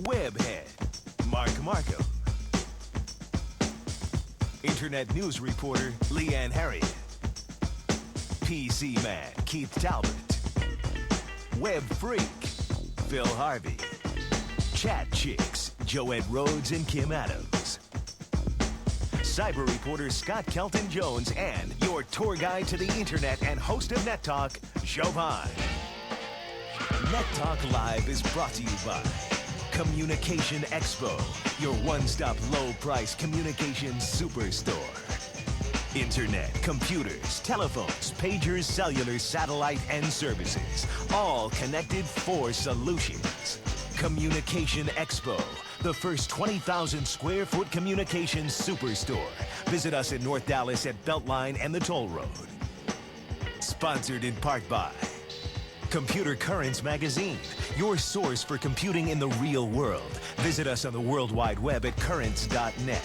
Webhead, Mark Markham. Internet news reporter, Leanne Harriet. PC man, Keith Talbot. Web freak, Phil Harvey. Chat chicks, Joette Rhodes and Kim Adams. Cyber reporter Scott Kelton Jones and your tour guide to the internet and host of Net Talk, Jovan. Net Talk Live is brought to you by Communication Expo, your one-stop low-price communication superstore. Internet, computers, telephones, pagers, cellular, satellite, and services, all connected for solutions. Communication Expo, the first 20,000 square foot communications superstore. Visit us in North Dallas at Beltline and the Toll Road. Sponsored in part by Computer Currents Magazine, your source for computing in the real world. Visit us on the World Wide Web at currents.net.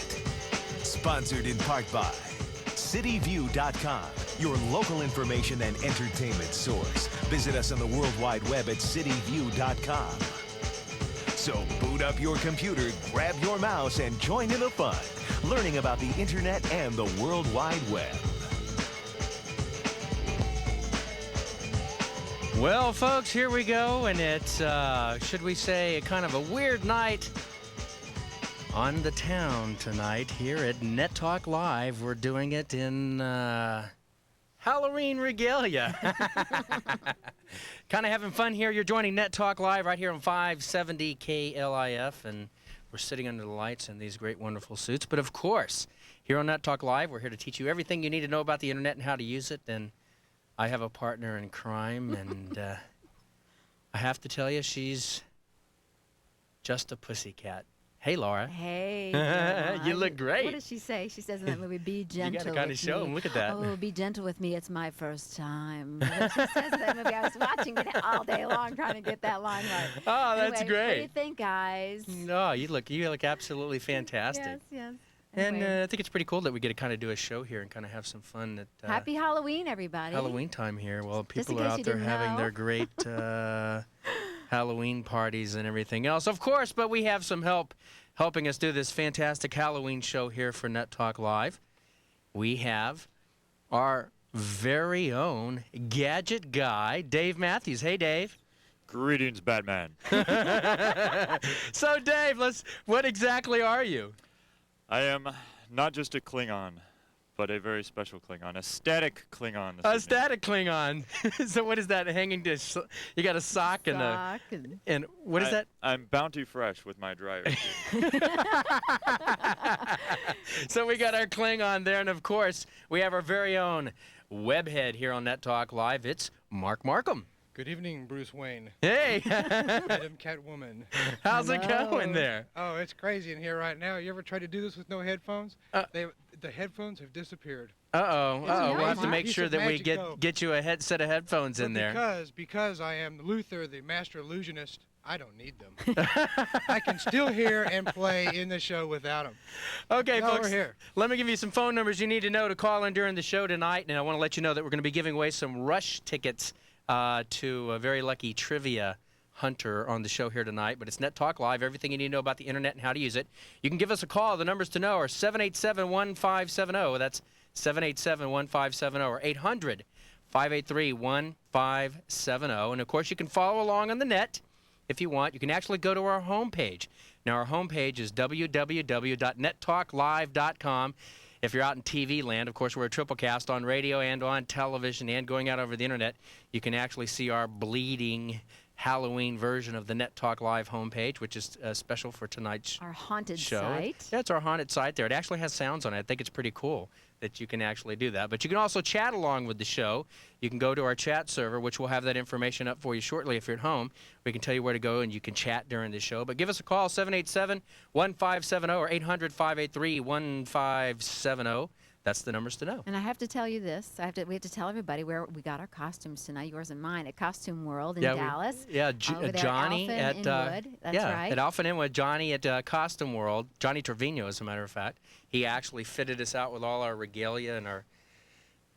Sponsored in part by cityview.com, your local information and entertainment source. Visit us on the World Wide Web at cityview.com. So boot up your computer, grab your mouse, and join in the fun, learning about the internet and the World Wide Web. Well, folks, here we go, and it's, should we say, kind of a weird night on the town tonight here at Net Talk Live. We're doing it in Halloween regalia. Kind of having fun here. You're joining Net Talk Live right here on 570 KLIF, and we're sitting under the lights in these great, wonderful suits. But, of course, here on Net Talk Live, we're here to teach you everything you need to know about the internet and how to use it. And I have a partner in crime, and I have to tell you, she's just a pussycat. Hey, Laura. Hey. You look great. What does she say? She says in that movie, be gentle You got to kind of show them. Look at that. Oh, be gentle with me. It's my first time. She says in that movie. I was watching it all day long trying to get that line right. Oh, that's anyway, great. What do you think, guys? No, you look absolutely fantastic. Yes, yes. And Anyway. I think it's pretty cool that we get to kind of do a show here and kind of have some fun at Happy Halloween, everybody. Halloween time here. Well, Just in people are case out you there didn't having know. their great Halloween parties and everything else. Of course, but we have some help helping us do this fantastic Halloween show here for Net Talk Live. We have our very own gadget guy, Dave Matthews. Hey, Dave. Greetings, Batman. So, Dave, what exactly are you? I am not just a Klingon, but a very special Klingon, a static Klingon. A static Klingon. So what is that, hanging dish? You got a sock and a... And what is that? I'm Bounty Fresh with my dryer. So we got our Klingon there, and of course, we have our very own webhead here on Net Talk Live. It's Mark Markham. Good evening, Bruce Wayne. Hey! Madam Catwoman. How's it going there? Oh, it's crazy in here right now. You ever try to do this with no headphones? The headphones have disappeared. Uh-oh. It's Uh-oh. a We'll have to piece make of sure that we magic, though. get you a set of headphones in there. Because I am Luther, the master illusionist, I don't need them. I can still hear and play in the show without them. Okay, No, folks, we're here. let me give you some phone numbers you need to know to call in during the show tonight, and I want to let you know that we're going to be giving away some Rush tickets to a very lucky trivia hunter on the show here tonight. But it's Net Talk Live, everything you need to know about the internet and how to use it. You can give us a call. The numbers to know are 787-1570. That's 787-1570 or 800-583-1570. And, of course, you can follow along on the net if you want. You can actually go to our homepage. Now, our homepage is www.nettalklive.com. If you're out in TV land, of course, we're a triple cast on radio and on television and going out over the internet. You can actually see our bleeding Halloween version of the Net Talk Live homepage, which is special for tonight's Our haunted show. site. Yeah, it's our haunted site there. It actually has sounds on it. I think it's pretty cool that you can actually do that. But you can also chat along with the show. You can go to our chat server, which we'll have that information up for you shortly if you're at home. We can tell you where to go, and you can chat during the show. But give us a call, 787-1570 or 800-583-1570. That's the numbers to know. And I have to tell you this. We have to tell everybody where we got our costumes tonight, yours and mine, at Costume World in Dallas. Over there Johnny at at Alpha and Inwood. That's right. at Alpha and Inwood. Johnny at Costume World. Johnny Trevino, as a matter of fact. He actually fitted us out with all our regalia and our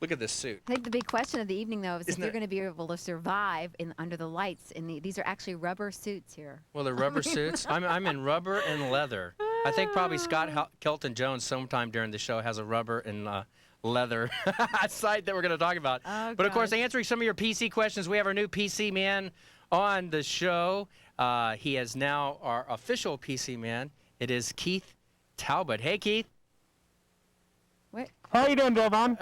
Look at this suit. I think the big question of the evening, though, is if Isn't you're it- going to be able to survive under the lights. These are actually rubber suits here. Well, the rubber suits. I'm in rubber and leather. I think probably Scott Kelton Jones sometime during the show has a rubber and leather site that we're going to talk about. Oh, but of course, gosh. answering some of your PC questions, we have our new PC man on the show. He is now our official PC man. It is Keith Talbot. Hey, Keith. What? How you doing, Devon?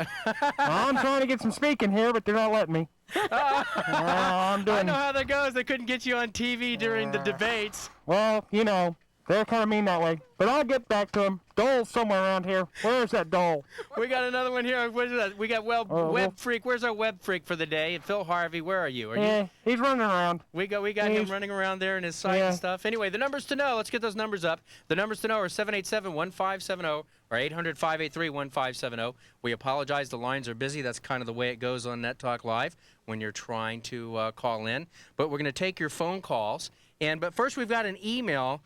I'm trying to get some speaking here, but they're not letting me. I'm doing. I know how that goes. They couldn't get you on TV during the debates. Well, you know, they're kind of mean that way. But I'll get back to him. Dole's somewhere around here. Where's that Dole? We got another one here. What is that? We got Web Freak. Where's our Web Freak for the day? And Phil Harvey, where are you? Yeah, he's running around. We got him running around there in his site and stuff. Anyway, the numbers to know. Let's get those numbers up. The numbers to know are 787-1570 or 800-583-1570. We apologize. The lines are busy. That's kind of the way it goes on Net Talk Live when you're trying to call in. But we're going to take your phone calls. But first, we've got an email.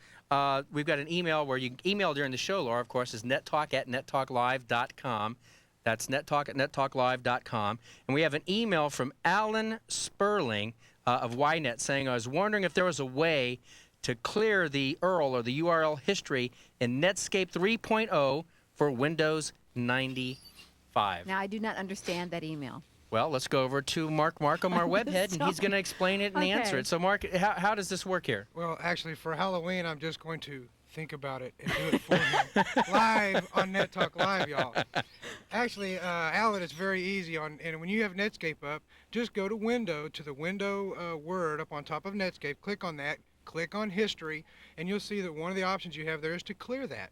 We've got an email where you can email during the show, Laura, of course, is nettalk@nettalklive.com. That's nettalk@nettalklive.com. And we have an email from Alan Sperling of YNet saying, I was wondering if there was a way to clear the URL or the URL history in Netscape 3.0 for Windows 95. Now, I do not understand that email. Well, let's go over to Mark Markham, our webhead, and he's going to explain it and answer it. So, Mark, how does this work here? Well, actually, for Halloween, I'm just going to think about it and do it for him live on Net Talk Live, y'all. Actually, Alan, it's very easy. And when you have Netscape up, just go to Window, to the Window word up on top of Netscape. Click on that. Click on History, and you'll see that one of the options you have there is to clear that.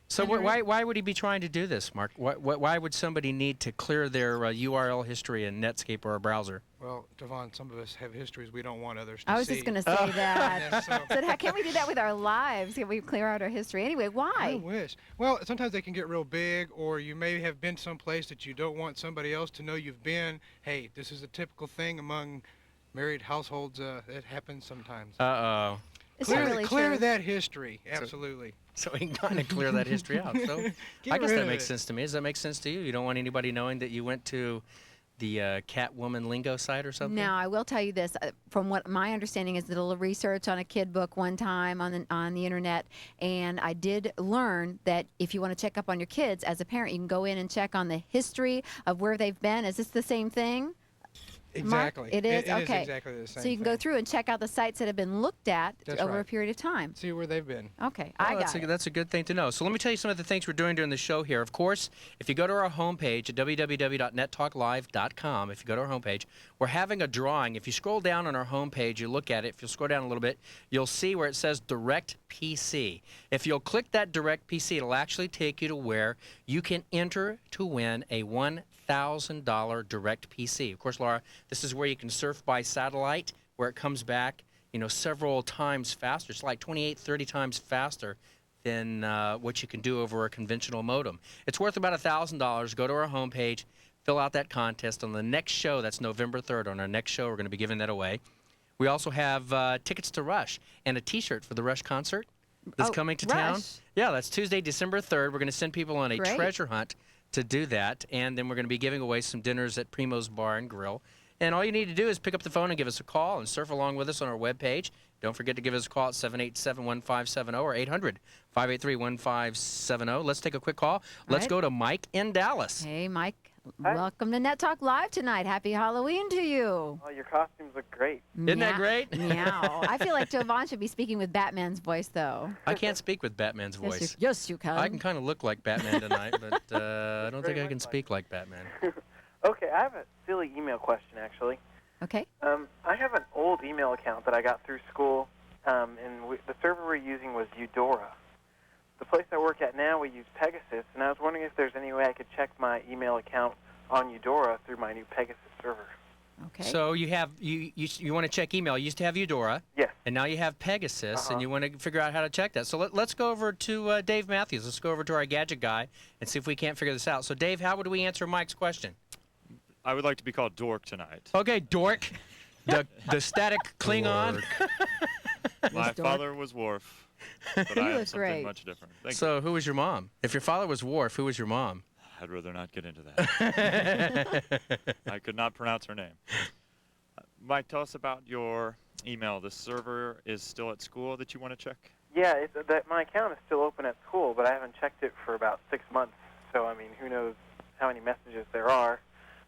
So why would he be trying to do this, Mark? Why would somebody need to clear their URL history in Netscape or a browser? Well, Devon, some of us have histories we don't want others to see. I was just going to say that. Yeah, so- So how can't we do that with our lives? Can we clear out our history? Anyway, why? I wish. Well, sometimes they can get real big, or you may have been someplace that you don't want somebody else to know you've been. Hey, this is a typical thing among married households. It happens sometimes. Uh-oh. Is that really Clear true? that history. Absolutely. So we can kind of clear that history out. So Get I guess rid that of makes it. sense to me. Does that make sense to you? You don't want anybody knowing that you went to the Catwoman lingo site or something? Now, I will tell you this. From what my understanding is, did a little research on a kid book one time on the internet, and I did learn that if you want to check up on your kids as a parent, you can go in and check on the history of where they've been. Is this the same thing? Exactly. Mark? It is? It Okay. is exactly the same So you can go thing. through and check out the sites that have been looked at That's over right. a period of time. See where they've been. Okay, Well, I got it. that's a good thing to know. So let me tell you some of the things we're doing during the show here. Of course, if you go to our homepage at www.nettalklive.com, if you go to our homepage, we're having a drawing. If you scroll down on our homepage, you look at it. If you'll scroll down a little bit, you'll see where it says Direct PC. If you'll click that Direct PC, it'll actually take you to where you can enter to win a $1,000 Direct PC. Of course, Laura, this is where you can surf by satellite, where it comes back, several times faster. It's like 28, 30 times faster than what you can do over a conventional modem. It's worth about $1,000. Go to our homepage, fill out that contest. On the next show, that's November 3rd, on our next show, we're going to be giving that away. We also have tickets to Rush and a T-shirt for the Rush concert that's coming to town. Rush. Yeah, that's Tuesday, December 3rd. We're going to send people on a Great. treasure hunt to do that, and then we're going to be giving away some dinners at Primo's Bar and Grill. And all you need to do is pick up the phone and give us a call and surf along with us on our webpage. Don't forget to give us a call at 787-1570 or 800-583-1570. Let's take a quick call. Let's right. go to Mike in Dallas. Hey, Mike. Welcome to Net Talk Live tonight. Happy Halloween to you. Oh, your costumes look great. Isn't that great? Meow. I feel like Jovan should be speaking with Batman's voice, though. I can't speak with Batman's voice. Yes, you can. I can kind of look like Batman tonight, but I don't think I can speak like Batman. Okay, I have a silly email question, actually. Okay. I have an old email account that I got through school, and the server we're using was Eudora. The place I work at now, we use Pegasus, and I was wondering if there's any way I could check my email account on Eudora through my new Pegasus server. Okay. So you have you want to check email. You used to have Eudora. Yes. And now you have Pegasus, and you want to figure out how to check that. So let's go over to Dave Matthews. Let's go over to our gadget guy and see if we can't figure this out. So, Dave, how would we answer Mike's question? I would like to be called Dork tonight. Okay, Dork, the static Klingon. My Dork. father was Worf, but I am look something great. much different. Thank you. So who was your mom? If your father was Worf, who was your mom? I'd rather not get into that. I could not pronounce her name. Mike, tell us about your email. The server is still at school that you want to check? Yeah, my account is still open at school, but I haven't checked it for about 6 months. So, I mean, who knows how many messages there are.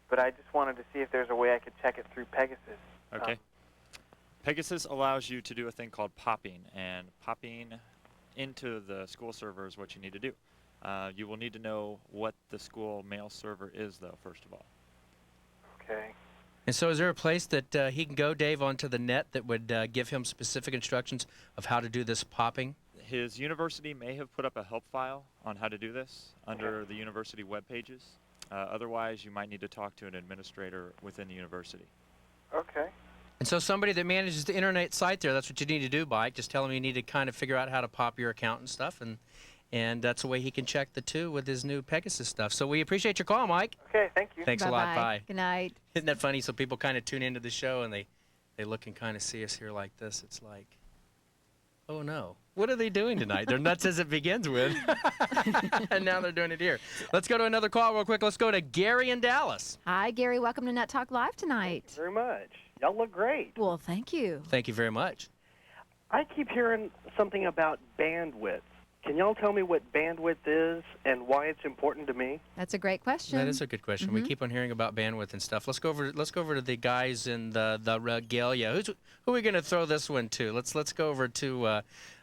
But I just wanted to see if there's a way I could check it through Pegasus. Okay. Pegasus allows you to do a thing called popping, and popping into the school server is what you need to do. You will need to know what the school mail server is, though, first of all. Okay. And so is there a place that he can go, Dave, onto the net that would give him specific instructions of how to do this popping? His university may have put up a help file on how to do this under the university web pages. Otherwise, you might need to talk to an administrator within the university. Okay. And so somebody that manages the internet site there, that's what you need to do, Mike. Just tell him you need to kind of figure out how to pop your account and stuff, and that's the way he can check the two with his new Pegasus stuff. So we appreciate your call, Mike. Okay, thank you. Thanks a lot. Bye. Good night. Isn't that funny? So people kind of tune into the show and they look and kind of see us here like this. It's like, oh no, what are they doing tonight? They're nuts as it begins with. And now they're doing it here. Let's go to another call real quick. Let's go to Gary in Dallas. Hi, Gary. Welcome to Net Talk Live tonight. Thank you very much. Y'all look great. Well, thank you. Thank you very much. I keep hearing something about bandwidth. Can y'all tell me what bandwidth is and why it's important to me? That's a great question. That is a good question. We keep on hearing about bandwidth and stuff. Let's go over to the guys in the regalia. Who are we going to throw this one to? Let's go over to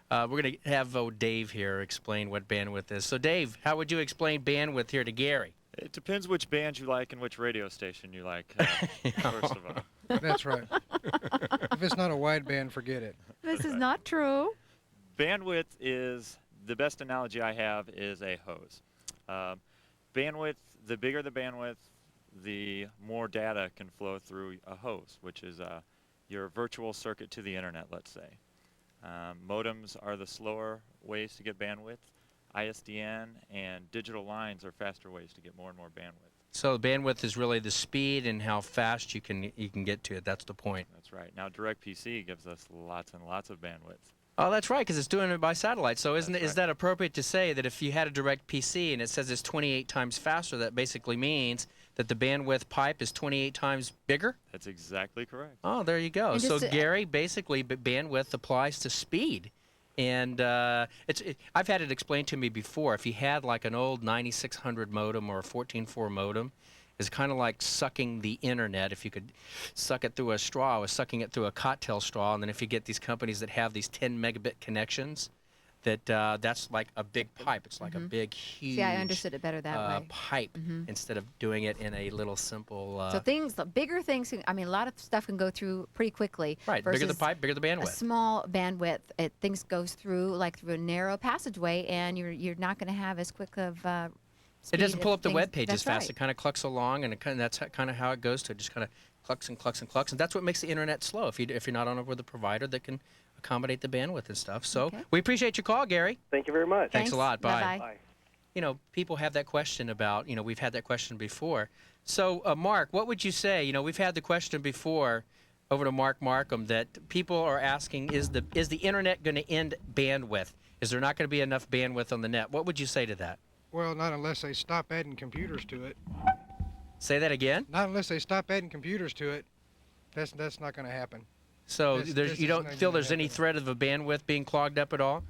we're going to have Dave here explain what bandwidth is. So Dave, how would you explain bandwidth here to Gary? It depends which band you like and which radio station you like, first of all. That's right. If it's not a wideband, forget it. This is not true. Bandwidth is, the best analogy I have is a hose. Bandwidth, the bigger the bandwidth, the more data can flow through a hose, which is your virtual circuit to the internet, let's say. Modems are the slower ways to get bandwidth. ISDN and digital lines are faster ways to get more and more bandwidth. So bandwidth is really the speed and how fast you can get to it. That's the point. That's right. Now DirectPC gives us lots and lots of bandwidth. Oh, that's right, because it's doing it by satellite. So is That's right. that appropriate to say that if you had a DirectPC and it says it's 28 times faster, that basically means that the bandwidth pipe is 28 times bigger? That's exactly correct. Oh, there you go. And So just Gary, basically bandwidth applies to speed. And I've had it explained to me before. If you had like an old 9600 modem or a 14.4 modem, it's kind of like sucking the internet. If you could suck it through a straw, I was sucking it through a cocktail straw. And then if you get these companies that have these 10 megabit connections, that's like a big pipe. It's like a big, huge See, I understood it better that way. pipe instead of doing it in a little simple. So the bigger things, a lot of stuff can go through pretty quickly. Right, bigger the versus pipe, bigger the bandwidth. A small bandwidth, things goes through like through a narrow passageway, and you're not going to have as quick of It doesn't pull up the web page as That's fast. right. It kind of clucks along, and that's kind of how it goes to. It just kind of clucks and clucks and clucks, and that's what makes the internet slow. If you're not on with a provider that can accommodate the bandwidth and stuff. So Okay. we appreciate your call, Gary. Thank you very much. Thanks a lot. Bye. Bye-bye. Bye. You know, people have that question about. We've had that question before. So Mark, what would you say? We've had the question before. Over to Mark Markham, that people are asking: Is the internet going to end bandwidth? Is there not going to be enough bandwidth on the net? What would you say to that? Well, not unless they stop adding computers to it. Say that again. Not unless they stop adding computers to it. That's not going to happen. So This you is don't not feel gonna there's any happen. threat of a bandwidth being clogged up at all?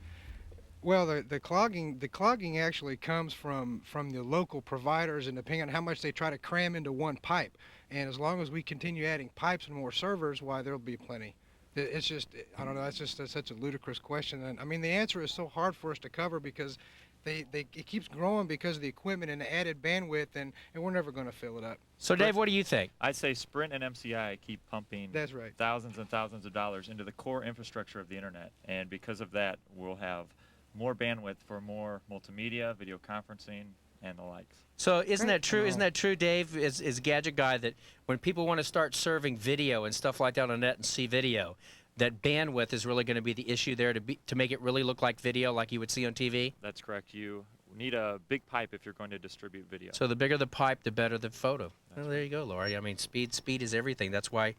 Well, the clogging actually comes from the local providers, and depending on how much they try to cram into one pipe. And as long as we continue adding pipes and more servers, why, there'll be plenty. It's just, I don't know, that's such a ludicrous question. And I mean, the answer is so hard for us to cover because it keeps growing because of the equipment and the added bandwidth, and we're never going to fill it up. So Dave, what do you think? I'd say Sprint and MCI keep pumping That's right. thousands and thousands of dollars into the core infrastructure of the internet, and because of that, we'll have more bandwidth for more multimedia, video conferencing, and the likes. So isn't Great. that true? Isn't that true, Dave? Is Gadget Guy that when people want to start serving video and stuff like that on the net and see video, that bandwidth is really going to be the issue there to make it really look like video, like you would see on TV? That's correct. You need a big pipe if you're going to distribute video. So the bigger the pipe, the better the photo. Well, there you go, Laurie. I mean, speed is everything. That's why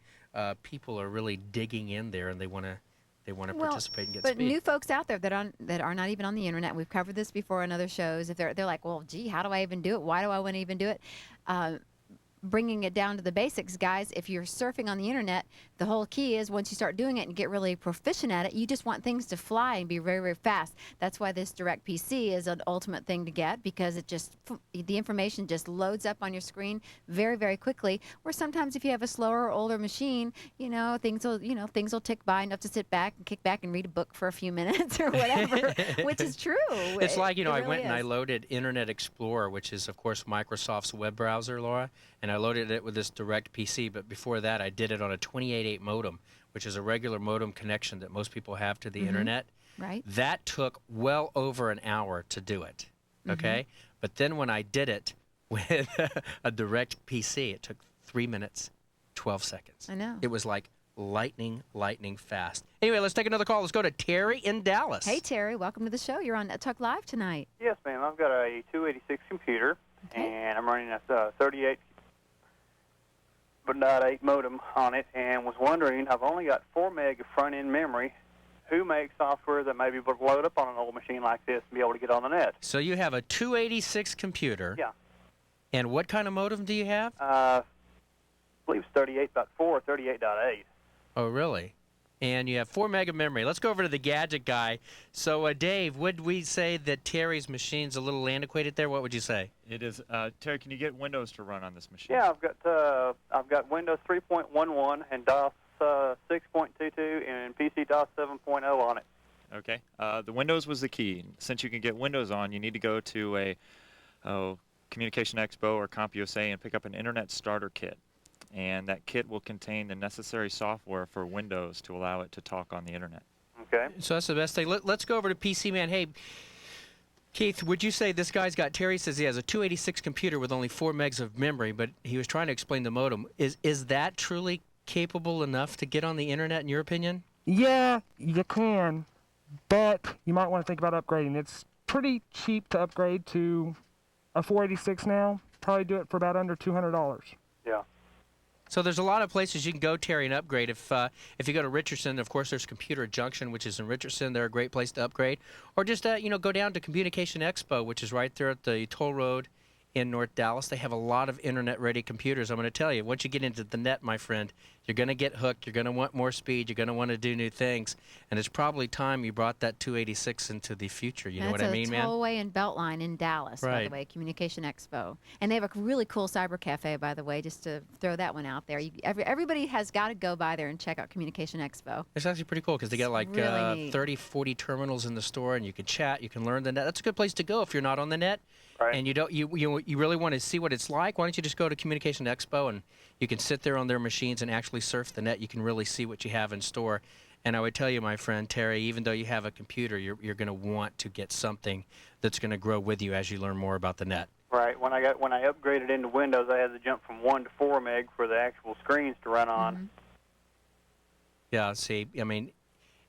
people are really digging in there, and they want they want to Well, participate and get but speed. new folks out there that are not even on the internet, we've covered this before on other shows. If they're like, well, gee, how do I even do it? Why do I want to even do it? Bringing it down to the basics, guys, if you're surfing on the internet, the whole key is once you start doing it and get really proficient at it, you just want things to fly and be very, very fast. That's why this direct PC is an ultimate thing to get, because it just, the information just loads up on your screen very, very quickly. Where sometimes if you have a slower or older machine, things will tick by enough to sit back and kick back and read a book for a few minutes or whatever, which is true. It's like, I really went and I is. loaded Internet Explorer, which is, of course, Microsoft's web browser, Laura, and I loaded it with this direct PC, but before that I did it on a 28.8 modem, which is a regular modem connection that most people have to the internet. Right. That took well over an hour to do it, okay? But then when I did it with a direct PC, it took 3 minutes, 12 seconds. I know. It was like lightning fast. Anyway, let's take another call. Let's go to Terry in Dallas. Hey, Terry, welcome to the show. You're on Net Talk Live tonight. Yes, ma'am. I've got a 286 computer, and I'm running a 38 but not 8 modem on it, and was wondering, I've only got 4 meg of front-end memory. Who makes software that may be able to load up on an old machine like this and be able to get on the net? So you have a 286 computer. Yeah. And what kind of modem do you have? I believe it's 38.4 or 38.8. Oh, really? And you have 4 meg of memory. Let's go over to the gadget guy. So, Dave, would we say that Terry's machine's a little antiquated there? What would you say? It is. Terry, can you get Windows to run on this machine? Yeah, I've got Windows 3.11 and DOS 6.22 and PC DOS 7.0 on it. Okay. The Windows was the key. Since you can get Windows on, you need to go to a Communication Expo or CompuSA and pick up an Internet Starter Kit. And that kit will contain the necessary software for Windows to allow it to talk on the Internet. Okay. So that's the best thing. Let's go over to PC Man. Hey, Keith, would you say this guy's got, Terry says he has a 286 computer with only 4 megs of memory, but he was trying to explain the modem. Is that truly capable enough to get on the Internet, in your opinion? Yeah, you can, but you might want to think about upgrading. It's pretty cheap to upgrade to a 486 now. Probably do it for about under $200. Yeah. So there's a lot of places you can go, Terry, and upgrade. If you go to Richardson, of course, there's Computer Junction, which is in Richardson. They're a great place to upgrade. Or just, go down to Communication Expo, which is right there at the toll road in North Dallas. They have a lot of Internet-ready computers. I'm going to tell you, once you get into the net, my friend, you're going to get hooked. You're going to want more speed. You're going to want to do new things. And it's probably time you brought that 286 into the future. You know what I mean, man? That's a tollway and Beltline in Dallas, by the way, Communication Expo. And they have a really cool cyber cafe, by the way, just to throw that one out there. Everybody has got to go by there and check out Communication Expo. It's actually pretty cool because they got like really 30, 40 terminals in the store, and you can chat. You can learn the net. That's a good place to go if you're not on the net. Right. And you really want to see what it's like. Why don't you just go to Communication Expo and you can sit there on their machines and actually surf the net. You can really see what you have in store. And I would tell you, my friend Terry, even though you have a computer, you're going to want to get something that's going to grow with you as you learn more about the net. Right. When I upgraded into Windows, I had to jump from 1 to 4 meg for the actual screens to run on. Yeah. See, I mean,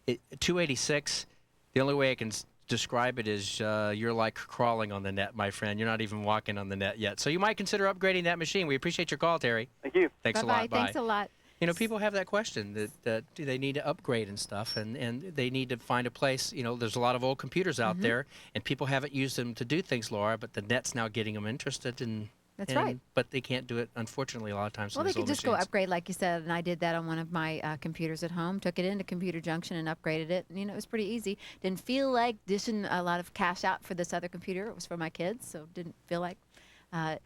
286. The only way I can describe it is you're like crawling on the net, my friend. You're not even walking on the net yet. So you might consider upgrading that machine. We appreciate your call, Terry. Thank you. Thanks Bye-bye. a lot. Bye. Thanks a lot. People have that question that do they need to upgrade and stuff, and they need to find a place. There's a lot of old computers out there, and people haven't used them to do things, Laura, but the net's now getting them interested in. That's right. But they can't do it, unfortunately, a lot of times. Well, on they these could old just go machines. upgrade, like you said, and I did that on one of my computers at home. Took it into Computer Junction and upgraded it. And, it was pretty easy. Didn't feel like dishing a lot of cash out for this other computer. It was for my kids, so didn't feel like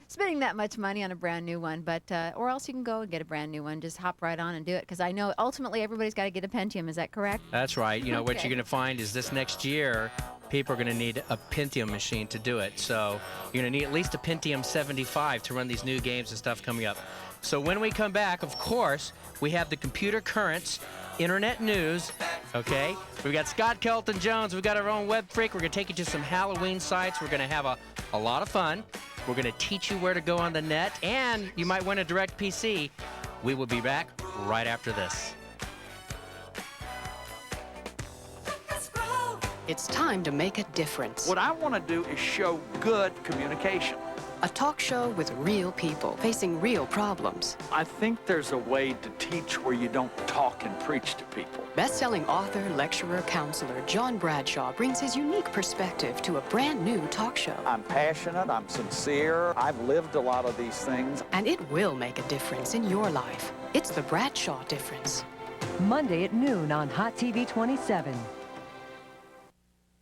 spending that much money on a brand new one. But or else you can go and get a brand new one. Just hop right on and do it, because I know ultimately everybody's got to get a Pentium. Is that correct? That's right. What you're going to find is this next year, people are going to need a Pentium machine to do it. So you're going to need at least a Pentium 75 to run these new games and stuff coming up. So when we come back, of course, we have the Computer Currents, Internet News, okay? We've got Scott Kelton Jones. We've got our own Web Freak. We're going to take you to some Halloween sites. We're going to have a lot of fun. We're going to teach you where to go on the net, and you might win a direct PC. We will be back right after this. It's time to make a difference. What I want to do is show good communication. A talk show with real people facing real problems. I think there's a way to teach where you don't talk and preach to people. Best-selling author, lecturer, counselor John Bradshaw brings his unique perspective to a brand new talk show. I'm passionate, I'm sincere, I've lived a lot of these things. And it will make a difference in your life. It's the Bradshaw difference. Monday at noon on Hot TV 27.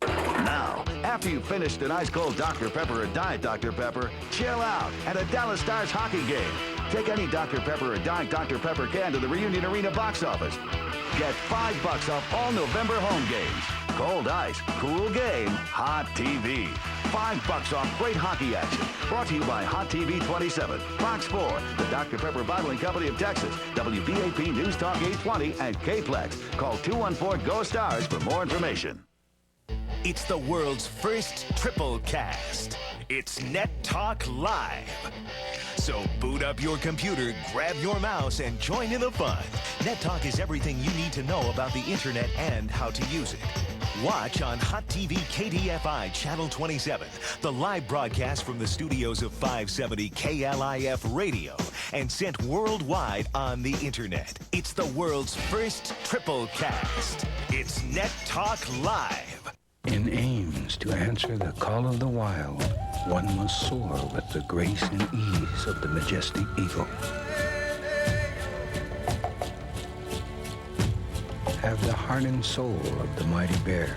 Now, after you've finished an ice-cold Dr. Pepper or Diet Dr. Pepper, chill out at a Dallas Stars hockey game. Take any Dr. Pepper or Diet Dr. Pepper can to the Reunion Arena box office. Get $5 off all November home games. Cold ice, cool game, Hot TV. $5 off great hockey action. Brought to you by Hot TV 27, Fox 4, the Dr. Pepper Bottling Company of Texas, WBAP News Talk 820, and KPlex. Call 214-GO-STARS for more information. It's the world's first triple cast. It's Net Talk Live. So boot up your computer, grab your mouse, and join in the fun. Net Talk is everything you need to know about the internet and how to use it. Watch on Hot TV KDFI Channel 27, the live broadcast from the studios of 570 KLIF Radio, and sent worldwide on the internet. It's the world's first triple cast. It's Net Talk Live. In aims to answer the call of the wild, one must soar with the grace and ease of the majestic eagle. Have the heart and soul of the mighty bear.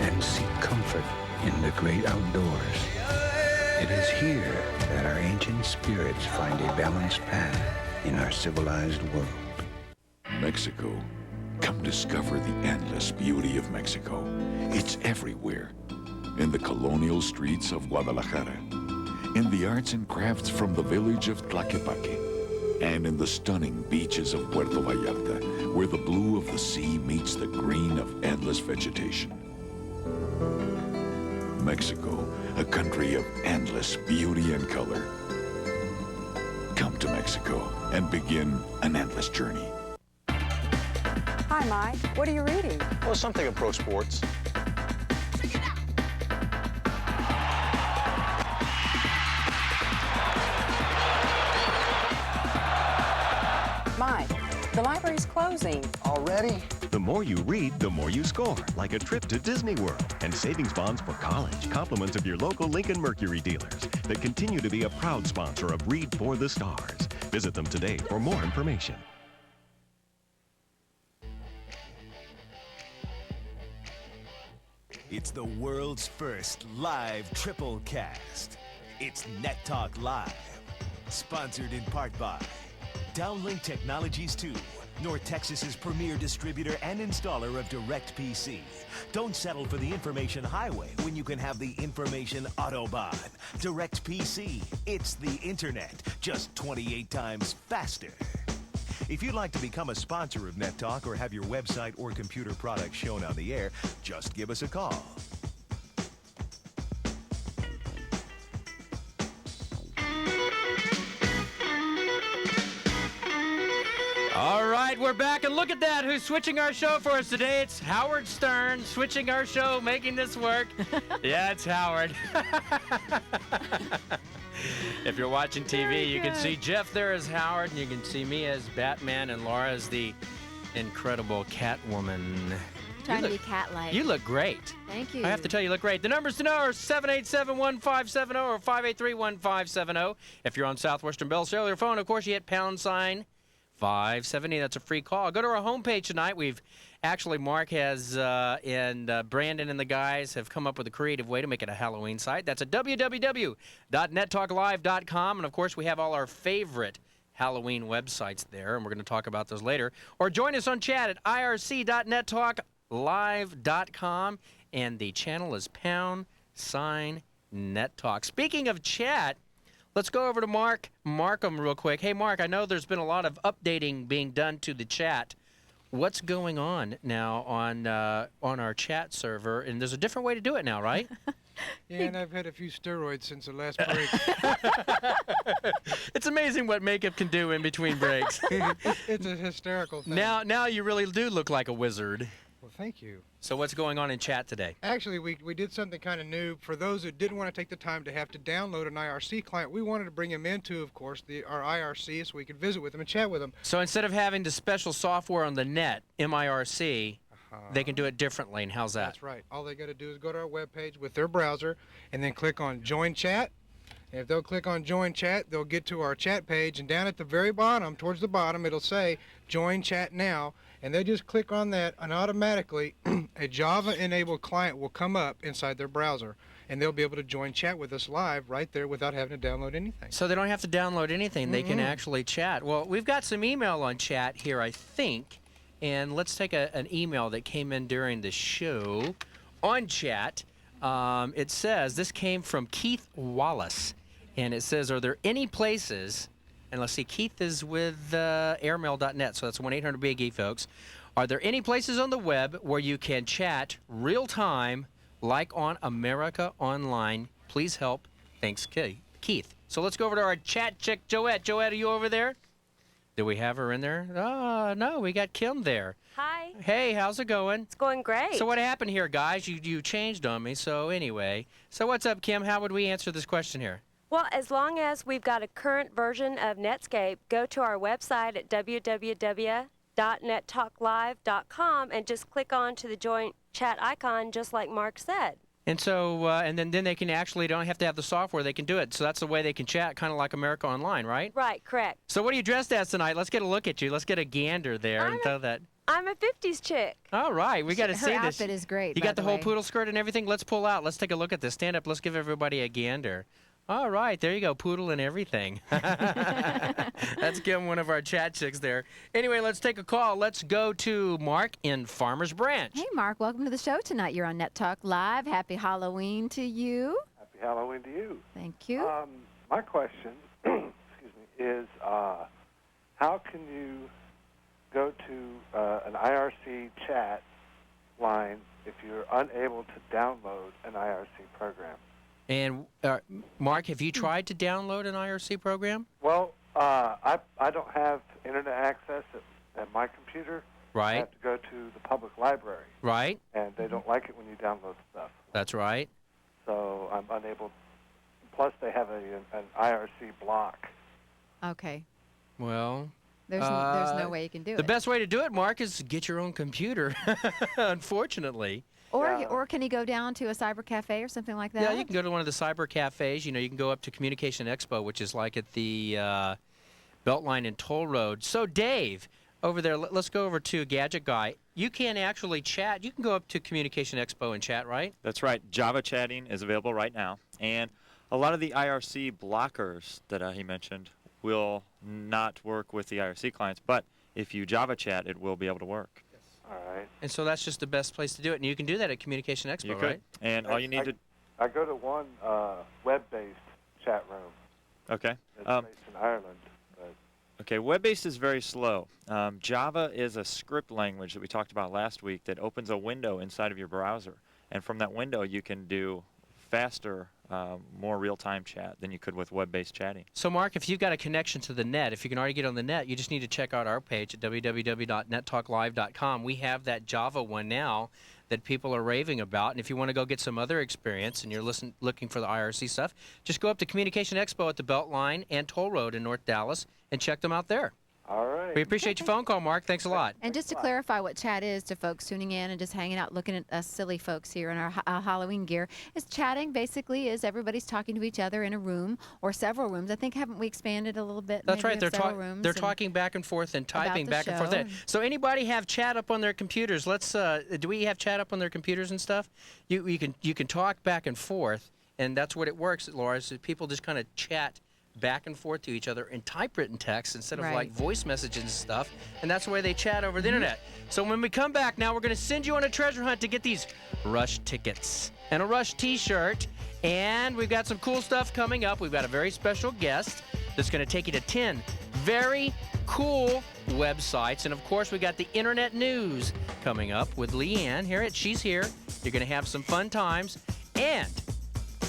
And seek comfort in the great outdoors. It is here that our ancient spirits find a balanced path in our civilized world. Mexico. Come discover the endless beauty of Mexico. It's everywhere. In the colonial streets of Guadalajara, in the arts and crafts from the village of Tlaquepaque, and in the stunning beaches of Puerto Vallarta, where the blue of the sea meets the green of endless vegetation. Mexico, a country of endless beauty and color. Come to Mexico and begin an endless journey. Hi, Mike. What are you reading? Well, something of pro sports. Mike, the library's closing. Already? The more you read, the more you score, like a trip to Disney World and savings bonds for college. Compliments of your local Lincoln Mercury dealers that continue to be a proud sponsor of Read for the Stars. Visit them today for more information. It's the world's first live triple cast. It's Net Talk Live. Sponsored in part by Downlink Technologies 2, North Texas's premier distributor and installer of DirectPC. Don't settle for the information highway when you can have the information Autobahn. DirectPC, it's the internet, just 28 times faster. If you'd like to become a sponsor of Net Talk or have your website or computer product shown on the air, just give us a call. All right, we're back, and look at that. Who's switching our show for us today? It's Howard Stern, switching our show, making this work. Yeah, it's Howard. If you're watching TV, you can see Jeff there as Howard, and you can see me as Batman, and Laura as the incredible Catwoman. Trying to be cat-like. You look great. Thank you. I have to tell you, you look great. The numbers to know are 787-1570 or 583-1570. If you're on Southwestern Bell Cellular phone, of course, you hit #570. That's a free call. Go to our homepage tonight. We've actually, Mark has and Brandon and the guys have come up with a creative way to make it a Halloween site. That's at www.nettalklive.com. And, of course, we have all our favorite Halloween websites there, and we're going to talk about those later. Or join us on chat at irc.nettalklive.com, and the channel is #NetTalk. Speaking of chat, let's go over to Mark Markham real quick. Hey, Mark, I know there's been a lot of updating being done to the chat. What's going on now on our chat server? And there's a different way to do it now, right? Yeah, and I've had a few steroids since the last break. It's amazing what makeup can do in between breaks. It's a hysterical thing. Now you really do look like a wizard. Well, thank you. So what's going on in chat today? Actually, we did something kind of new. For those who didn't want to take the time to have to download an IRC client, we wanted to bring them into, of course, our IRC so we could visit with them and chat with them. So instead of having the special software on the net, MIRC, they can do it differently. And how's that? That's right. All they got to do is go to our webpage with their browser and then click on Join Chat. And if they'll click on Join Chat, they'll get to our chat page. And down at the very bottom, towards the bottom, it'll say Join Chat Now. And they just click on that, and automatically a Java-enabled client will come up inside their browser, and they'll be able to join chat with us live right there without having to download anything. So they don't have to download anything. They can actually chat. Well, we've got some email on chat here, I think, and let's take an email that came in during the show on chat. It says, this came from Keith Wallace, and it says, are there any places... And let's see, Keith is with airmail.net, so that's 1-800-BIG-E, folks. Are there any places on the web where you can chat real-time like on America Online? Please help. Thanks, Keith. So let's go over to our chat chick, Joette. Joette, are you over there? Do we have her in there? Oh, no, we got Kim there. Hi. Hey, how's it going? It's going great. So what happened here, guys? You changed on me, so anyway. So what's up, Kim? How would we answer this question here? Well, as long as we've got a current version of Netscape, go to our website at www.nettalklive.com and just click on to the joint chat icon, just like Mark said. And so, and then they can actually don't have to have the software. They can do it. So that's the way they can chat, kind of like America Online, right? Right, correct. So what are you dressed as tonight? Let's get a look at you. Let's get a gander there and throw that. I'm a 50s chick. All right, we got to see this. Her outfit is great. You got the whole poodle skirt and everything. Let's pull out. Let's take a look at this. Stand up. Let's give everybody a gander. All right, there you go, poodle and everything. That's Kim, one of our chat chicks there. Anyway, let's take a call. Let's go to Mark in Farmers Branch. Hey, Mark, welcome to the show tonight. You're on Net Talk Live. Happy Halloween to you. Happy Halloween to you. Thank you. My question, excuse me, is how can you go to an IRC chat line if you're unable to download an IRC program? And Mark, have you tried to download an IRC program? Well, I don't have internet access at my computer. Right. I have to go to the public library. Right. And they don't like it when you download stuff. That's right. So I'm unable. Plus, they have an IRC block. Okay. Well, there's no way you can do it. The best way to do it, Mark, is get your own computer, unfortunately. Or can you go down to a cyber cafe or something like that? Yeah, you can go to one of the cyber cafes. You know, you can go up to Communication Expo, which is like at the Beltline and Toll Road. So, Dave, over there, let's go over to Gadget Guy. You can actually chat. You can go up to Communication Expo and chat, right? That's right. Java chatting is available right now. And a lot of the IRC blockers that he mentioned will not work with the IRC clients. But if you Java chat, it will be able to work. All right. And so that's just the best place to do it. And you can do that at Communication Expo, You could. right? And all you need to... I go to one web-based chat room. Okay. It's based in Ireland. Okay, web-based is very slow. Java is a script language that we talked about last week that opens a window inside of your browser. And from that window, you can do faster, more real-time chat than you could with web-based chatting. So, Mark, if you've got a connection to the net, if you can already get on the net, you just need to check out our page at www.nettalklive.com. We have that Java one now that people are raving about. And if you want to go get some other experience and you're looking for the IRC stuff, just go up to Communication Expo at the Beltline and Toll Road in North Dallas and check them out there. All right. We appreciate your phone call, Mark. Thanks a lot. And just to clarify what chat is to folks tuning in and just hanging out looking at us silly folks here in our Halloween gear, is chatting basically is everybody's talking to each other in a room or several rooms. I think, haven't we expanded a little bit? That's right. They're talking back and forth and typing the back and forth. show. So anybody have chat up on their computers? Let's. Do we have chat up on their computers and stuff? You can talk back and forth, and that's what it works, Laura. Is that people just kind of chat back and forth to each other in typewritten text instead of like voice messages and stuff, and that's the way they chat over the internet. So when we come back now, we're going to send you on a treasure hunt to get these Rush tickets and a Rush t-shirt, and we've got some cool stuff coming up. We've got a very special guest that's going to take you to 10 very cool websites, and of course we got the internet news coming up with Leanne here at She's Here. You're going to have some fun times, and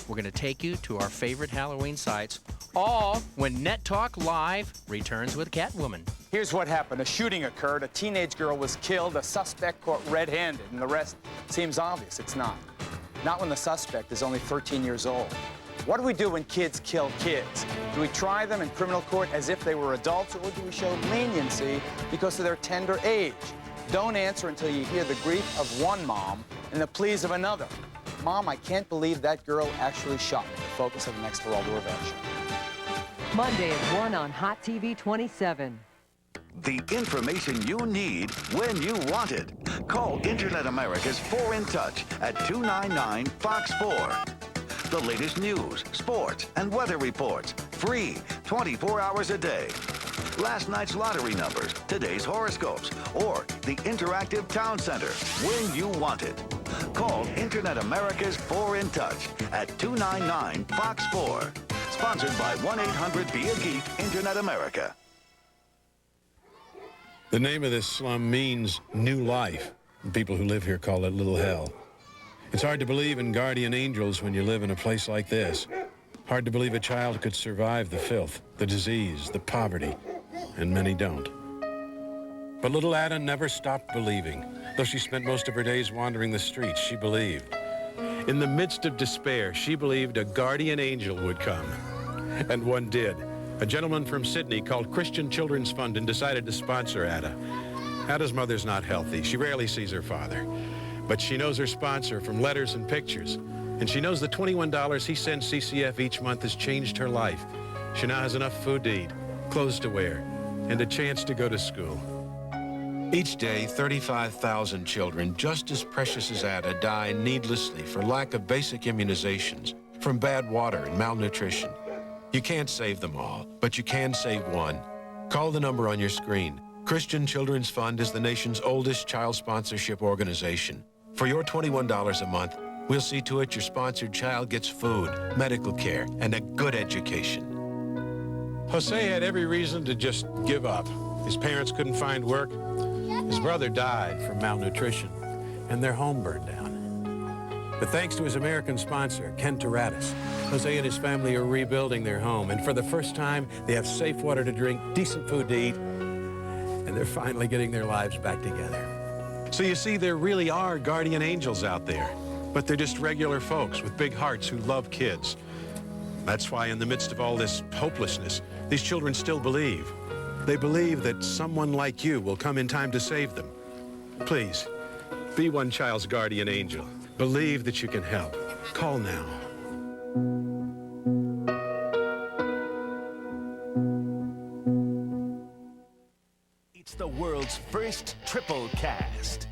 we're going to take you to our favorite Halloween sites, all when Net Talk Live returns with Catwoman. Here's what happened. A shooting occurred. A teenage girl was killed. A suspect caught red-handed, and the rest seems obvious. It's not. Not when the suspect is only 13 years old. What do we do when kids kill kids? Do we try them in criminal court as if they were adults, or do we show leniency because of their tender age? Don't answer until you hear the grief of one mom and the pleas of another. Mom, I can't believe that girl actually shot me. The focus of the next Geraldo Rivera Show. Monday at 1 on Hot TV 27. The information you need when you want it. Call Internet America's 4 in Touch at 299 Fox 4. The latest news, sports, and weather reports. Free, 24 hours a day. Last night's lottery numbers, today's horoscopes, or the interactive town center when you want it. Call Internet America's 4 in Touch at 299 Fox 4. Sponsored by 1-800-BE-A-GEEK Internet America. The name of this slum means new life. And people who live here call it Little Hell. It's hard to believe in guardian angels when you live in a place like this. Hard to believe a child could survive the filth, the disease, the poverty, and many don't. But little Ada never stopped believing. Though she spent most of her days wandering the streets, she believed. In the midst of despair, she believed a guardian angel would come. And one did. A gentleman from Sydney called Christian Children's Fund and decided to sponsor Ada. Ada's mother's not healthy. She rarely sees her father. But she knows her sponsor from letters and pictures. And she knows the $21 he sends CCF each month has changed her life. She now has enough food to eat, clothes to wear, and a chance to go to school. Each day, 35,000 children, just as precious as Ada, die needlessly for lack of basic immunizations, from bad water and malnutrition. You can't save them all, but you can save one. Call the number on your screen. Christian Children's Fund is the nation's oldest child sponsorship organization. For your $21 a month, we'll see to it your sponsored child gets food, medical care, and a good education. Jose had every reason to just give up. His parents couldn't find work. His brother died from malnutrition, and their home burned down. But thanks to his American sponsor, Ken Terradis, Jose and his family are rebuilding their home, and for the first time, they have safe water to drink, decent food to eat, and they're finally getting their lives back together. So you see, there really are guardian angels out there, but they're just regular folks with big hearts who love kids. That's why in the midst of all this hopelessness, these children still believe. They believe that someone like you will come in time to save them. Please, be one child's guardian angel. Believe that you can help. Call now. It's the world's first triple cast.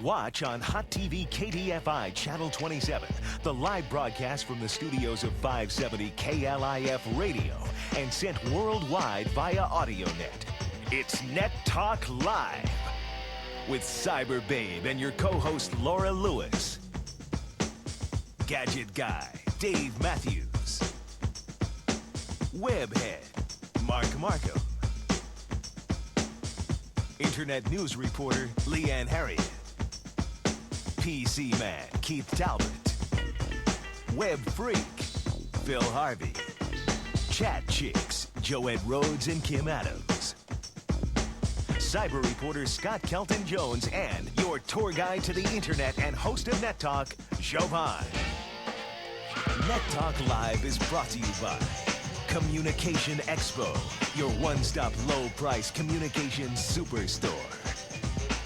Watch on Hot TV KDFI Channel 27, the live broadcast from the studios of 570 KLIF Radio and sent worldwide via AudioNet. It's Net Talk Live with Cyber Babe and your co-host Laura Lewis, Gadget Guy Dave Matthews, Webhead Mark Markham, Internet News Reporter Leanne Harriet, PC Man Keith Talbot, Web Freak Phil Harvey, Chat Chicks Joette Rhodes and Kim Adams, Cyber Reporter Scott Kelton Jones, and your tour guide to the internet and host of Net Talk, Jovan. Net Talk Live is brought to you by Communication Expo, your one-stop low-price communications superstore.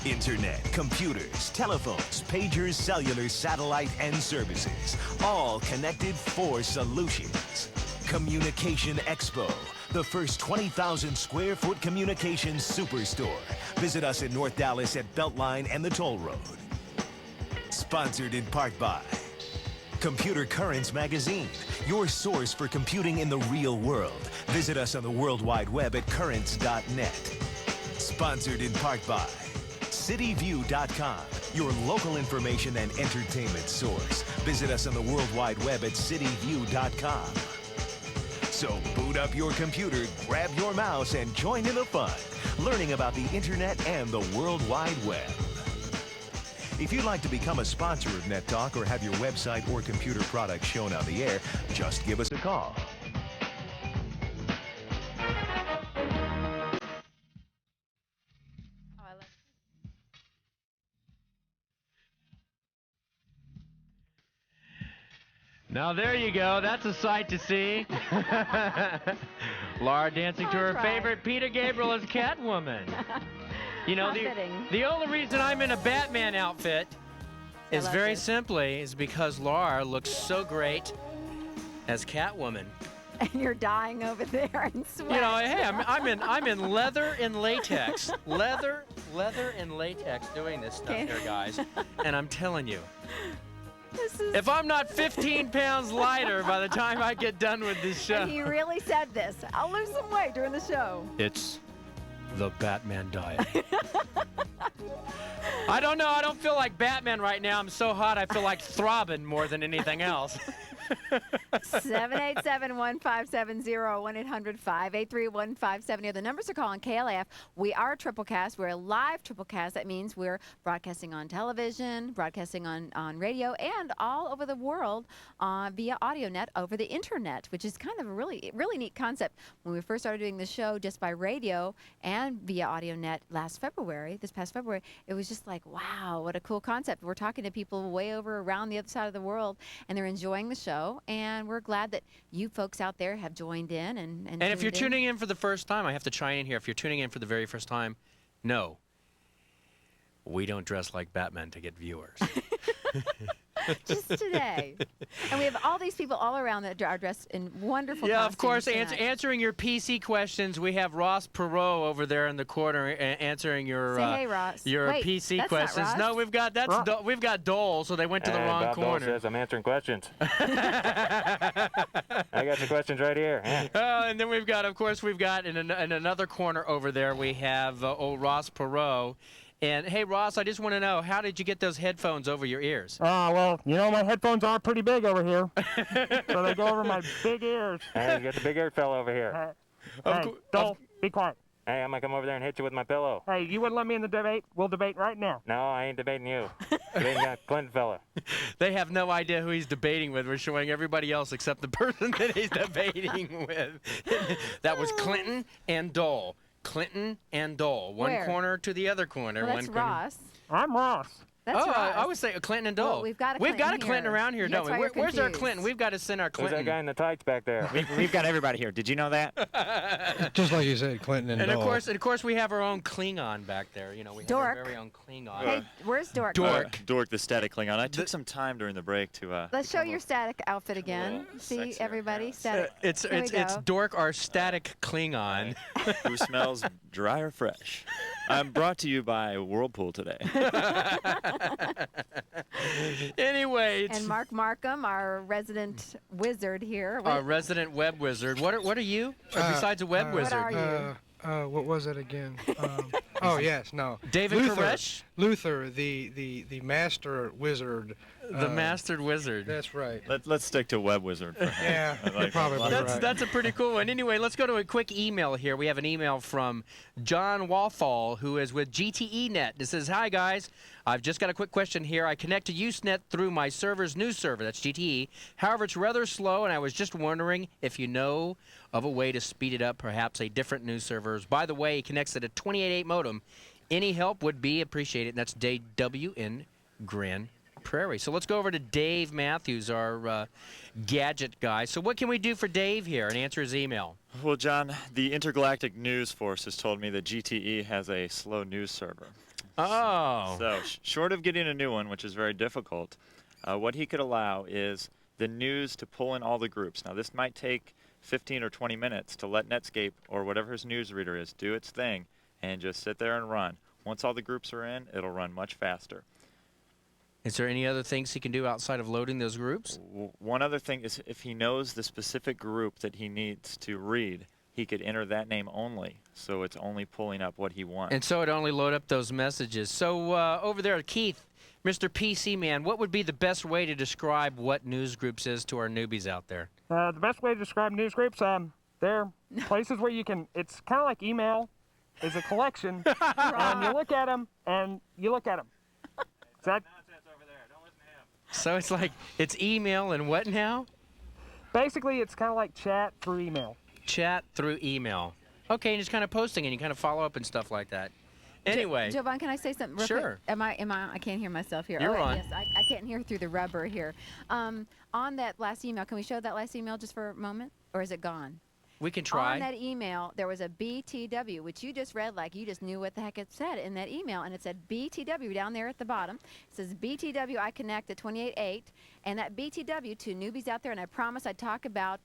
Internet, computers, telephones, pagers, cellular, satellite, and services. All connected for solutions. Communication Expo, the first 20,000 square foot communications superstore. Visit us in North Dallas at Beltline and the Toll Road. Sponsored in part by Computer Currents Magazine, your source for computing in the real world. Visit us on the World Wide Web at currents.net. Sponsored in part by cityview.com, your local information and entertainment source. Visit us on the World Wide Web at cityview.com. So boot up your computer, grab your mouse, and join in the fun, learning about the internet and the World Wide Web. If you'd like to become a sponsor of Net Talk or have your website or computer product shown on the air, just give us a call. Now there you go. That's a sight to see. Laura dancing to her favorite Peter Gabriel as Catwoman. You know, the only reason I'm in a Batman outfit is very simply is because Laura looks so great as Catwoman. And you're dying over there in sweat. You know, hey, I'm in leather and latex, leather and latex doing this stuff here, guys. And I'm telling you, if I'm not 15 pounds lighter by the time I get done with this show. And he really said this. I'll lose some weight during the show. It's the Batman diet. I don't know. I don't feel like Batman right now. I'm so hot. I feel like throbbing more than anything else. 787-1570, 1-800-583-1570. The numbers are calling KLIF. We are a triple cast. We're a live triple cast. That means we're broadcasting on television, broadcasting on radio, and all over the world via AudioNet over the internet, which is kind of a really neat concept. When we first started doing the show just by radio and via AudioNet this past February, it was just like, wow, what a cool concept. We're talking to people way over around the other side of the world, and they're enjoying the show. And we're glad that you folks out there have joined in. And if you're tuning in for the first time, I have to chime in here. If you're tuning in for the very first time, no, we don't dress like Batman to get viewers. Just today. And we have all these people all around that are dressed in wonderful Yeah, costumes of course. tonight. Answering your PC questions, we have Ross Perot over there in the corner answering your Say hey, Ross. your Wait, PC that's questions. not Ross. No, we've got we've got Dole, so they went to the wrong Bob corner. Dole says I'm answering questions. I got your questions right here. Yeah. And then we've got in another corner over there we have old Ross Perot. And hey, Ross, I just want to know, how did you get those headphones over your ears? Well, you know, my headphones are pretty big over here. So they go over my big ears. Hey, you got the big-eared fellow over here. Don't be quiet. Hey, I'm going to come over there and hit you with my pillow. Hey, you wouldn't let me in the debate? We'll debate right now. No, I ain't debating you. Debating that Clinton fella. They have no idea who he's debating with. We're showing everybody else except the person that he's debating with. That was Clinton and Dole. Clinton and Dole. One corner to the other corner. Well, that's Ross. I'm Ross. That's Ross. I would say Clinton and Dole. Well, we've got a Clinton around here, don't we? Where's our Clinton? We've got to send our Clinton. Who's that guy in the tights back there? We've got everybody here. Did you know that? Just like you said, Clinton and Dole. Of course, we have our own Klingon back there. You know, we have our very own Klingon. Hey, where's Dork? Dork, the static Klingon. I took some time during the break to. Let's show your static outfit again. See, everybody, static. It's Dork, our static Klingon. Who smells dry or fresh. I'm brought to you by Whirlpool today. Anyway. And Mark Markham, our resident wizard here. Our resident web wizard. What are you? Besides a web wizard? What are you? What was it again? David Koresh? Luther, the master wizard. The mastered wizard. That's right. Let's stick to web wizard. Yeah, probably right. That's a pretty cool one. Anyway, let's go to a quick email here. We have an email from John Walthall, who is with GTEnet. It says, "Hi guys, I've just got a quick question here. I connect to Usenet through my server's news server. That's GTE. However, it's rather slow, and I was just wondering if you know of a way to speed it up, perhaps a different news servers. By the way, it connects to the 28.8 modem. Any help would be appreciated." And that's DW in Grand Prairie. So let's go over to Dave Matthews, our gadget guy. So what can we do for Dave here and answer his email? Well, John, the Intergalactic News Force has told me that GTE has a slow news server. Oh. So short of getting a new one, which is very difficult, what he could allow is the news to pull in all the groups. Now, this might take 15 or 20 minutes to let Netscape or whatever his newsreader is do its thing and just sit there and run. Once all the groups are in, it'll run much faster. Is there any other things he can do outside of loading those groups? One other thing is if he knows the specific group that he needs to read, he could enter that name only, so it's only pulling up what he wants. And so it only load up those messages. So over there, Keith, Mr. PC Man, what would be the best way to describe what news groups is to our newbies out there? The best way to describe news groups, they're places where you can, it's kind of like email, is a collection, and you look at them, and you look at them. Is that So it's like, it's email and what now? Basically, it's kind of like chat through email. Chat through email. Okay, and just kind of posting and you kind of follow up and stuff like that. Anyway. Jovan, can I say something real Sure. quick? I can't hear myself here. You're oh, on. Yes, I can't hear through the rubber here. On that last email, can we show that last email just for a moment? Or is it gone? We can try. On that email, there was a BTW, which you just read like you just knew what the heck it said in that email. And it said BTW down there at the bottom. It says BTW, I connect at 28.8. And that BTW to newbies out there, and I promised I'd talk about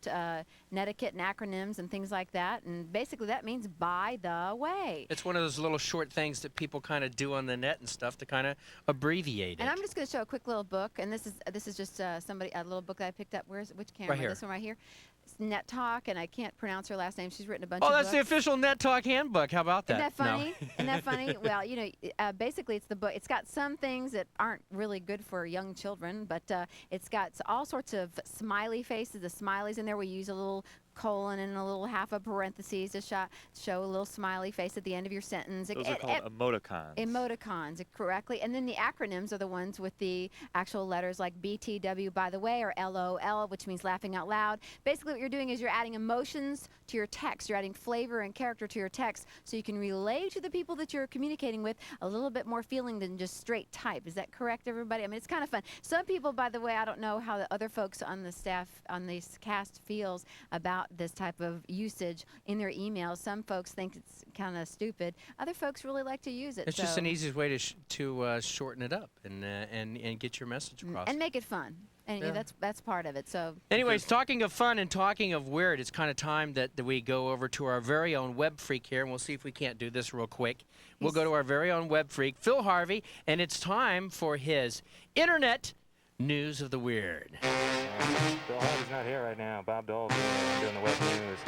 netiquette and acronyms and things like that. And basically that means by the way. It's one of those little short things that people kind of do on the net and stuff to kind of abbreviate it. And I'm just going to show a quick little book. And this is just a little book that I picked up. Which camera? Right here. This one right here. It's Net Talk, and I can't pronounce her last name. She's written a bunch Oh, of that's books. the official Net Talk handbook. How about that? Isn't that funny? No. Isn't that funny? Well, you know, basically it's the book. It's got some things that aren't really good for young children, but it's got all sorts of smiley faces, the smileys in there. We use a little colon and a little half a parentheses to show a little smiley face at the end of your sentence. Those are called emoticons. Emoticons, correctly. And then the acronyms are the ones with the actual letters like BTW, by the way, or LOL, which means laughing out loud. Basically what you're doing is you're adding emotions to your text. You're adding flavor and character to your text so you can relay to the people that you're communicating with a little bit more feeling than just straight type. Is that correct, everybody? I mean, it's kind of fun. Some people, by the way, I don't know how the other folks on the staff, on this cast feels about this type of usage in their emails. Some folks think it's kind of stupid. Other folks really like to use it. It's just an easiest way to shorten it up and get your message across. And make it fun. And Yeah. that's part of it. So. Anyways, talking of fun and talking of weird, it's kind of time that we go over to our very own web freak here, and we'll see if we can't do this real quick. We'll go to our very own web freak, Phil Harvey, and it's time for his Internet News of the Weird. Bill Harvey's not here right now. Bob Dole's doing the web news.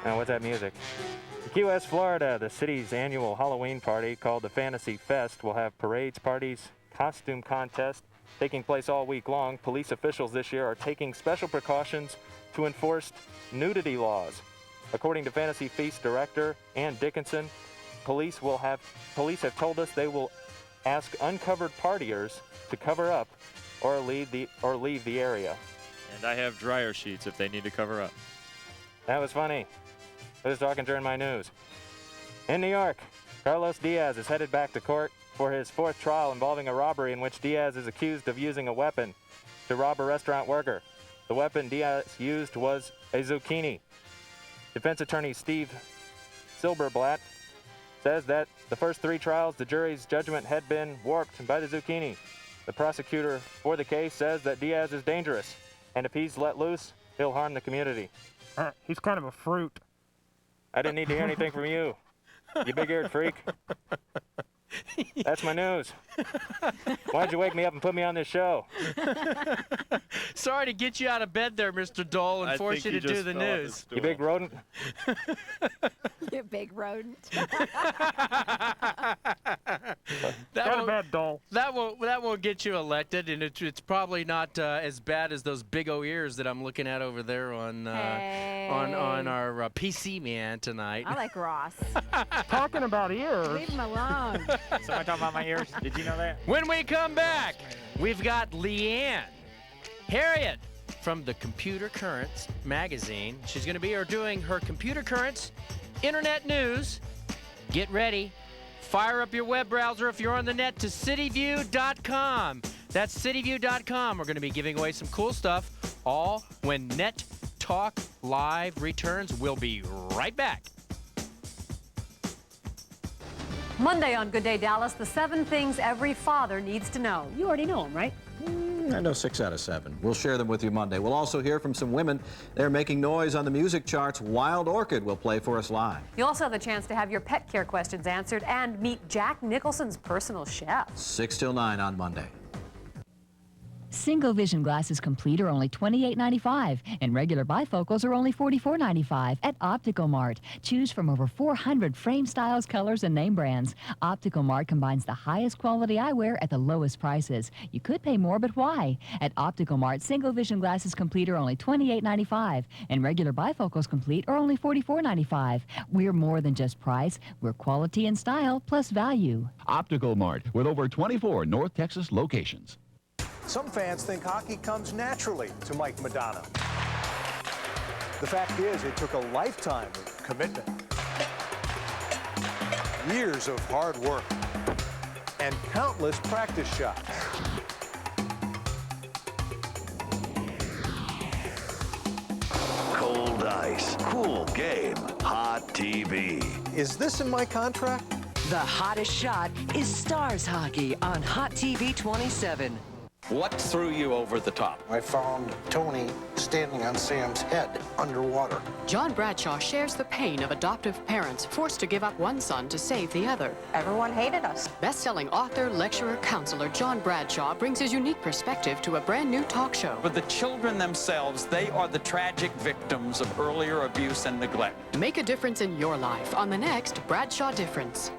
Now, what's that music? In Key West, Florida, the city's annual Halloween party called the Fantasy Fest will have parades, parties, costume contests taking place all week long. Police officials this year are taking special precautions to enforce nudity laws. According to Fantasy Feast director Ann Dickinson, police have told us they will ask uncovered partiers to cover up or leave the area. And I have dryer sheets if they need to cover up. That was funny. I was talking during my news. In New York, Carlos Diaz is headed back to court for his fourth trial involving a robbery in which Diaz is accused of using a weapon to rob a restaurant worker. The weapon Diaz used was a zucchini. Defense attorney Steve Silberblatt says that the first three trials, the jury's judgment had been warped by the zucchini. The prosecutor for the case says that Diaz is dangerous, and if he's let loose, he'll harm the community. He's kind of a fruit. I didn't need to hear anything from you, you big-eared freak. That's my news. Why'd you wake me up and put me on this show? Sorry to get you out of bed there, Mr. Dole, and force you to do the news. You big rodent. You big rodent. That won't get you elected, and it's probably not as bad as those big O ears that I'm looking at over there on our PC man tonight. I like Ross. Talking about ears. Leave him alone. Somebody talking about my ears? Did you know that? When we come back, we've got Leanne Harriet from the Computer Currents magazine. She's going to be here doing her Computer Currents Internet News. Get ready. Fire up your web browser if you're on the net to cityview.com. That's cityview.com. We're going to be giving away some cool stuff all when Net Talk Live returns. We'll be right back. Monday on Good Day Dallas, the 7 things every father needs to know. You already know them, right? I know 6 out of 7. We'll share them with you Monday. We'll also hear from some women. They're making noise on the music charts. Wild Orchid will play for us live. You'll also have the chance to have your pet care questions answered and meet Jack Nicholson's personal chef. 6 till 9 on Monday. Single vision glasses complete are only $28.95, and regular bifocals are only $44.95 at Optical Mart. Choose from over 400 frame styles, colors, and name brands. Optical Mart combines the highest quality eyewear at the lowest prices. You could pay more, but why? At Optical Mart, single vision glasses complete are only $28.95, and regular bifocals complete are only $44.95. We're more than just price. We're quality and style plus value. Optical Mart, with over 24 North Texas locations. Some fans think hockey comes naturally to Mike Madonna. The fact is, it took a lifetime of commitment. years of hard work and countless practice shots. Cold ice, cool game, hot TV. Is this in my contract? The hottest shot is Stars Hockey on Hot TV 27. What threw you over the top? I found Tony standing on Sam's head underwater. John Bradshaw shares the pain of adoptive parents forced to give up one son to save the other. Everyone hated us. Best-selling author, lecturer, counselor John Bradshaw brings his unique perspective to a brand new talk show. For the children themselves, they are the tragic victims of earlier abuse and neglect. Make a difference in your life on the next Bradshaw Difference.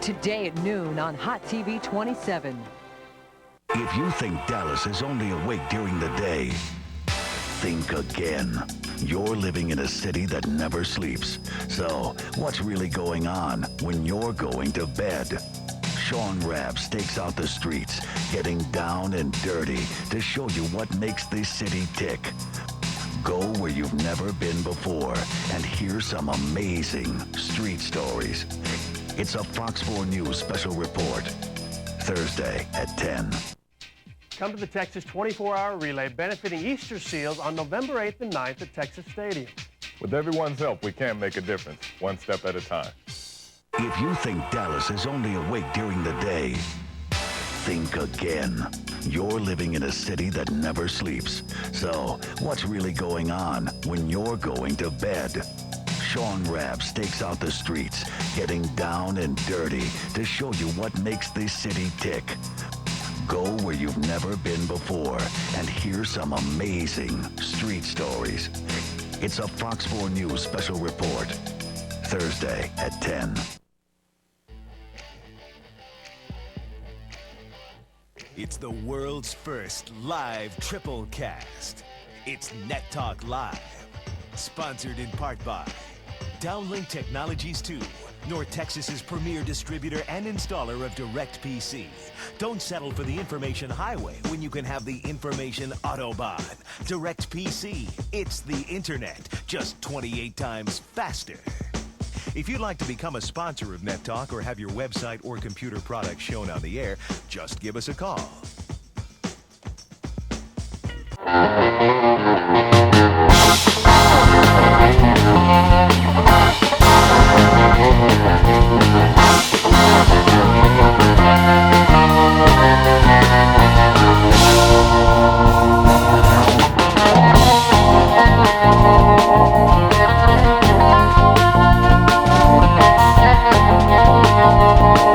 Today at noon on Hot TV 27. If you think Dallas is only awake during the day, think again. You're living in a city that never sleeps. So, what's really going on when you're going to bed? Sean Rabb stakes out the streets, getting down and dirty to show you what makes this city tick. Go where you've never been before and hear some amazing street stories. It's a Fox 4 News special report. Thursday at 10. Come to the Texas 24-hour relay benefiting Easter Seals on November 8th and 9th at Texas Stadium. With everyone's help, we can make a difference, one step at a time. If you think Dallas is only awake during the day, think again. You're living in a city that never sleeps. So, what's really going on when you're going to bed? Sean Rabb stakes out the streets, getting down and dirty to show you what makes this city tick. Go where you've never been before and hear some amazing street stories. It's a Fox 4 News special report. Thursday at 10. It's the world's first live triple cast. It's Net Talk Live. Sponsored in part by Downlink Technologies 2, North Texas's premier distributor and installer of DirectPC. Don't settle for the information highway when you can have the information Autobahn. DirectPC, it's the internet, just 28 times faster. If you'd like to become a sponsor of Net Talk or have your website or computer product shown on the air, just give us a call.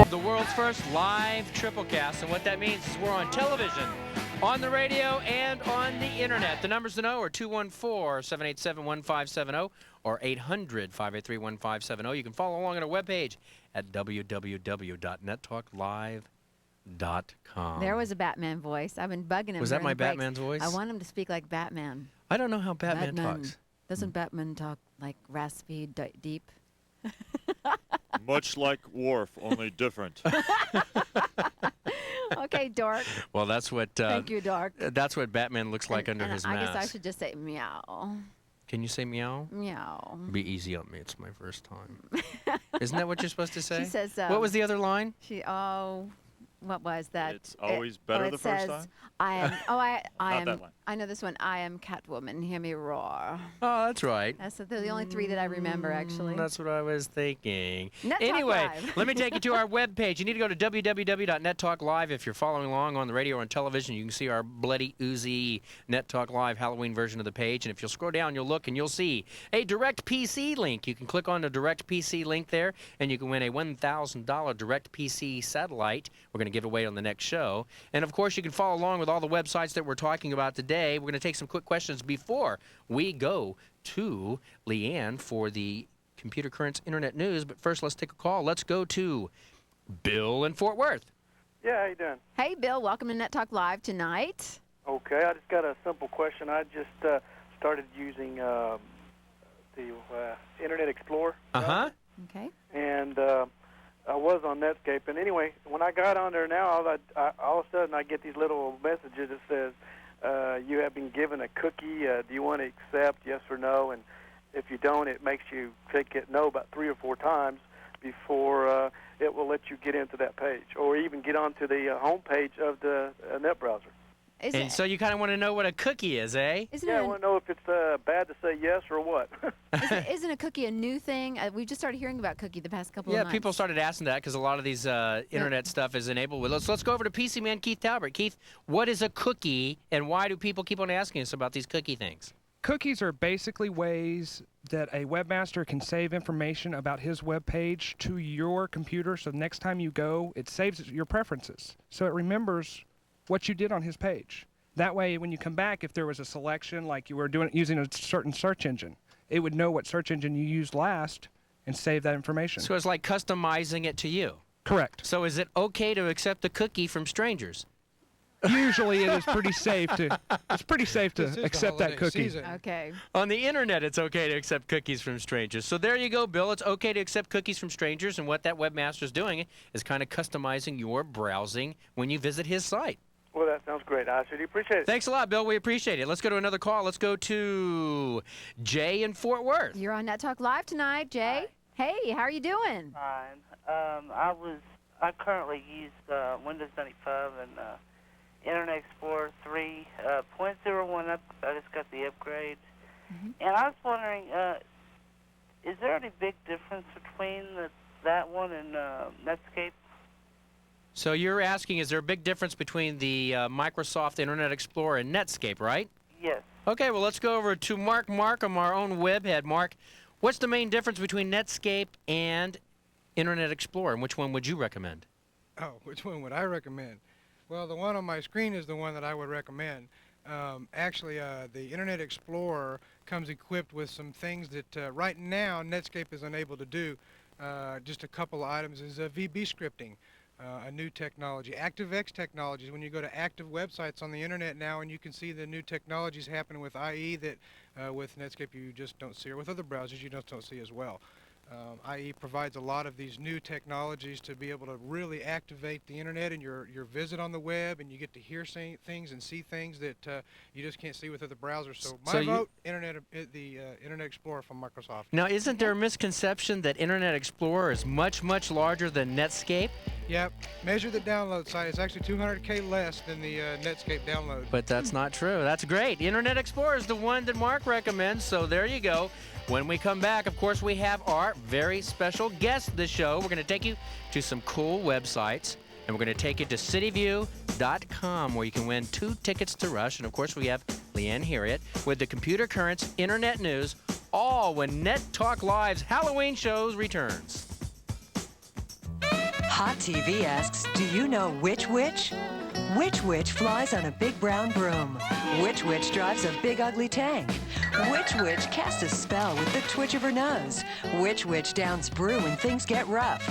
The world's first live triple cast, and what that means is we're on television, on the radio, and on the internet. The numbers to know are 214-787-1570 or 800-583-1570. You can follow along on our webpage at www.nettalklive.com. There was a Batman voice. I've been bugging him. Was that during my the breaks. Batman's voice? I want him to speak like Batman. I don't know how Batman talks. Doesn't Batman talk like raspy, deep? Much like Worf, only different. Okay, Dork. Well, that's what. Thank you, Dork. That's what Batman looks like under his I mask. guess I should just say meow. Can you say meow? Meow. Be easy on me. It's my first time. Isn't that what you're supposed to say? She says. What was the other line? What was that? It's always better the first time. I am. I am. that line. I know this one. I am Catwoman. Hear me roar. Oh, that's right. They're the only three that I remember, actually. That's what I was thinking. Net Talk Anyway, Live. let me take you to our webpage. You need to go to www.nettalklive. If you're following along on the radio or on television, you can see our bloody, oozy Net Talk Live Halloween version of the page. And if you'll scroll down, you'll look and you'll see a DirectPC link. You can click on the DirectPC link there, and you can win a $1,000 DirectPC satellite. We're going to give away on the next show. And, of course, you can follow along with all the websites that we're talking about today. We're going to take some quick questions before we go to Leanne for the Computer Currents Internet News. But first, let's take a call. Let's go to Bill in Fort Worth. Yeah, how you doing? Hey, Bill. Welcome to Net Talk Live tonight. Okay, I just got a simple question. I just started using the Internet Explorer. Uh-huh. Okay. And I was on Netscape. And anyway, when I got on there now, all of a sudden I get these little messages that says, you have been given a cookie. Do you want to accept, yes or no? And if you don't, it makes you click it no about 3 or 4 times before it will let you get into that page, or even get onto the home page of the net browser. And so you kind of want to know what a cookie is, eh? I want to know if it's bad to say yes or what. Isn't a cookie a new thing? We just started hearing about cookie the past couple of months. Yeah, people started asking that because a lot of these internet stuff is enabled with us. Let's go over to PC Man Keith Talbert. Keith, what is a cookie, and why do people keep on asking us about these cookie things? Cookies are basically ways that a webmaster can save information about his web page to your computer, so next time you go, it saves your preferences. So it remembers what you did on his page. That way, when you come back, if there was a selection, like you were using a certain search engine, it would know what search engine you used last and save that information. So it's like customizing it to you. Correct. So is it okay to accept a cookie from strangers? Usually, it is pretty safe to. It's pretty safe to accept that cookie. Okay. On the internet, it's okay to accept cookies from strangers. So there you go, Bill. It's okay to accept cookies from strangers, and what that webmaster is doing is kind of customizing your browsing when you visit his site. Well, that sounds great. I really appreciate it. Thanks a lot, Bill. We appreciate it. Let's go to another call. Let's go to Jay in Fort Worth. You're on Net Talk Live tonight, Jay. Hi. Hey, how are you doing? Fine. I currently use Windows 95 and Internet Explorer 3.01 I just got the upgrade. And I was wondering, is there any big difference between that one and Netscape? So you're asking, is there a big difference between the Microsoft Internet Explorer and Netscape, right? Yes. Okay, well, let's go over to Mark Markham, our own webhead. Mark, what's the main difference between Netscape and Internet Explorer, and which one would you recommend? Oh, which one would I recommend? Well, the one on my screen is the one that I would recommend. Actually, the Internet Explorer comes equipped with some things that right now Netscape is unable to do. Just a couple of items is VB scripting. A new technology, ActiveX technologies. When you go to active websites on the internet now, and you can see the new technologies happening with IE that with Netscape you just don't see, or with other browsers you just don't see as well. IE provides a lot of these new technologies to be able to really activate the internet and your visit on the web, and you get to hear things and see things that you just can't see with other browsers. So my vote, the Internet Explorer from Microsoft. Now, isn't there a misconception that Internet Explorer is much, much larger than Netscape? Yep. Measure the download site. It's actually 200K less than the Netscape download. But that's not true. That's great. Internet Explorer is the one that Mark recommends, so there you go. When we come back, of course, we have our very special guest this show. We're going to take you to some cool websites, and we're going to take you to cityview.com, where you can win 2 tickets to Rush. And, of course, we have Leanne Harriet with the Computer Currents Internet News, all when Net Talk Live's Halloween shows returns. Hot TV asks, do you know which witch? Which witch flies on a big brown broom? Which witch drives a big ugly tank? Which witch casts a spell with the twitch of her nose? Which witch downs brew when things get rough?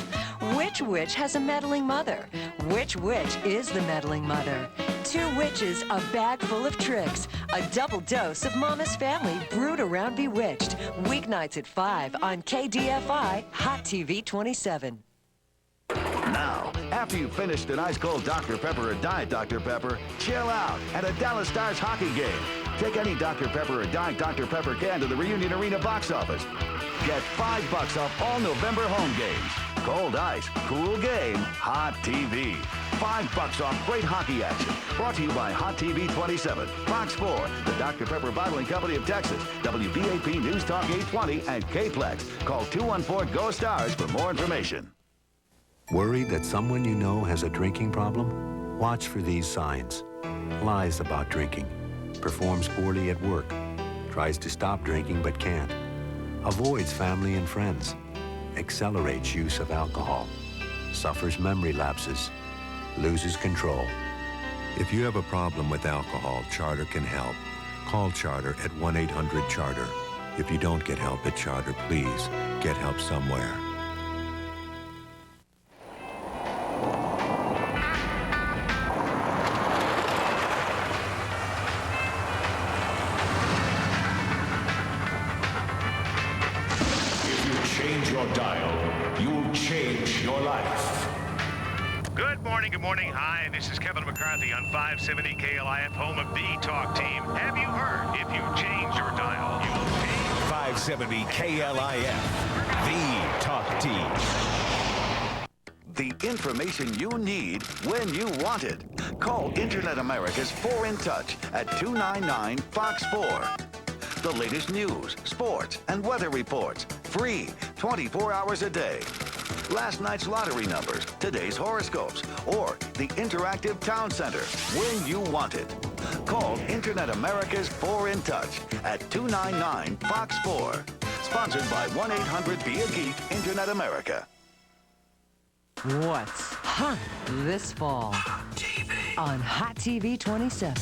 Which witch has a meddling mother? Which witch is the meddling mother? 2 witches, a bag full of tricks. A double dose of Mama's Family brewed around Bewitched. Weeknights at 5 on KDFI Hot TV 27. Now, after you've finished an ice-cold Dr. Pepper or Diet Dr. Pepper, chill out at a Dallas Stars hockey game. Take any Dr. Pepper or Diet Dr. Pepper can to the Reunion Arena box office. Get $5 off all November home games. Cold ice, cool game, hot TV. $5 off great hockey action. Brought to you by Hot TV 27, Fox 4, the Dr. Pepper Bottling Company of Texas, WBAP News Talk 820, and KPlex. Call 214-GO-STARS for more information. Worried that someone you know has a drinking problem? Watch for these signs. Lies about drinking. Performs poorly at work. Tries to stop drinking but can't. Avoids family and friends. Accelerates use of alcohol. Suffers memory lapses. Loses control. If you have a problem with alcohol, Charter can help. Call Charter at 1-800-CHARTER. If you don't get help at Charter, please get help somewhere. Good morning. Hi, this is Kevin McCarthy on 570 KLIF, home of the Talk Team. Have you heard? If you change your dial, you'll change. 570 KLIF, the Talk Team. The information you need when you want it. Call Internet America's 4 in Touch at 299 Fox 4. The latest news, sports, and weather reports. Free, 24 hours a day. Last night's lottery numbers, today's horoscopes, or the interactive town center when you want it. Call Internet America's 4 in Touch at 299 Fox 4. Sponsored by 1-800-BE-A-GEEK Internet America. What's hot this fall? On Hot TV 27.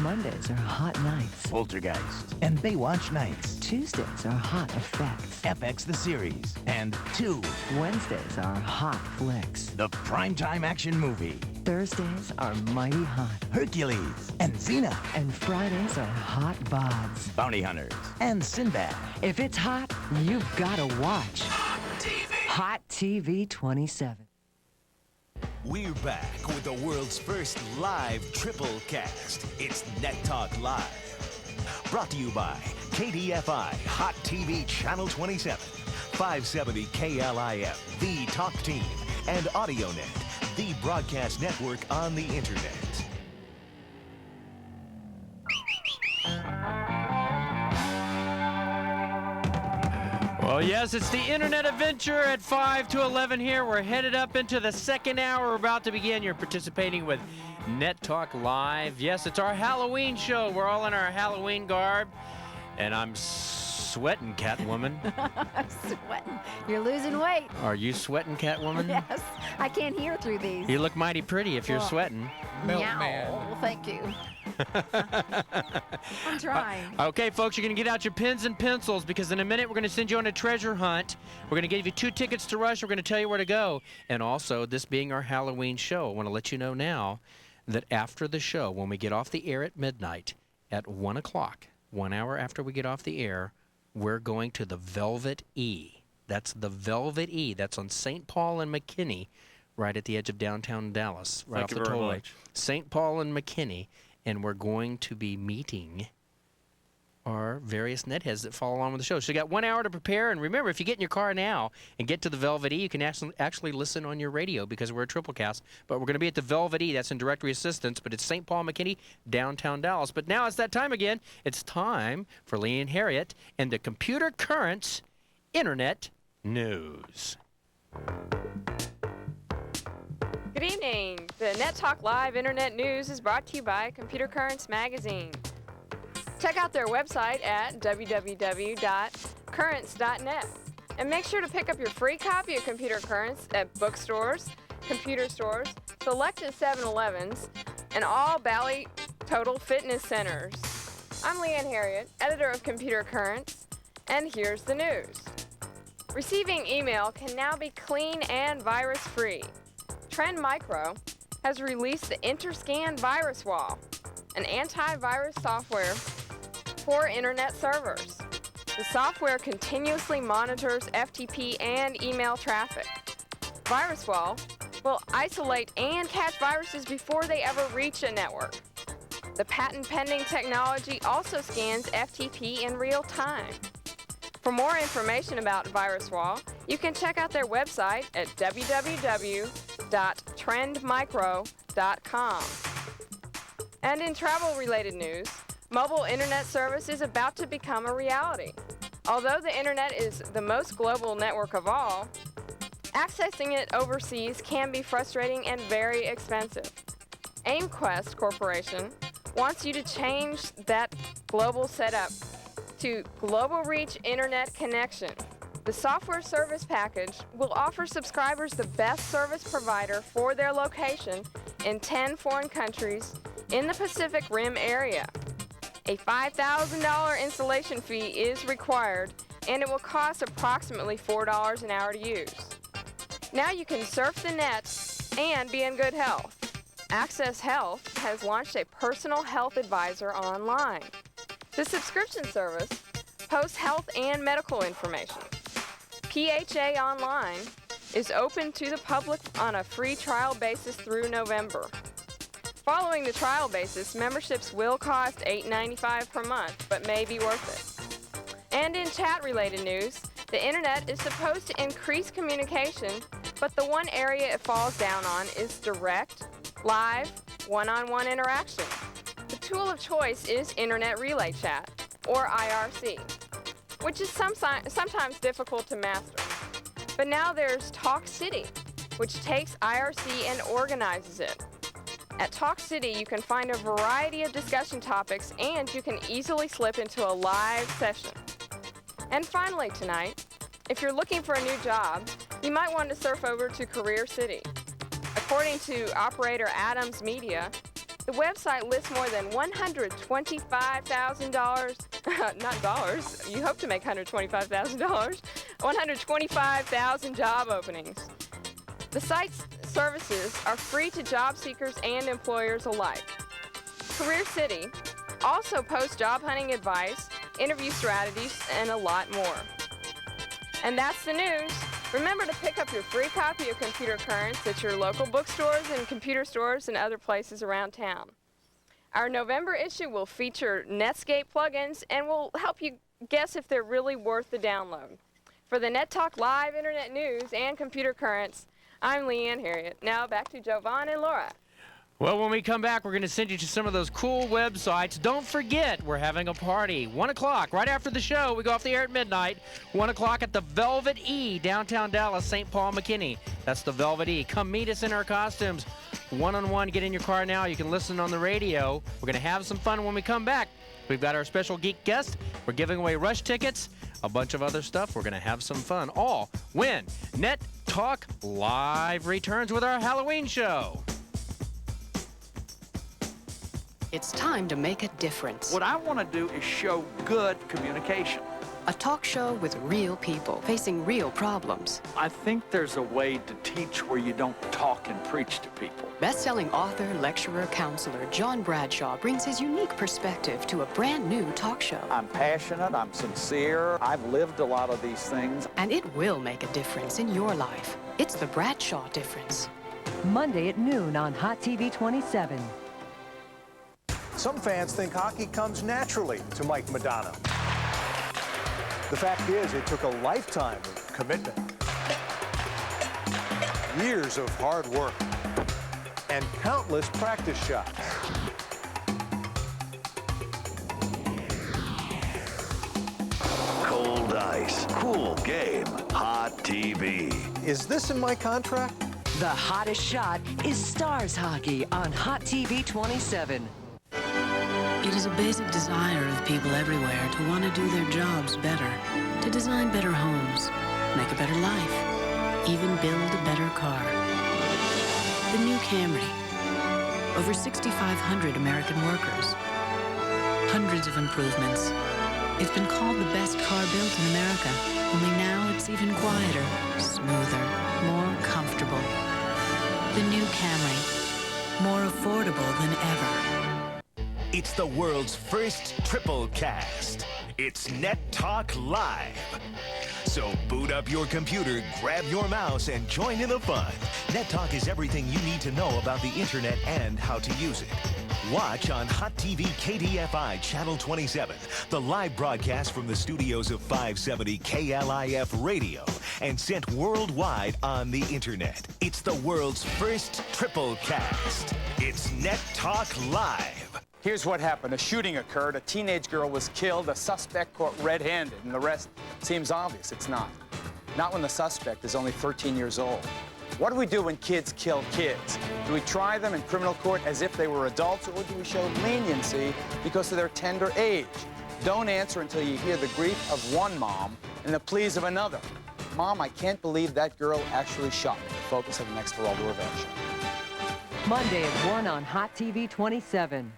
Mondays are hot nights. Poltergeist and Baywatch nights. Tuesdays are hot effects. FX the series. And 2. Wednesdays are hot flicks. The primetime action movie. Thursdays are mighty hot. Hercules and Xena. And Fridays are hot bods. Bounty Hunters and Sinbad. If it's hot, you've got to watch Hot TV 27. We're back with the world's first live triple cast. It's Net Talk Live. Brought to you by KDFI Hot TV Channel 27, 570 KLIF, the Talk Team, and AudioNet, the broadcast network on the Internet. Well, yes, it's the Internet Adventure at 5 to 11 here. We're headed up into the second hour. We're about to begin. You're participating with Net Talk Live. Yes, it's our Halloween show. We're all in our Halloween garb. And I'm sweating, Catwoman. I'm sweating. You're losing weight. Are you sweating, Catwoman? Yes. I can't hear through these. You look mighty pretty if you're sweating. Meow. Thank you. I'm trying. Okay, folks, you're going to get out your pens and pencils because in a minute we're going to send you on a treasure hunt. We're going to give you 2 tickets to Rush. We're going to tell you where to go. And also, this being our Halloween show, I want to let you know now that after the show, when we get off the air at midnight, at 1 o'clock, 1 hour after we get off the air, we're going to the Velvet E. That's the Velvet E. That's on St. Paul and McKinney, right at the edge of downtown Dallas, right off the tollway. St. Paul and McKinney. And we're going to be meeting our various netheads that follow along with the show. So you got 1 hour to prepare. And remember, if you get in your car now and get to the Velvet E, you can actually listen on your radio because we're a triple cast. But we're going to be at the Velvet E. That's in directory assistance. But it's St. Paul, McKinney, downtown Dallas. But now it's that time again. It's time for Lee and Harriet and the Computer Currents Internet News. Good evening. The Net Talk Live Internet News is brought to you by Computer Currents Magazine. Check out their website at www.currents.net. And make sure to pick up your free copy of Computer Currents at bookstores, computer stores, selected 7-Elevens, and all Bally Total Fitness Centers. I'm Leanne Harriet, editor of Computer Currents, and here's the news. Receiving email can now be clean and virus-free. Trend Micro has released the Interscan Virus Wall, an antivirus software for internet servers. The software continuously monitors FTP and email traffic. Virus Wall will isolate and catch viruses before they ever reach a network. The patent-pending technology also scans FTP in real time. For more information about Virus Wall, you can check out their website at www.trendmicro.com. And in travel-related news, mobile internet service is about to become a reality. Although the internet is the most global network of all, accessing it overseas can be frustrating and very expensive. AimQuest Corporation wants you to change that global setup to Global Reach Internet Connection. The software service package will offer subscribers the best service provider for their location in 10 foreign countries in the Pacific Rim area. A $5,000 installation fee is required, and it will cost approximately $4 an hour to use. Now you can surf the net and be in good health. Access Health has launched a personal health advisor online. The subscription service posts health and medical information. PHA Online is open to the public on a free trial basis through November. Following the trial basis, memberships will cost $8.95 per month, but may be worth it. And in chat-related news, the internet is supposed to increase communication but the one area it falls down on is direct, live, one-on-one interaction. The tool of choice is Internet Relay Chat, or IRC, which is sometimes difficult to master. But now there's Talk City, which takes IRC and organizes it. At Talk City, you can find a variety of discussion topics, and you can easily slip into a live session. And finally tonight, if you're looking for a new job, you might want to surf over to Career City. According to operator Adams Media, the website lists more than $125,000, not dollars, you hope to make $125,000, 125,000 job openings. The site's services are free to job seekers and employers alike. Career City also posts job hunting advice, interview strategies, and a lot more. And that's the news. Remember to pick up your free copy of Computer Currents at your local bookstores and computer stores and other places around town. Our November issue will feature Netscape plugins and will help you guess if they're really worth the download. For the Net Talk Live Internet News and Computer Currents, I'm Leanne Harriet. Now back to Jovan and Laura. Well, when we come back, we're going to send you to some of those cool websites. Don't forget, we're having a party. 1 o'clock, right after the show. We go off the air at midnight. 1 o'clock at the Velvet E, downtown Dallas, St. Paul, McKinney. That's the Velvet E. Come meet us in our costumes. One-on-one, get in your car now. You can listen on the radio. We're going to have some fun when we come back. We've got our special geek guest. We're giving away Rush tickets, a bunch of other stuff. We're going to have some fun. All when Net Talk Live returns with our Halloween show. It's time to make a difference. What I want to do is show good communication. A talk show with real people facing real problems. I think there's a way to teach where you don't talk and preach to people. Best-selling author, lecturer, counselor John Bradshaw brings his unique perspective to a brand new talk show. I'm passionate, I'm sincere, I've lived a lot of these things. And it will make a difference in your life. It's the Bradshaw difference. Monday at noon on Hot TV 27. Some fans think hockey comes naturally to Mike Modano. The fact is, it took a lifetime of commitment, years of hard work, and countless practice shots. Cold ice, cool game, hot TV. Is this in my contract? The hottest shot is Stars Hockey on Hot TV 27. It is a basic desire of people everywhere to want to do their jobs better, to design better homes, make a better life, even build a better car. The new Camry. Over 6,500 American workers. Hundreds of improvements. It's been called the best car built in America, only now it's even quieter, smoother, more comfortable. The new Camry. More affordable than ever. It's the world's first triple cast. It's Net Talk Live. So boot up your computer, grab your mouse, and join in the fun. Net Talk is everything you need to know about the internet and how to use it. Watch on Hot TV KDFI Channel 27, the live broadcast from the studios of 570 KLIF Radio, and sent worldwide on the internet. It's the world's first triple cast. It's Net Talk Live. Here's what happened. A shooting occurred. A teenage girl was killed. A suspect caught red-handed, and the rest seems obvious. It's not. Not when the suspect is only 13 years old. What do we do when kids kill kids? Do we try them in criminal court as if they were adults, or do we show leniency because of their tender age? Don't answer until you hear the grief of one mom and the pleas of another. Mom, I can't believe that girl actually shot me. The focus of the next Geraldo Rivera show. Monday at 1 on Hot TV 27.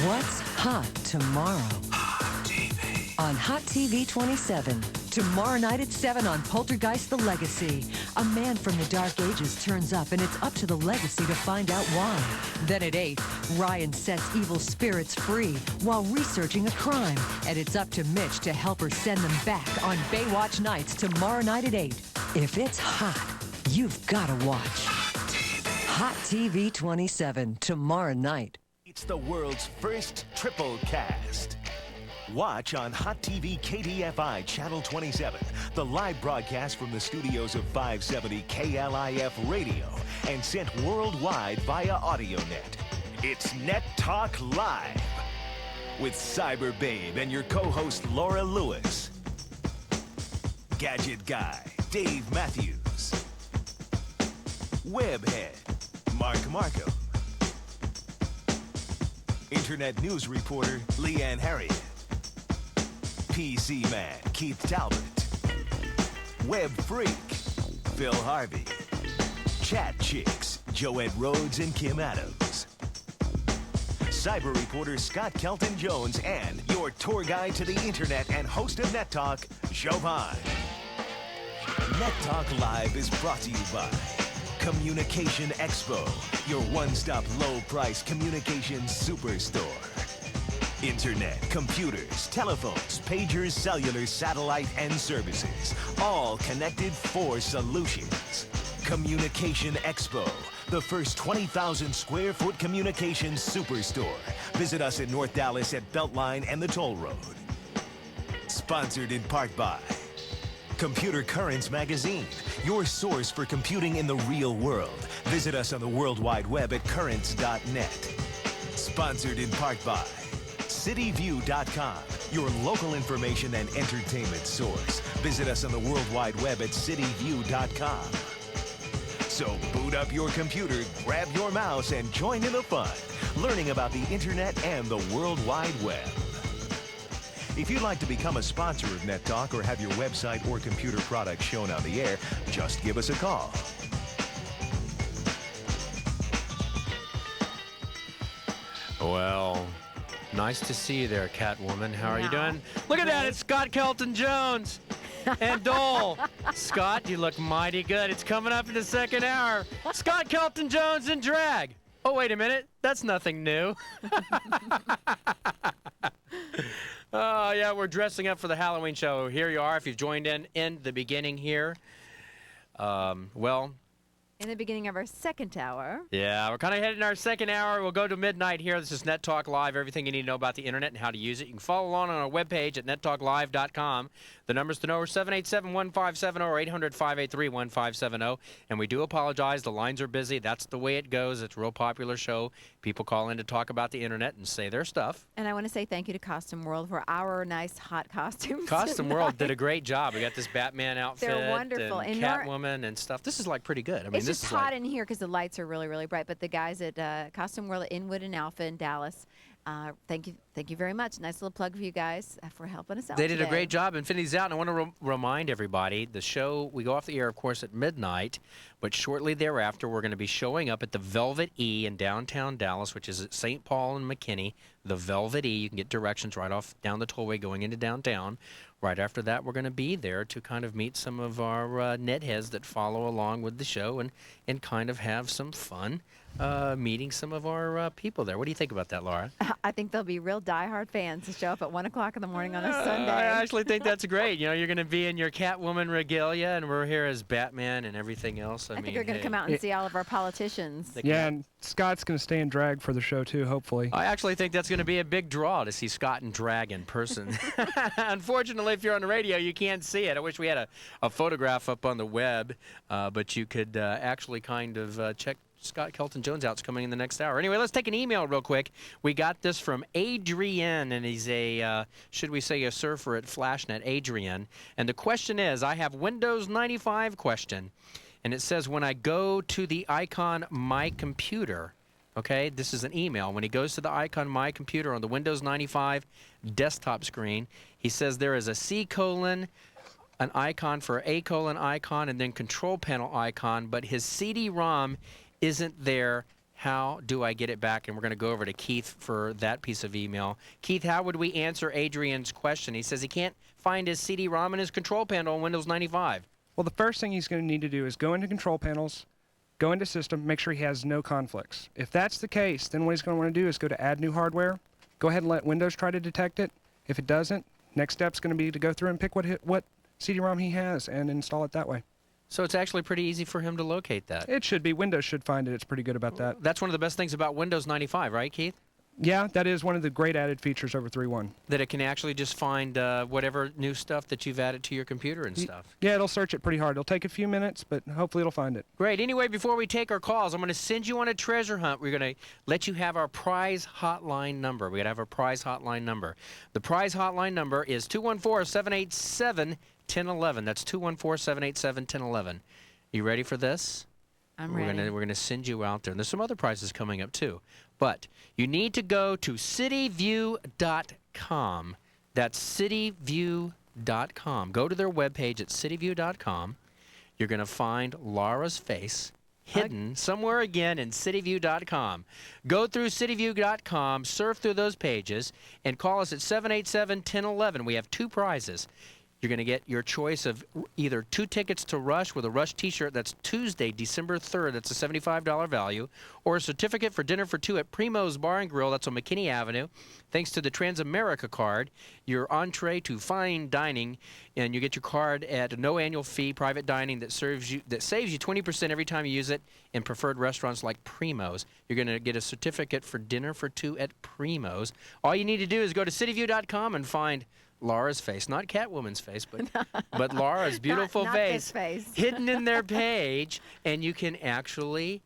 What's hot tomorrow? Hot TV. On Hot TV 27. Tomorrow night at 7 on Poltergeist the Legacy. A man from the Dark Ages turns up, and it's up to the legacy to find out why. Then at 8, Ryan sets evil spirits free while researching a crime. And it's up to Mitch to help her send them back on Baywatch Nights tomorrow night at 8. If it's hot, you've got to watch. Hot TV 27 tomorrow night. It's the world's first triple cast. Watch on Hot TV KDFI Channel 27, The live broadcast from the studios of 570 KLIF Radio and sent worldwide via AudioNet. It's Net Talk Live with Cyber Babe and your co-host Laura Lewis. Gadget Guy, Dave Matthews. Webhead, Mark Markham. Internet news reporter, Leanne Harriet. PC man, Keith Talbot. Web freak, Phil Harvey. Chat chicks, Joette Rhodes and Kim Adams. Cyber reporter Scott Kelton Jones and your tour guide to the internet and host of Net Talk, Jovan. Net Talk Live is brought to you by Communication Expo, your one-stop low-price communications superstore. Internet, computers, telephones, pagers, cellular, satellite, and services, all connected for solutions. Communication Expo, the first 20,000 square foot communications superstore. Visit us in North Dallas at Beltline and the Toll Road. Sponsored in part by Computer Currents Magazine, your source for computing in the real world. Visit us on the World Wide Web at currents.net. Sponsored in part by cityview.com, your local information and entertainment source. Visit us on the World Wide Web at cityview.com. So boot up your computer, grab your mouse, and join in the fun, learning about the internet and the World Wide Web. If you'd like to become a sponsor of Net Talk or have your website or computer product shown on the air, just give us a call. Well, nice to see you there, Catwoman. How are you doing? Look at that. It's Scott Kelton Jones and Dole. Scott, you look mighty good. It's coming up in the second hour. Scott Kelton Jones in drag. Oh, wait a minute. That's nothing new. Oh, yeah, we're dressing up for the Halloween show. Here you are, if you've joined in the beginning here. Well, in the beginning of our second hour. Yeah, we're kind of heading our second hour. We'll go to midnight here. This is Net Talk Live, everything you need to know about the internet and how to use it. You can follow along on our webpage at nettalklive.com. The numbers to know are 787-1570 or 800-583-1570. And we do apologize. The lines are busy. That's the way it goes. It's a real popular show. People call in to talk about the internet and say their stuff. And I want to say thank you to Costume World for our nice hot costumes. Costume World did a great job. We got this Batman outfit. They're wonderful. And Catwoman and stuff. This is like pretty good. I mean, it's this just is hot like, in here because the lights are really, really bright. But the guys at Costume World at Inwood and Alpha in Dallas, thank you very much. Nice little plug for you guys for helping us out. They did a great job. Infinity's out. And I want to remind everybody, the show, we go off the air, of course, at midnight. But shortly thereafter, we're going to be showing up at the Velvet E in downtown Dallas, which is at St. Paul and McKinney. The Velvet E. You can get directions right off down the tollway going into downtown. Right after that, we're going to be there to kind of meet some of our net heads that follow along with the show and kind of have some fun meeting some of our people there. What do you think about that, Laura? I think they'll be real diehard fans to show up at 1 o'clock in the morning on a Sunday. I actually think that's great. You know, you're going to be in your Catwoman regalia, and we're here as Batman and everything else. I think mean, they're going to come out and see all of our politicians. Yeah, and Scott's going to stay in drag for the show, too, hopefully. I actually think that's going to be a big draw to see Scott in drag in person. Unfortunately, if you're on the radio, you can't see it. I wish we had a photograph up on the web, but you could actually kind of check Scott Kelton Jones out's coming in the next hour. Anyway, let's take an email real quick. We got this from Adrian, and he's a, should we say, a surfer at FlashNet, Adrian. And the question is, I have Windows 95 question, and it says, when I go to the icon My Computer, okay, this is an email. When he goes to the icon My Computer on the Windows 95 desktop screen, he says there is a C:, an icon for A:, icon, and then control panel icon, but his CD-ROM isn't there. How do I get it back? And we're going to go over to Keith for that piece of email. Keith, how would we answer Adrian's question? He says he can't find his CD-ROM in his control panel on Windows 95. Well, the first thing he's going to need to do is go into control panels, go into system, make sure he has no conflicts. If that's the case, then what he's going to want to do is go to add new hardware. Go ahead and let Windows try to detect it. If it doesn't, next step's going to be to go through and pick what CD-ROM he has and install it that way. So it's actually pretty easy for him to locate that. It should be. Windows should find it. It's pretty good about that. That's one of the best things about Windows 95, right, Keith? Yeah, that is one of the great added features over 3.1. That it can actually just find whatever new stuff that you've added to your computer and stuff. Yeah, it'll search it pretty hard. It'll take a few minutes, but hopefully it'll find it. Great. Anyway, before we take our calls, I'm going to send you on a treasure hunt. We're going to let you have our prize hotline number. We're going to have our prize hotline number. The prize hotline number is 214-787-1011. That's 214-787-1011. You ready for this? I'm ready. We're gonna send you out there. And there's some other prizes coming up too. But you need to go to cityview.com. That's cityview.com. Go to their webpage at cityview.com. You're going to find Laura's face hidden somewhere again in cityview.com. Go through cityview.com, surf through those pages, and call us at 787-1011. We have 2 prizes. You're going to get your choice of either 2 tickets to Rush with a Rush t-shirt. That's Tuesday, December 3rd. That's a $75 value. Or a certificate for dinner for 2 at Primo's Bar and Grill. That's on McKinney Avenue. Thanks to the Transamerica card, your entree to fine dining, and you get your card at no annual fee, private dining that saves you 20% every time you use it in preferred restaurants like Primo's. You're going to get a certificate for dinner for 2 at Primo's. All you need to do is go to cityview.com and find Laura's face, not Catwoman's face, but Laura's beautiful not face, this face. hidden in their page, and you can actually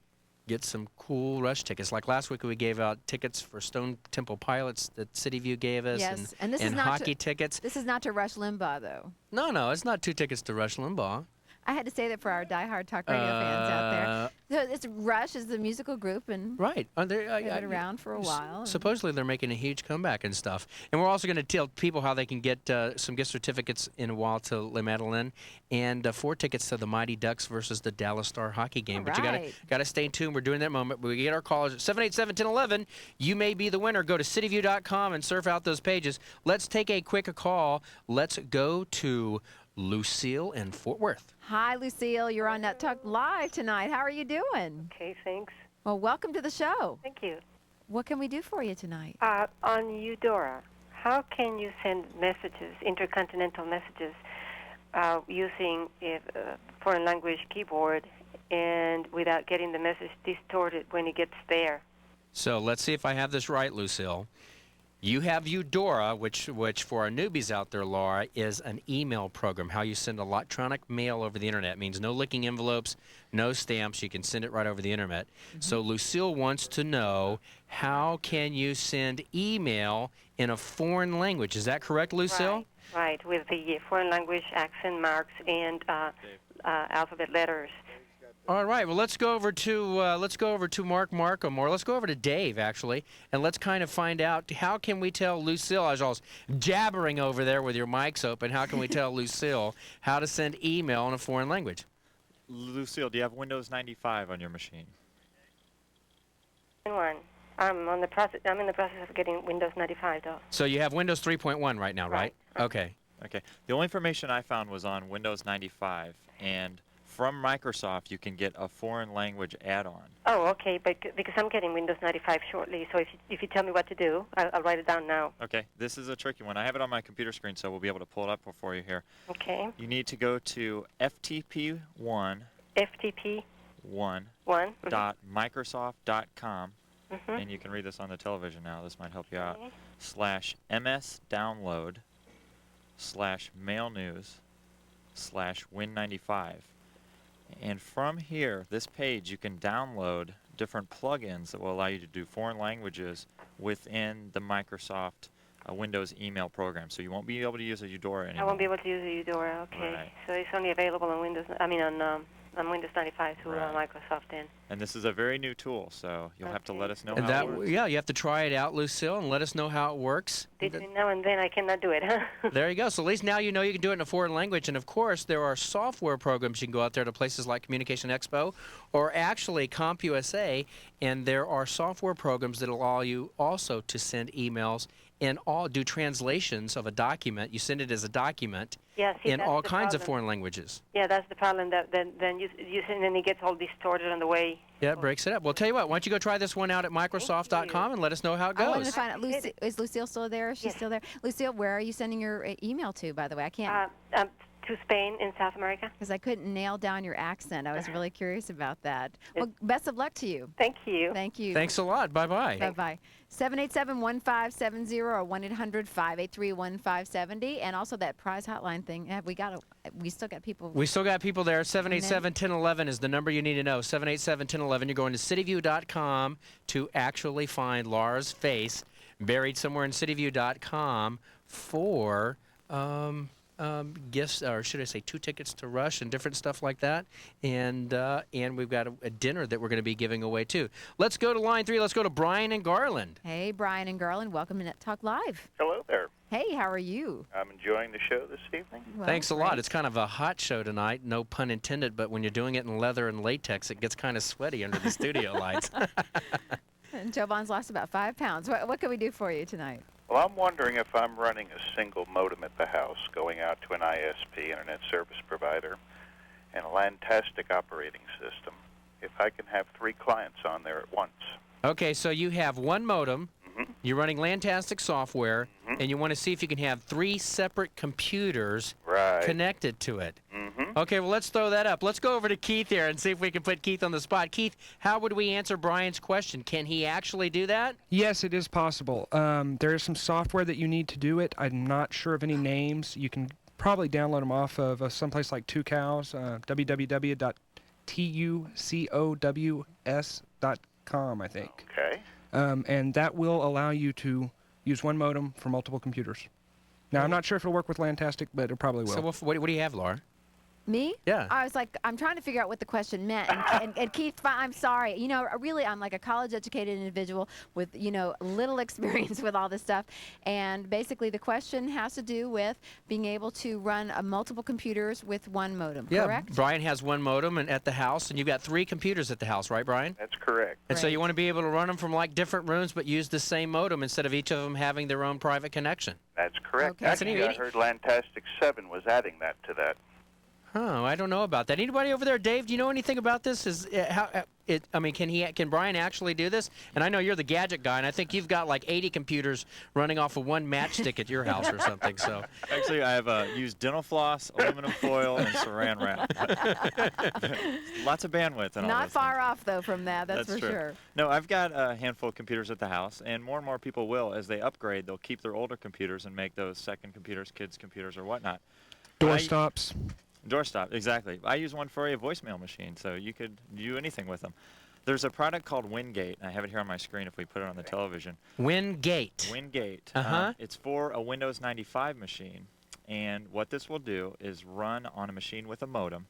get some cool Rush tickets. Like last week, we gave out tickets for Stone Temple Pilots that CityView gave us, Yes, and this and is not hockey tickets. This is not to Rush Limbaugh, though. No, it's not 2 tickets to Rush Limbaugh. I had to say that for our diehard talk radio fans out there. So it's Rush is the musical group, and right, they've been around for a while. Supposedly they're making a huge comeback and stuff. And we're also going to tell people how they can get some gift certificates in a while to Le Madeleine and 4 tickets to the Mighty Ducks versus the Dallas Star hockey game. But you got to stay tuned. We're doing that moment. We get our callers at 787-1011. You may be the winner. Go to cityview.com and surf out those pages. Let's take a quick call. Let's go to Lucille in Fort Worth. Hi, Lucille. You're on Net Talk Live tonight. How are you doing? Okay, thanks. Well, welcome to the show. Thank you. What can we do for you tonight? On Eudora, how can you send messages, intercontinental messages, using a foreign language keyboard and without getting the message distorted when it gets there? So let's see if I have this right, Lucille. You have Eudora, which for our newbies out there, Laura, is an email program. How you send electronic mail over the internet. It means no licking envelopes, no stamps. You can send it right over the internet. So Lucille wants to know, how can you send email in a foreign language? Is that correct, Lucille? Right, with the foreign language accent marks and alphabet letters. All right. Well, let's go over to Mark Markham, or let's go over to Dave actually, and let's kind of find out, how can we tell Lucille, I was jabbering over there with your mics open, how can we tell Lucille how to send email in a foreign language? Lucille, do you have Windows 95 on your machine? I'm in the process of getting Windows 95 though. So you have Windows 3.1 right now, right? Okay. Okay. The only information I found was on Windows 95, and from Microsoft, you can get a foreign language add-on. Oh, okay, but because I'm getting Windows 95 shortly, so if you tell me what to do, I'll write it down now. Okay, this is a tricky one. I have it on my computer screen, so we'll be able to pull it up for you here. Okay. You need to go to ftp1. ftp1 .microsoft.com, and you can read this on the television now. This might help you out. /msdownload/mailnews/win95. And from here, this page, you can download different plugins that will allow you to do foreign languages within the Microsoft Windows email program. So you won't be able to use a Eudora anymore. I won't be able to use a Eudora, okay. Right. So it's only available on Windows, on Windows 95 through Microsoft then. And this is a very new tool, so you'll have to let us know how it works. Yeah, you have to try it out, Lucille, and let us know how it works. Between now and then, I cannot do it, huh? There you go. So at least now you know you can do it in a foreign language. And, of course, there are software programs you can go out there to places like Communication Expo or actually CompUSA, and there are software programs that allow you also to send emails and do translations of a document. You send it as a document in all kinds of foreign languages. Yeah, that's the problem. That then you send, and it gets all distorted on the way. Yeah, it breaks it up. Well, tell you what, why don't you go try this one out at Microsoft.com and let us know how it goes. I wanted to find out, is Lucille still there? Is she still there? Lucille, where are you sending your email to, by the way? I can't. To to Spain in South America. Because I couldn't nail down your accent. I was really curious about that. Well, best of luck to you. Thank you. Thank you. Thanks a lot. Bye-bye. Bye-bye. 787-1570 or 1-800-583-1570. And also that prize hotline thing. We still got people. We still got people there. 787-1011 is the number you need to know. 787-1011. You're going to cityview.com to actually find Laura's face buried somewhere in cityview.com for gifts, or should I say 2 tickets to Rush and different stuff like that. And we've got a dinner that we're going to be giving away, too. Let's go to line 3. Let's go to Brian and Garland. Hey, Brian and Garland. Welcome to Net Talk Live. Hello there. Hey, how are you? I'm enjoying the show this evening. Well, thanks a lot. It's kind of a hot show tonight, no pun intended, but when you're doing it in leather and latex, it gets kind of sweaty under the studio lights. And Jovan's lost about 5 pounds. What can we do for you tonight? Well, I'm wondering if I'm running a single modem at the house, going out to an ISP, Internet Service Provider, and a Lantastic operating system, if I can have 3 clients on there at once. Okay, so you have one modem, you're running Lantastic software, and you want to see if you can have 3 separate computers connected to it. Okay, well, let's throw that up. Let's go over to Keith here and see if we can put Keith on the spot. Keith, how would we answer Brian's question? Can he actually do that? Yes, it is possible. There is some software that you need to do it. I'm not sure of any names. You can probably download them off of someplace like 2Cows, www.tucows.com, I think. Okay. And that will allow you to use one modem for multiple computers. Now, I'm not sure if it'll work with Lantastic, but it probably will. So what do you have, Laura? Me? Yeah. I was like, I'm trying to figure out what the question meant. And Keith, I'm sorry. You know, really, I'm like a college-educated individual with, little experience with all this stuff. And basically, the question has to do with being able to run multiple computers with one modem, correct? Brian has one modem at the house, and you've got 3 computers at the house, right, Brian? That's correct. And so you want to be able to run them from, like, different rooms, but use the same modem instead of each of them having their own private connection. That's correct. Okay. Actually, I heard Lantastic 7 was adding that to that. Oh, I don't know about that. Anybody over there, Dave? Do you know anything about this? Can Brian actually do this? And I know you're the gadget guy, and I think you've got like 80 computers running off of one matchstick at your house or something. So actually, I've used dental floss, aluminum foil, and Saran wrap. Lots of bandwidth and all. Not far off though from that. That's for true. sure. No, I've got a handful of computers at the house, and more people will as they upgrade. They'll keep their older computers and make those second computers, kids' computers, or whatnot. Doorstops. Doorstop, exactly. I use one for a voicemail machine, so you could do anything with them. There's a product called Wingate. I have it here on my screen if we put it on the television. Wingate. Wingate. Uh-huh. It's for a Windows 95 machine, and what this will do is run on a machine with a modem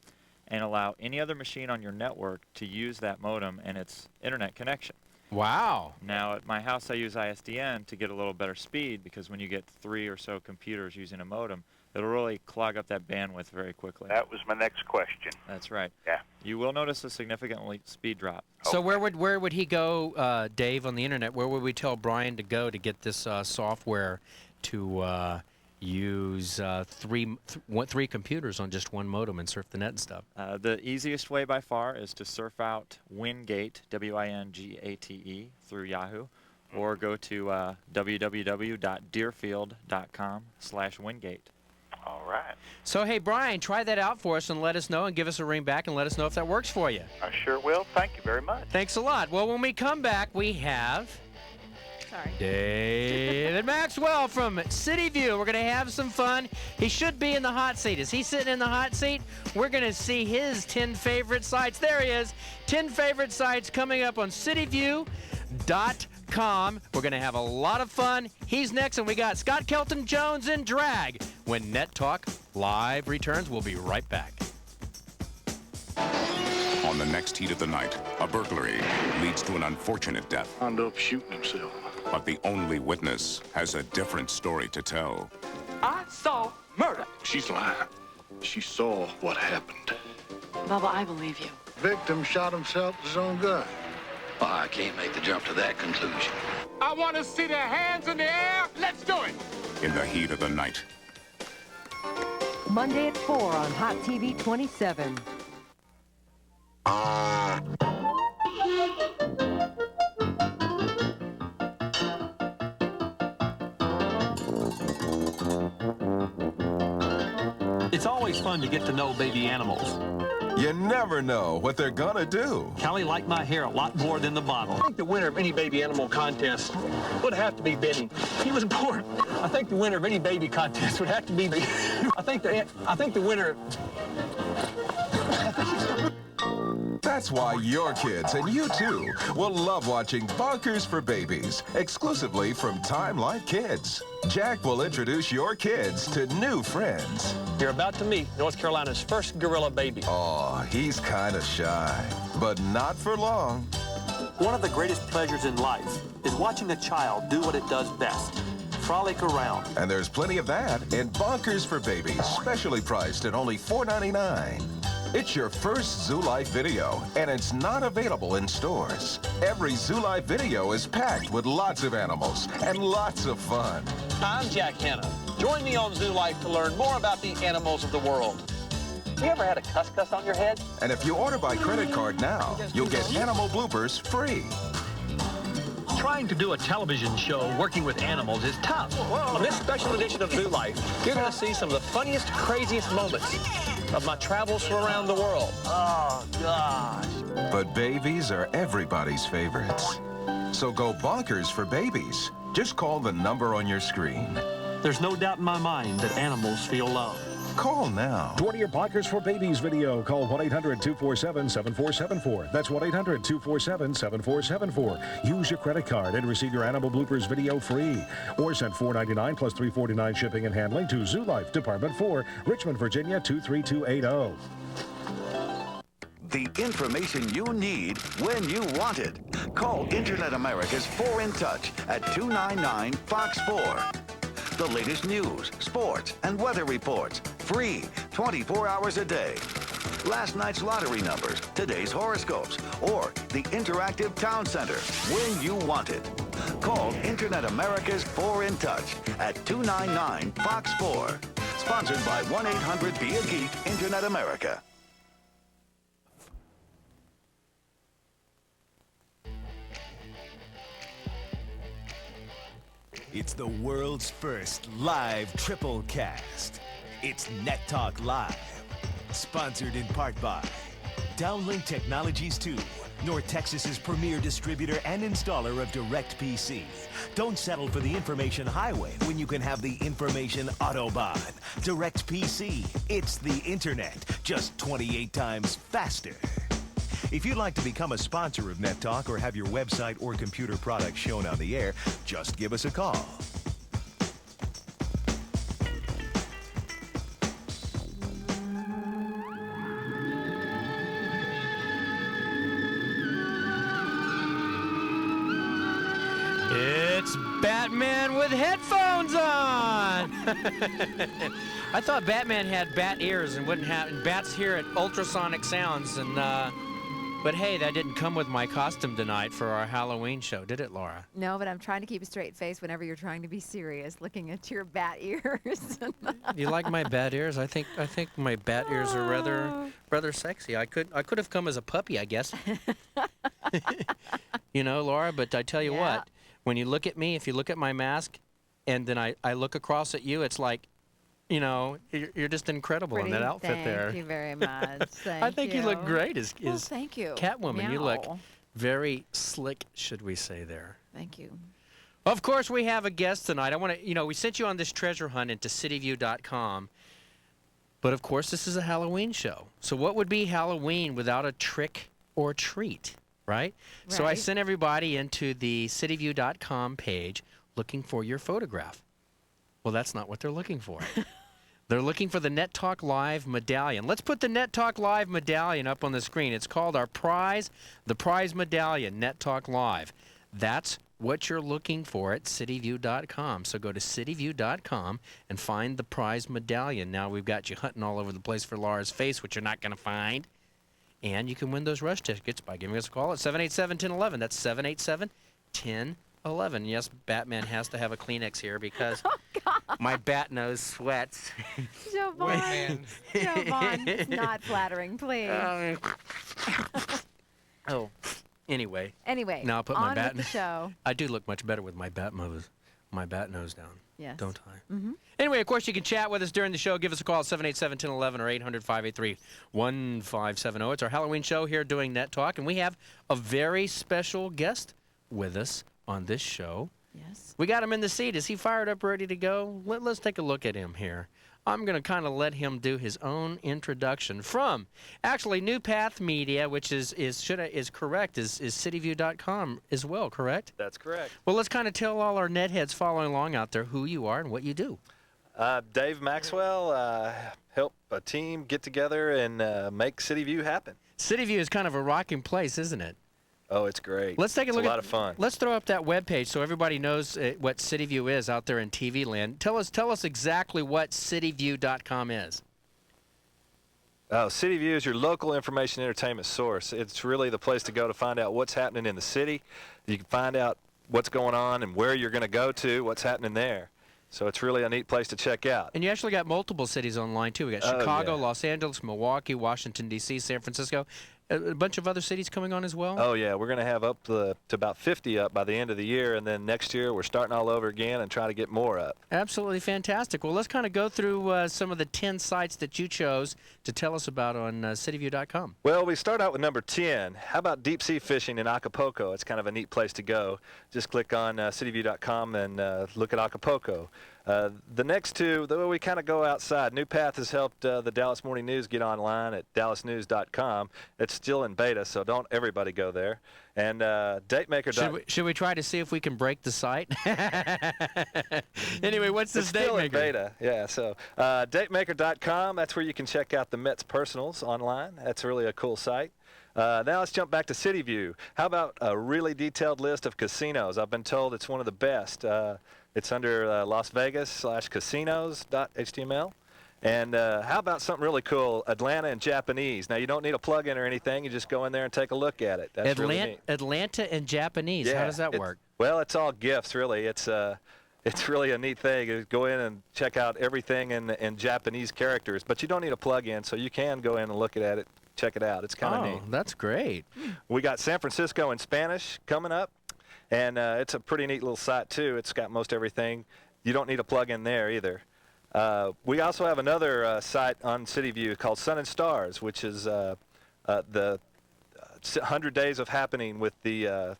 and allow any other machine on your network to use that modem and its internet connection. Wow. Now, at my house, I use ISDN to get a little better speed because when you get 3 or so computers using a modem, it'll really clog up that bandwidth very quickly. That was my next question. That's right. Yeah. You will notice a significant speed drop. So where would he go, Dave, on the internet? Where would we tell Brian to go to get this software to use 3 computers on just one modem and surf the net and stuff? The easiest way by far is to surf out Wingate, W-I-N-G-A-T-E, through Yahoo, or go to www.deerfield.com/Wingate. All right. So, hey, Brian, try that out for us and let us know and give us a ring back and let us know if that works for you. I sure will. Thank you very much. Thanks a lot. Well, when we come back, we have David Maxwell from CityView. We're going to have some fun. He should be in the hot seat. Is he sitting in the hot seat? We're going to see his 10 favorite sites. There he is. 10 favorite sites coming up on cityview.com. We're going to have a lot of fun. He's next, and we got Scott Kelton Jones in drag. When Net Talk Live returns, we'll be right back. On the next heat of the night, a burglary leads to an unfortunate death. Wound up shooting himself. But the only witness has a different story to tell. I saw murder. She's lying. She saw what happened. Bubba, I believe you. Victim shot himself with his own gun. Well, I can't make the jump to that conclusion. I want to see their hands in the air. Let's do it. In the heat of the night. Monday at 4 on Hot TV 27. It's always fun to get to know baby animals. You never know what they're gonna do. Callie liked my hair a lot more than the bottle. I think the winner of any baby animal contest would have to be Benny. He was born. I think the winner of any baby contest would have to be me. I think the winner. That's why your kids and you too will love watching Bonkers for Babies, exclusively from Time Life Kids. Jack will introduce your kids to new friends. You're about to meet North Carolina's first gorilla baby. Oh, he's kind of shy, but not for long. One of the greatest pleasures in life is watching a child do what it does best. Frolic around. And there's plenty of that in Bonkers for Babies, specially priced at only $4.99. It's your first Zoo Life video, and it's not available in stores. Every Zoo Life video is packed with lots of animals and lots of fun. I'm Jack Hanna. Join me on Zoo Life to learn more about the animals of the world. You ever had a cuss on your head? And if you order by credit card now, you'll get animal bloopers free. Trying to do a television show working with animals is tough. On this special edition of Zoo Life, you're going to see some of the funniest, craziest moments of my travels from around the world. Oh, gosh. But babies are everybody's favorites. So go bonkers for babies. Just call the number on your screen. There's no doubt in my mind that animals feel love. Call now. To order your Bonkers for Babies video, call 1-800-247-7474. That's 1-800-247-7474. Use your credit card and receive your animal bloopers video free. Or send $4.99 plus $3.49 shipping and handling to Zoo Life, Department 4, Richmond, Virginia 23280. The information you need when you want it. Call Internet America's 4 in Touch at 299-FOX-4. The latest news, sports, and weather reports. Free, 24 hours a day. Last night's lottery numbers, today's horoscopes, or the interactive town center when you want it. Call Internet America's 4 in Touch at 299-FOX-4. Sponsored by 1-800-BE-A-GEEK Internet America. It's the world's first live triple cast. It's Net Talk Live. Sponsored in part by Downlink Technologies 2, North Texas's premier distributor and installer of DirectPC. Don't settle for the information highway when you can have the information Autobahn. DirectPC, it's the internet, just 28 times faster. If you'd like to become a sponsor of Net Talk or have your website or computer product shown on the air, just give us a call. It's Batman with headphones on! I thought Batman had bat ears and wouldn't have, and bats hear at ultrasonic sounds, and but hey, that didn't come with my costume tonight for our Halloween show, did it, Laura? No, but I'm trying to keep a straight face whenever you're trying to be serious, looking at your bat ears. You like my bat ears? I think my bat ears are rather sexy. I could have come as a puppy, I guess. You know, Laura, but I tell you what, when you look at me, if you look at my mask, and then I look across at you, it's like, you know, you're just incredible in that outfit there. Thank you very much. I think you look great as thank you. Catwoman. Meow. You look very slick, should we say there. Thank you. Of course, we have a guest tonight. I want to, you know, we sent you on this treasure hunt into cityview.com. But of course, this is a Halloween show. So what would be Halloween without a trick or treat, right? So I sent everybody into the cityview.com page looking for your photograph. Well, that's not what they're looking for. They're looking for the Net Talk Live medallion. Let's put the Net Talk Live medallion up on the screen. It's called our prize, the prize medallion, Net Talk Live. That's what you're looking for at cityview.com. So go to cityview.com and find the prize medallion. Now we've got you hunting all over the place for Laura's face, which you're not going to find. And you can win those rush tickets by giving us a call at 787-1011. That's 787-1011. Yes, Batman has to have a Kleenex here because my bat nose sweats. Jovan, it's not flattering, please. Oh, anyway. Anyway, now I'll put on my bat with the show. I do look much better with my bat nose. My bat nose down. Yes. Don't I? Mm-hmm. Anyway, of course, you can chat with us during the show. Give us a call at 787-1011 or 800-583-1570. It's our Halloween show here doing Net Talk, and we have a very special guest with us on this show. Yes. We got him in the seat. Is he fired up, ready to go? Let's take a look at him here. I'm going to kind of let him do his own introduction from, actually, New Path Media, which is correct, is cityview.com as well, correct? That's correct. Well, let's kind of tell all our netheads following along out there who you are and what you do. Dave Maxwell, help a team get together and make CityView happen. CityView is kind of a rocking place, isn't it? Oh, it's great. Let's take a look. It's a lot of fun. Let's throw up that webpage so everybody knows what CityView is out there in TV land. Tell us exactly what cityview.com is. Oh, CityView is your local information entertainment source. It's really the place to go to find out what's happening in the city. You can find out what's going on and where you're going to go to, what's happening there. So it's really a neat place to check out. And you actually got multiple cities online, too. We got Chicago, yeah. Los Angeles, Milwaukee, Washington, D.C., San Francisco. A bunch of other cities coming on as well? Oh, yeah. We're going to have up to about 50 up by the end of the year, and then next year we're starting all over again and trying to get more up. Absolutely fantastic. Well, let's kind of go through some of the 10 sites that you chose to tell us about on cityview.com. Well, we start out with number 10. How about deep sea fishing in Acapulco? It's kind of a neat place to go. Just click on cityview.com and look at Acapulco. The next two, though, we kind of go outside. New Path has helped the Dallas Morning News get online at dallasnews.com. It's still in beta, so don't everybody go there. And DateMaker. Should we try to see if we can break the site? Anyway, what's this It's still DateMaker? in beta, yeah. So DateMaker.com, that's where you can check out the Mets personals online. That's really a cool site. Now let's jump back to CityView. How about a really detailed list of casinos? I've been told it's one of the best. It's under Las Vegas/casinos.html. And how about something really cool, Atlanta in Japanese? Now, you don't need a plugin or anything. You just go in there and take a look at it. That's really neat. Atlanta in Japanese. Yeah, How does that work? Well, it's all GIFs, really. It's really a neat thing. You go in and check out everything in Japanese characters. But you don't need a plugin, so you can go in and look at it, check it out. It's kind of neat. Oh, that's great. We got San Francisco in Spanish coming up. And it's a pretty neat little site, too. It's got most everything. You don't need a plug-in there either. We also have another site on CityView called Sun and Stars, which is the 100 days of happening with the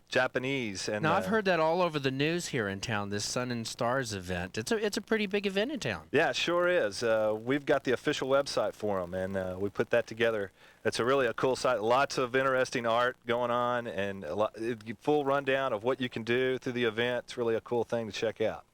Japanese. And now, I've heard that all over the news here in town, this Sun and Stars event. It's a pretty big event in town. Yeah, it sure is. We've got the official website for them, and we put that together. It's really a cool site. Lots of interesting art going on, and full rundown of what you can do through the event. It's really a cool thing to check out.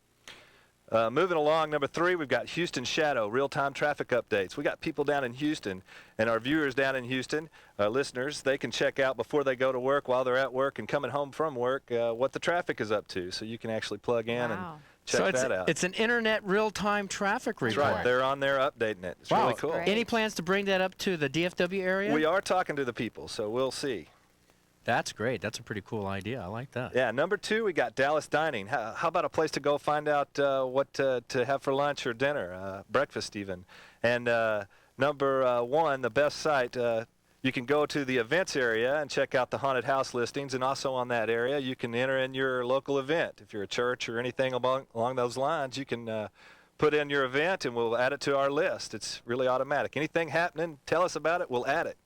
Moving along, number 3, we've got Houston Shadow, real-time traffic updates. We got people down in Houston, and our viewers down in Houston, listeners, they can check out before they go to work, while they're at work and coming home from work, what the traffic is up to. So you can actually plug in and check that out. It's an internet real-time traffic report. That's right. They're on there updating it. It's really cool. Any plans to bring that up to the DFW area? We are talking to the people, so we'll see. That's great. That's a pretty cool idea. I like that. Yeah, number 2, we got Dallas Dining. How about a place to go find out what to have for lunch or dinner, breakfast even. And number 1, the best site, you can go to the events area and check out the haunted house listings, and also on that area you can enter in your local event. If you're a church or anything along those lines, you can put in your event and we'll add it to our list. It's really automatic. Anything happening, tell us about it, we'll add it.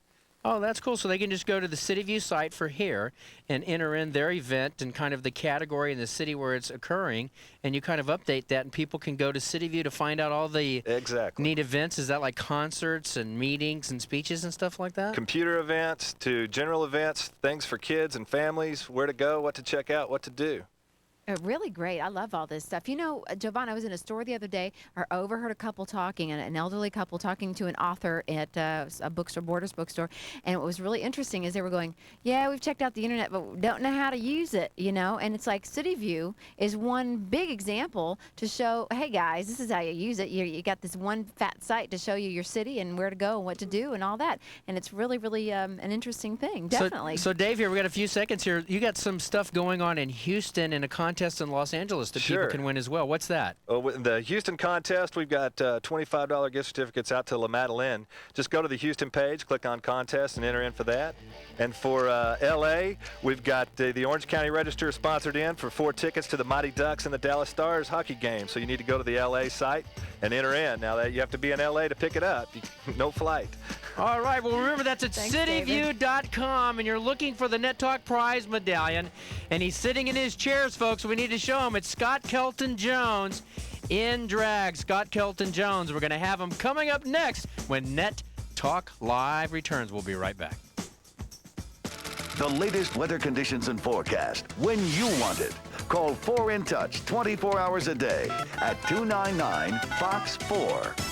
Oh, that's cool. So they can just go to the CityView site for here and enter in their event and kind of the category in the city where it's occurring, and you kind of update that, and people can go to CityView to find out all the neat events. Is that like concerts and meetings and speeches and stuff like that? Computer events to general events, things for kids and families, where to go, what to check out, what to do. Really great. I love all this stuff. You know, Giovanna, I was in a store the other day. I overheard a couple talking, an elderly couple talking to an author at a bookstore, Borders bookstore. And what was really interesting is they were going, yeah, we've checked out the internet, but we don't know how to use it, you know? And it's like CityView is one big example to show, hey, guys, this is how you use it. You got this one fat site to show you your city and where to go and what to do and all that. And it's really, really an interesting thing, definitely. So Dave, here, we got a few seconds here. You got some stuff going on in Houston in a contest contest in Los Angeles that Sure. people can win as well. What's that? The Houston contest, we've got $25 gift certificates out to La Madeleine. Just go to the Houston page, click on contest, and enter in for that. And for L.A., we've got the Orange County Register sponsored in for 4 tickets to the Mighty Ducks and the Dallas Stars hockey game. So you need to go to the L.A. site and enter in. Now, that you have to be in L.A. to pick it up. No flight. All right, well, remember that's at cityview.com, and you're looking for the Net Talk Prize Medallion, and he's sitting in his chairs, folks. We need to show him. It's Scott Kelton Jones in drag. Scott Kelton Jones. We're going to have him coming up next when Net Talk Live returns. We'll be right back. The latest weather conditions and forecast when you want it. Call 4 In Touch 24 hours a day at 299-FOX-4.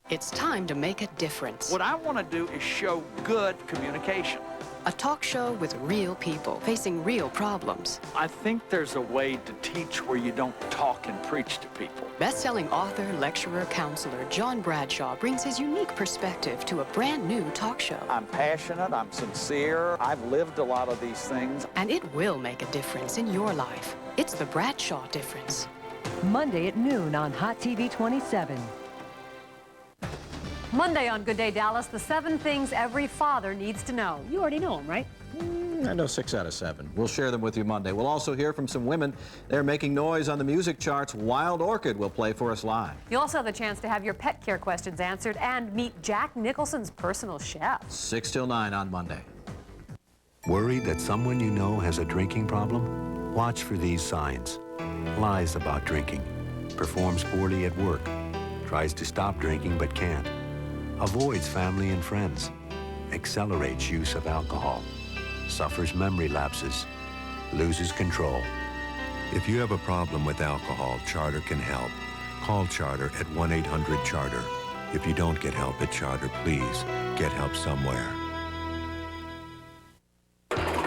It's time to make a difference. What I want to do is show good communication. A talk show with real people facing real problems. I think there's a way to teach where you don't talk and preach to people. Best-selling author, lecturer, counselor John Bradshaw brings his unique perspective to a brand new talk show. I'm passionate, I'm sincere, I've lived a lot of these things. And it will make a difference in your life. It's the Bradshaw difference. Monday at noon on Hot TV 27. Monday on Good Day Dallas, the 7 things every father needs to know. You already know them, right? I know 6 out of 7. We'll share them with you Monday. We'll also hear from some women. They're making noise on the music charts. Wild Orchid will play for us live. You'll also have the chance to have your pet care questions answered and meet Jack Nicholson's personal chef. 6 till 9 on Monday. Worried that someone you know has a drinking problem? Watch for these signs. Lies about drinking. Performs poorly at work. Tries to stop drinking but can't. Avoids family and friends. Accelerates use of alcohol. Suffers memory lapses. Loses control. If you have a problem with alcohol, Charter can help. Call Charter at 1-800-CHARTER. If you don't get help at Charter, please get help somewhere.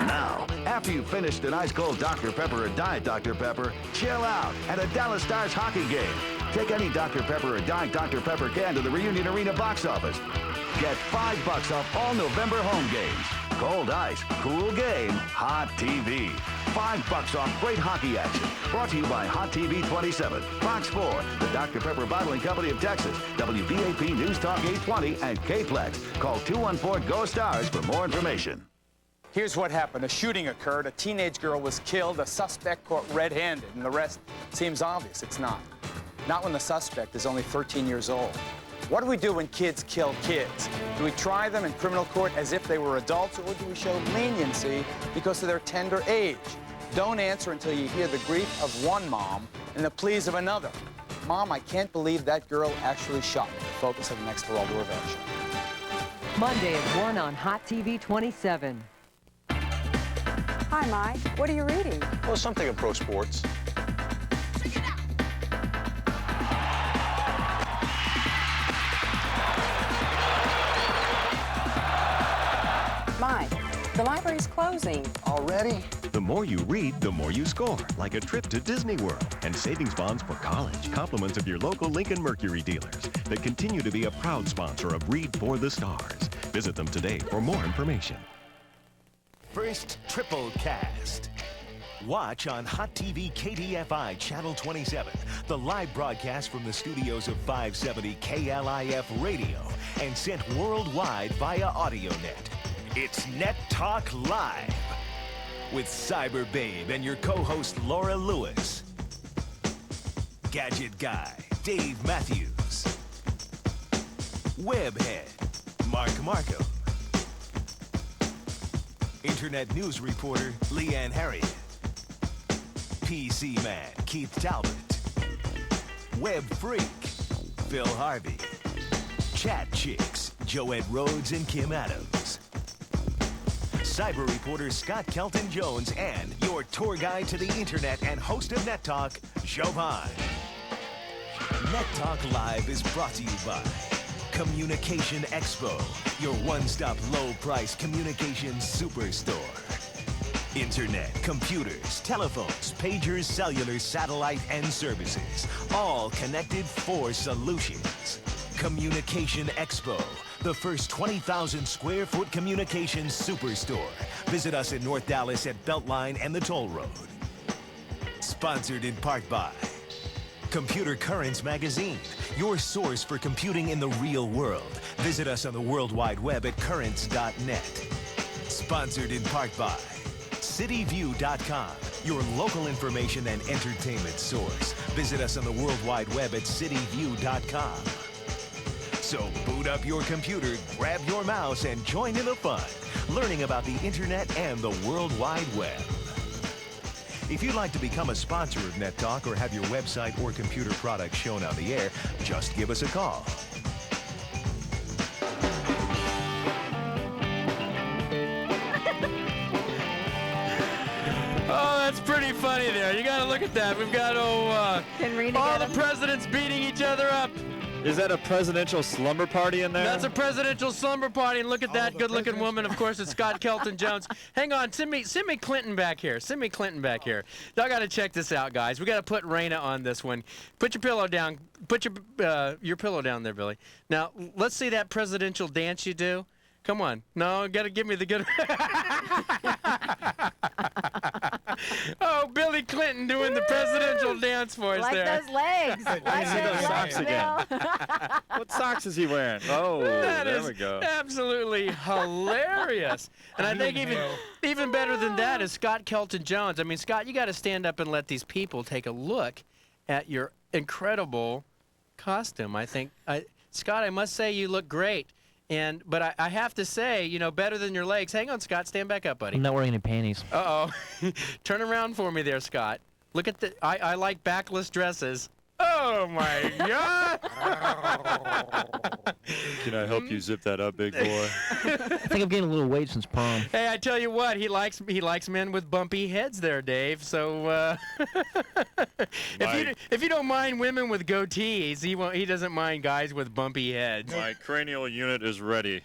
Now, after you've finished an ice-cold Dr. Pepper or Diet Dr. Pepper, chill out at a Dallas Stars hockey game. Take any Dr. Pepper or Diet Dr. Pepper can to the Reunion Arena box office. Get $5 off all November home games. Cold ice, cool game, Hot TV. $5 off great hockey action. Brought to you by Hot TV 27, Fox 4, the Dr. Pepper Bottling Company of Texas, WBAP News Talk 820, and K-Plex. Call 214-GO-STARS for more information. Here's what happened. A shooting occurred. A teenage girl was killed. A suspect caught red-handed. And the rest seems obvious. It's not. Not when the suspect is only 13 years old. What do we do when kids kill kids? Do we try them in criminal court as if they were adults, or do we show leniency because of their tender age? Don't answer until you hear the grief of one mom and the pleas of another. Mom, I can't believe that girl actually shot me. The focus of the next Geraldo Rivera Show. Monday at 1 on Hot TV 27. Hi, Mike. What are you reading? Well, something in pro sports. Mike, the library's closing. Already? The more you read, the more you score, like a trip to Disney World and savings bonds for college. Compliments of your local Lincoln Mercury dealers that continue to be a proud sponsor of Read for the Stars. Visit them today for more information. First Triple Cast. Watch on Hot TV KDFI Channel 27, the live broadcast from the studios of 570 KLIF Radio and sent worldwide via AudioNet. It's Net Talk Live with Cyber Babe and your co-host Laura Lewis, Gadget Guy Dave Matthews, Webhead Mark Markham, Internet News Reporter Leanne Harriet, PC Man Keith Talbot, Web Freak Phil Harvey, Chat Chicks Joette Rhodes and Kim Adams, Cyber Reporter Scott Kelton Jones, and your tour guide to the internet and host of Net Talk, Jovan. Net Talk Live is brought to you by Communication Expo, your one-stop low-price communications superstore. Internet, computers, telephones, pagers, cellular, satellite, and services, all connected for solutions. Communication Expo, the first 20,000 square foot communications superstore. Visit us in North Dallas at Beltline and the Toll Road. Sponsored in part by Computer Currents Magazine, your source for computing in the real world. Visit us on the World Wide Web at currents.net. Sponsored in part by cityview.com, your local information and entertainment source. Visit us on the World Wide Web at cityview.com. So boot up your computer, grab your mouse, and join in the fun, learning about the internet and the World Wide Web. If you'd like to become a sponsor of Net Talk or have your website or computer product shown on the air, just give us a call. Oh, that's pretty funny there. You got to look at that. We've got all the presidents beating each other up. Is that a presidential slumber party in there? That's a presidential slumber party, and look at that good-looking woman. Of course, it's Scott Kelton Jones. Hang on, send me Clinton back here. Send me Clinton back here. Y'all got to check this out, guys. We got to put Raina on this one. Put your pillow down. Put your pillow down there, Billy. Now, let's see that presidential dance you do. Come on. No, got to give me the good. Oh, Billy Clinton doing the presidential dance for us there. Like those legs. See those socks again. What socks is he wearing? Oh, there we go. Absolutely hilarious. And I think even better than that is Scott Kelton Jones. I mean, Scott, you got to stand up and let these people take a look at your incredible costume. I think, Scott, I must say you look great. But I have to say, you know, better than your legs. Hang on, Scott. Stand back up, buddy. I'm not wearing any panties. Uh-oh. Turn around for me there, Scott. Look at the... I like backless dresses. Oh, my God. Can I help you zip that up, big boy? I think I'm gaining a little weight since prom. Hey, I tell you what, he likes men with bumpy heads there, Dave. So if you don't mind women with goatees, he doesn't mind guys with bumpy heads. My cranial unit is ready.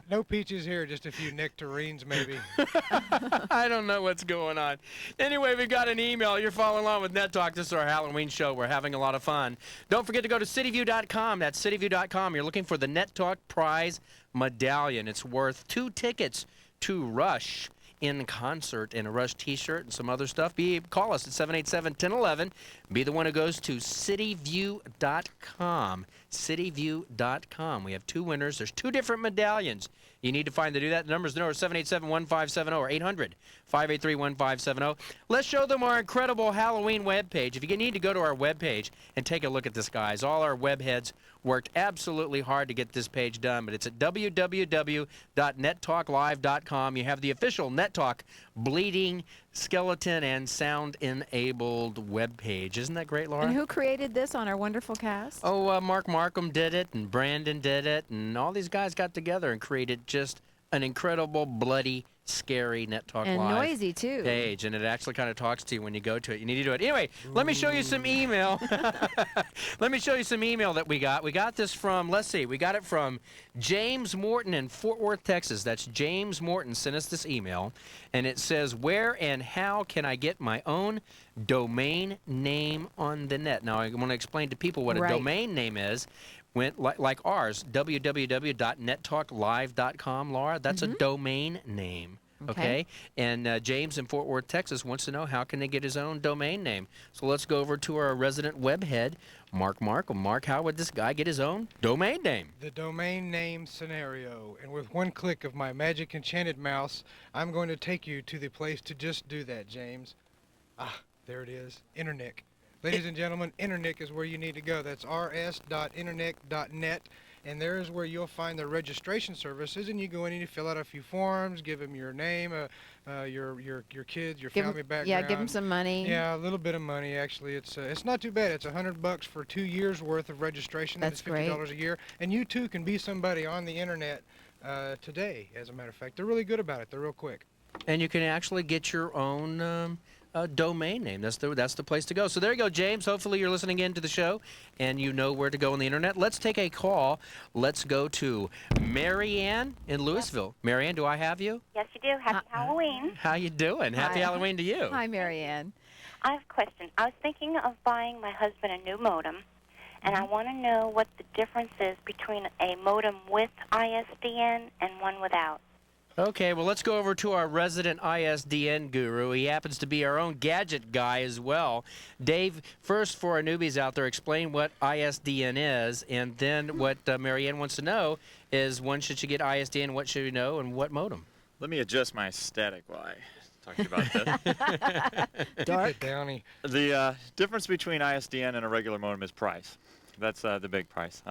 No peaches here, just a few nectarines maybe. I don't know what's going on. Anyway, we've got an email. You're following along with Net Talk. This is our Halloween show. We're having a lot of fun. Don't forget to go to cityview.com. That's cityview.com. You're looking for the Net Talk prize medallion. It's worth 2 tickets to Rush in concert and a Rush t-shirt and some other stuff. Call us at 787-1011. Be the one who goes to cityview.com. cityview.com. We have 2 winners. There's 2 different medallions. You need to find to do that. The numbers are 787-1570 or 800-583-1570. Let's show them our incredible Halloween webpage. If you need to go to our webpage and take a look at this, guys. All our web heads worked absolutely hard to get this page done, but it's at www.nettalklive.com. You have the official Net Talk bleeding, skeleton, and sound-enabled webpage. Isn't that great, Laura? And who created this on our wonderful cast? Oh, Mark Markham did it, and Brandon did it, and all these guys got together and created just an incredible, bloody, scary Net Talk and Live noisy too page, and it actually kind of talks to you when you go to it. You need to do it. Anyway, let me show you some email. Let me show you some email that we got. We got this from, let's see, we got it from James Morton in Fort Worth, Texas. That's James Morton sent us this email, and it says, where and how can I get my own domain name on the net? Now, I want to explain to people what a domain name is. Like ours, www.nettalklive.com, Laura. That's a domain name. Okay. And James in Fort Worth, Texas wants to know how can they get his own domain name. So let's go over to our resident web head, Mark Markham. Mark, how would this guy get his own domain name? The domain name scenario. And with one click of my magic enchanted mouse, I'm going to take you to the place to just do that, James. Ah, there it is. Internet. Ladies and gentlemen, Internet is where you need to go. That's rs.internet.net. And there's where you'll find the registration services, and you go in and you fill out a few forms, give them your name, your kids, your family background. Yeah, give them some money. Yeah, a little bit of money actually. It's not too bad. It's $100 for 2 years worth of registration. That's $50 a year, and you too can be somebody on the internet today. As a matter of fact, they're really good about it. They're real quick. And you can actually get your own domain name. That's the place to go. So there you go, James. Hopefully you're listening in to the show and you know where to go on the internet. Let's take a call. Let's go to Marianne in Louisville. Marianne, do I have you? Yes, you do. Happy Halloween. How you doing? Happy Halloween to you. Hi, Marianne. I have a question. I was thinking of buying my husband a new modem, and I want to know what the difference is between a modem with ISDN and one without. Okay, well, let's go over to our resident ISDN guru. He happens to be our own gadget guy as well. Dave, first for our newbies out there, explain what ISDN is, and then what Marianne wants to know is when should she get ISDN, what should you know, and what modem? Let me adjust my static while I talk to you about this. Dark. Downy. The difference between ISDN and a regular modem is price. That's the big price.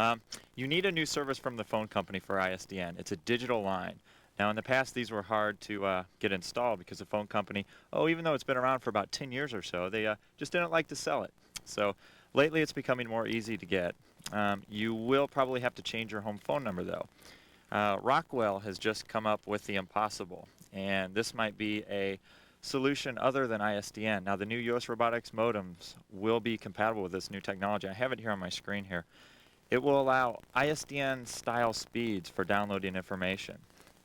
You need a new service from the phone company for ISDN. It's a digital line. Now, in the past, these were hard to get installed because the phone company, even though it's been around for about 10 years or so, they just didn't like to sell it. So lately, it's becoming more easy to get. You will probably have to change your home phone number, though. Rockwell has just come up with the impossible, and this might be a solution other than ISDN. Now, the new US Robotics modems will be compatible with this new technology. I have it here on my screen here. It will allow ISDN-style speeds for downloading information,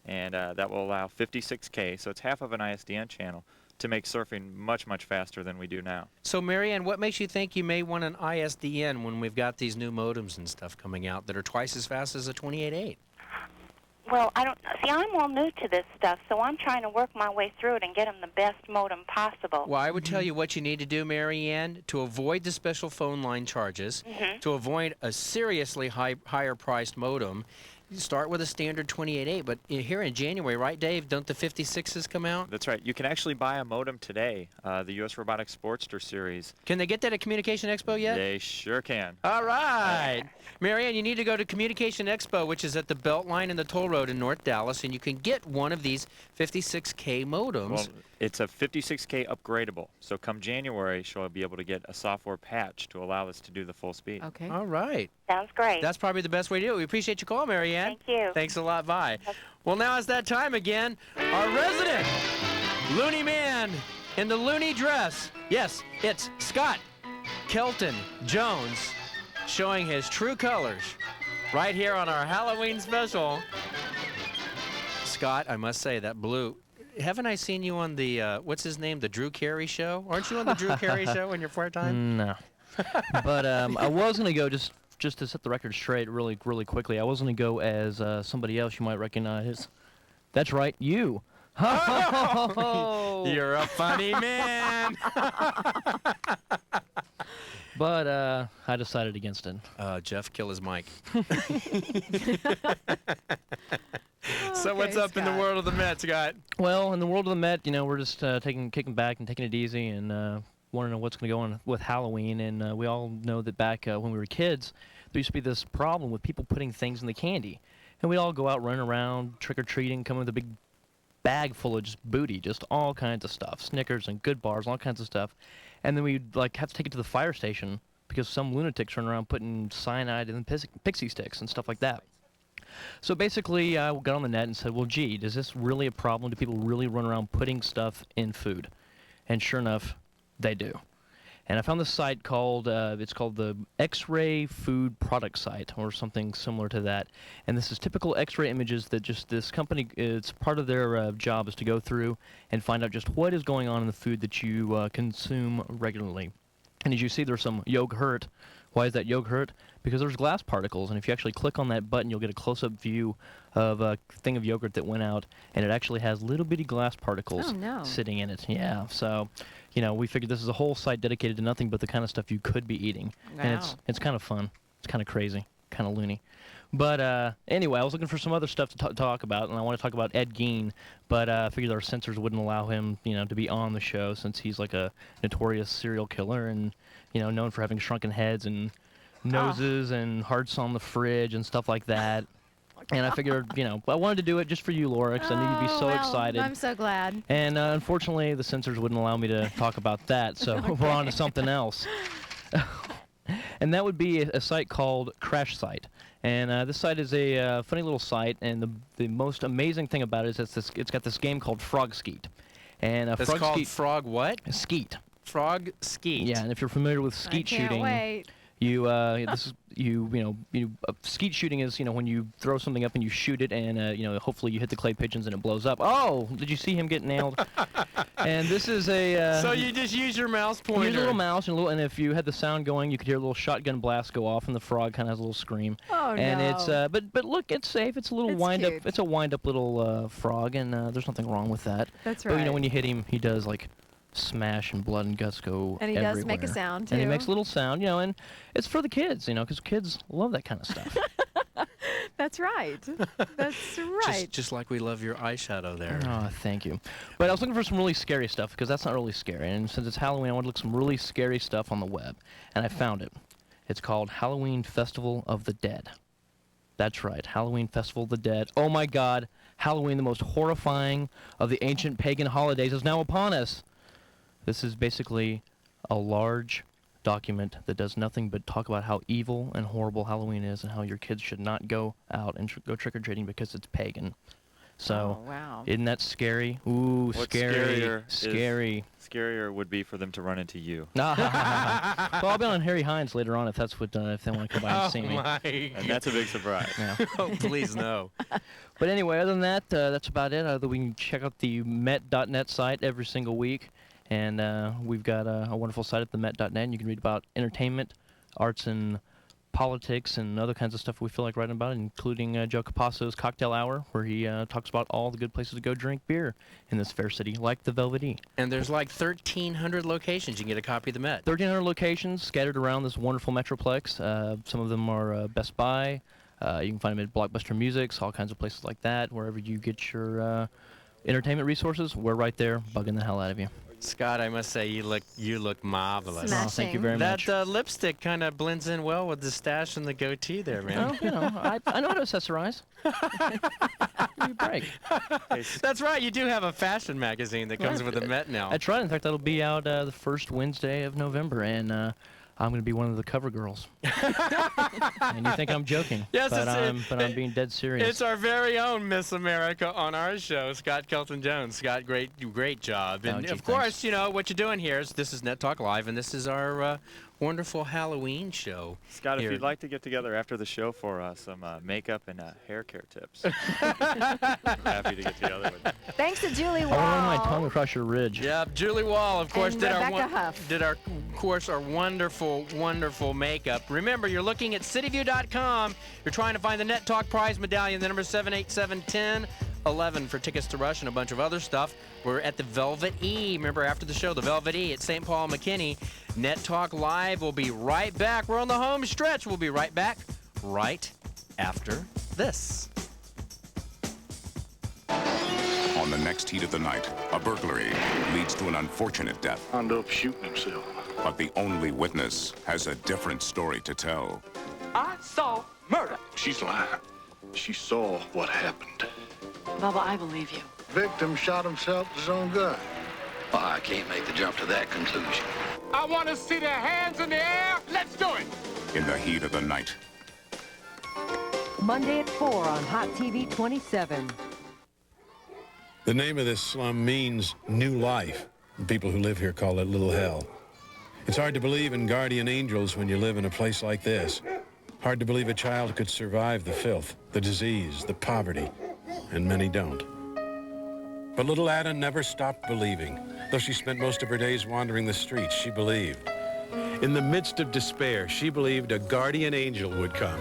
and that will allow 56K, so it's half of an ISDN channel, to make surfing much, much faster than we do now. So, Marianne, what makes you think you may want an ISDN when we've got these new modems and stuff coming out that are twice as fast as a 28.8? Well, I don't see. I'm all new to this stuff, so I'm trying to work my way through it and get them the best modem possible. Well, I would tell you what you need to do, Marianne, to avoid the special phone line charges, to avoid a seriously higher-priced modem. You start with a standard 28.8, but here in January, right, Dave? Don't the 56s come out? That's right. You can actually buy a modem today, the US Robotics Sportster series. Can they get that at Communication Expo yet? They sure can. All right. Marianne, you need to go to Communication Expo, which is at the Beltline and the Toll Road in North Dallas, and you can get one of these 56K modems. Well, it's a 56K upgradable. So come January, she'll be able to get a software patch to allow us to do the full speed. Okay. All right. Sounds great. That's probably the best way to do it. We appreciate your call, Marianne. Thank you. Thanks a lot. Bye. Well, now it's that time again. Our resident loony man in the loony dress. Yes, it's Scott Kelton Jones showing his true colors right here on our Halloween special. Scott, I must say, that blue. Haven't I seen you on the, what's his name, the Drew Carey show? Aren't you on the Drew Carey show in your spare time? No. But I was going to go, just to set the record straight really quickly, I was going to go as somebody else you might recognize. That's right, you. Oh, you're a funny man. But I decided against it. Jeff, kill his mic. So what's up in the world of the Met, Scott? Well, in the world of the Met, we're just kicking back and taking it easy and want to know what's going to go on with Halloween. And we all know that back when we were kids, there used to be this problem with people putting things in the candy. And we'd all go out running around, trick-or-treating, come with a big bag full of just booty, just all kinds of stuff, Snickers and Good Bars, all kinds of stuff. And then we'd have to take it to the fire station because some lunatics run around putting cyanide in pixie sticks and stuff like that. So basically, I got on the net and said, well, gee, is this really a problem? Do people really run around putting stuff in food? And sure enough, they do. And I found this site called, it's called the X-Ray Food Product Site, or something similar to that. And this is typical X-ray images that just this company, it's part of their job is to go through and find out just what is going on in the food that you consume regularly. And as you see, there's some yogurt. Why is that yogurt? Because there's glass particles, and if you actually click on that button, you'll get a close-up view of a thing of yogurt that went out, and it actually has little bitty glass particles sitting in it. Yeah, so, we figured this is a whole site dedicated to nothing but the kind of stuff you could be eating. Wow. And it's kind of fun. It's kind of crazy, kind of loony. But anyway, I was looking for some other stuff to talk about, and I want to talk about Ed Gein, but I figured our censors wouldn't allow him, to be on the show since he's like a notorious serial killer and, known for having shrunken heads and noses and hearts on the fridge and stuff like that. And I figured, I wanted to do it just for you, Laura, because I knew you'd be so excited. I'm so glad. And unfortunately, the censors wouldn't allow me to talk about that, so we're on to something else. And that would be a site called Crash Site. And this site is a funny little site, and the most amazing thing about it is it's got this game called Frog Skeet. And It's Frog called Skeet, Frog what? Skeet. Frog Skeet. Yeah, and if you're familiar with skeet shooting, Wait. Skeet shooting is when you throw something up and you shoot it, and hopefully you hit the clay pigeons and it blows up. Oh, did you see him get nailed? And this is a... so you just use your mouse pointer. Use a little mouse, and if you had the sound going, you could hear a little shotgun blast go off, and the frog kind of has a little scream. Oh, and no. it's but look, it's safe. It's a little wind-up. It's a wind-up little frog, and there's nothing wrong with that. That's But, you know, right. when you hit him, he does, like, smash and blood and guts go And he everywhere. does make a sound, And he too. makes a little sound, you know, and it's for the kids, you know, because kids love that kind of stuff. That's right. That's right. Just like we love your eyeshadow there. Oh, thank you. But I was looking for some really scary stuff, because that's not really scary. And since it's Halloween, I wanted to look some really scary stuff on the web. And I found it. It's called Halloween Festival of the Dead. That's right, Halloween Festival of the Dead. Oh my God, Halloween, the most horrifying of the ancient pagan holidays, is now upon us. This is basically a large document that does nothing but talk about how evil and horrible Halloween is and how your kids should not go out and go trick-or-treating because it's pagan. So, wow. Isn't that scary? Ooh, What's scary, scary. Scarier would be for them to run into you. So I'll be on Harry Hines later on if that's what if they want to come by and see me. And that's a big surprise. Yeah. Oh, please no. But anyway, other than that, that's about it. We can check out the Met.net site every single week. And we've got a wonderful site at the Met.net. And you can read about entertainment, arts, and politics, and other kinds of stuff we feel like writing about, including Joe Capasso's Cocktail Hour, where he talks about all the good places to go drink beer in this fair city, like the Velveteen. And there's like 1,300 locations. You can get a copy of the Met. 1,300 locations scattered around this wonderful metroplex. Some of them are Best Buy. You can find them at Blockbuster Musics, all kinds of places like that. Wherever you get your entertainment resources, we're right there, bugging the hell out of you. Scott, I must say you look marvelous. Oh, thank you very much. That lipstick kind of blends in well with the stash and the goatee there, man. Well, you know, I know how to accessorize. Give me a break. That's right. You do have a fashion magazine that comes with the Met now. That's right. In fact, that'll be out the first Wednesday of November, and I'm going to be one of the cover girls. And you think I'm joking, Yes, but I'm being dead serious. It's our very own Miss America on our show, Scott Kelton-Jones. Scott, great job. And gee, of course, you know, what you're doing here is this is Net Talk Live, and this is our wonderful Halloween show. Scott, here. if you'd like to get together after the show for some makeup and hair care tips, happy to get together with you. Thanks to Julie Wall. I want to run my tongue across your ridge. Yep, Julie Wall, of course, And did Rebecca our Huff. our wonderful, wonderful makeup. Remember, you're looking at cityview.com. You're trying to find the Net Talk Prize Medallion, the number 7871011 for tickets to Rush and a bunch of other stuff. We're at the Velvet E. Remember, after the show, the Velvet E at St. Paul McKinney. Net Talk Live will be right back. We're on the home stretch. We'll be right back right after this. On the next heat of the night, a burglary leads to an unfortunate death. Wound up shooting himself. But the only witness has a different story to tell. I saw murder. She's lying. She saw what happened. Bubba, I believe you. Victim shot himself with his own gun. Well, I can't make the jump to that conclusion. I want to see their hands in the air. Let's do it. In the heat of the night. Monday at 4 on Hot TV 27. The name of this slum means new life. People who live here call it Little Hell. It's hard to believe in guardian angels when you live in a place like this. Hard to believe a child could survive the filth, the disease, the poverty, and many don't. But little Ada never stopped believing. Though she spent most of her days wandering the streets, she believed. In the midst of despair, she believed a guardian angel would come.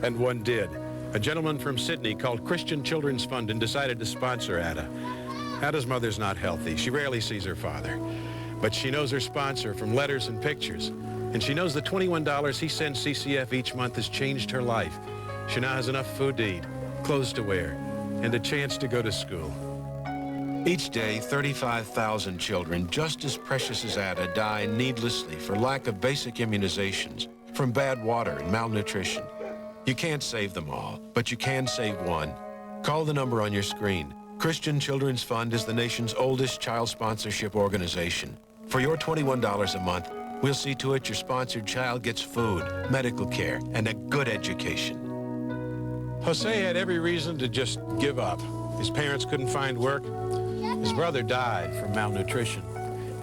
And one did. A gentleman from Sydney called Christian Children's Fund and decided to sponsor Ada. Ada's mother's not healthy. She rarely sees her father. But she knows her sponsor from letters and pictures. And she knows the $21 he sends CCF each month has changed her life. She now has enough food to eat, clothes to wear, and a chance to go to school. Each day, 35,000 children, just as precious as Ada, die needlessly for lack of basic immunizations, from bad water and malnutrition. You can't save them all, but you can save one. Call the number on your screen. Christian Children's Fund is the nation's oldest child sponsorship organization. For your $21 a month, we'll see to it your sponsored child gets food, medical care, and a good education. Jose had every reason to just give up. His parents couldn't find work. His brother died from malnutrition,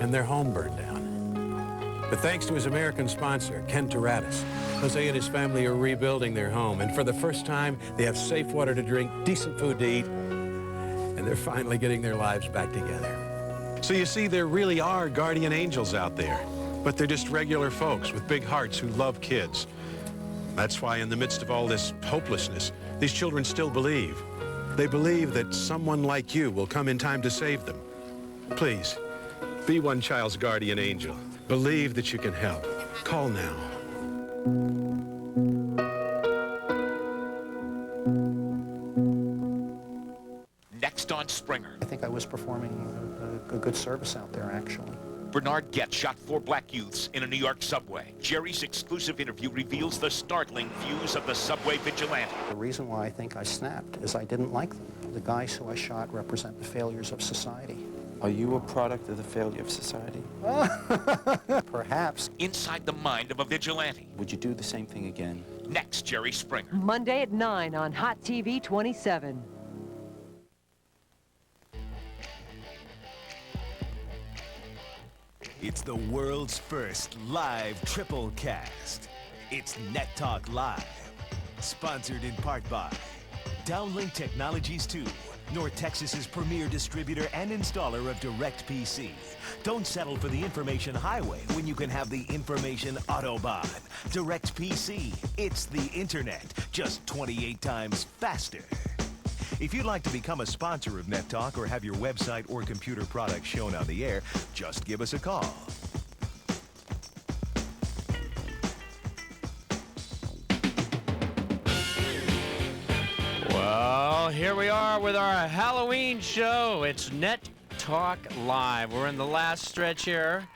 and their home burned down. But thanks to his American sponsor, Ken Taratis, Jose and his family are rebuilding their home, and for the first time, they have safe water to drink, decent food to eat, and they're finally getting their lives back together. So you see, there really are guardian angels out there, but they're just regular folks with big hearts who love kids. That's why in the midst of all this hopelessness, these children still believe. They believe that someone like you will come in time to save them. Please, be one child's guardian angel. Believe that you can help. Call now. Next on Springer. I think I was performing a good service out there, actually. Bernard Getz shot 4 black youths in a New York subway. Jerry's exclusive interview reveals the startling views of the subway vigilante. The reason why I think I snapped is I didn't like them. The guys who I shot represent the failures of society. Are you a product of the failure of society? Perhaps. Inside the mind of a vigilante. Would you do the same thing again? Next, Jerry Springer. Monday at 9 on Hot TV 27. It's the world's first live triple cast. It's Net Talk Live. Sponsored in part by Downlink Technologies 2, North Texas's premier distributor and installer of DirectPC. Don't settle for the information highway when you can have the information Autobahn. DirectPC, it's the internet, just 28 times faster. If you'd like to become a sponsor of Net Talk or have your website or computer product shown on the air, just give us a call. Well, here we are with our Halloween show. It's Net Talk Live. We're in the last stretch here.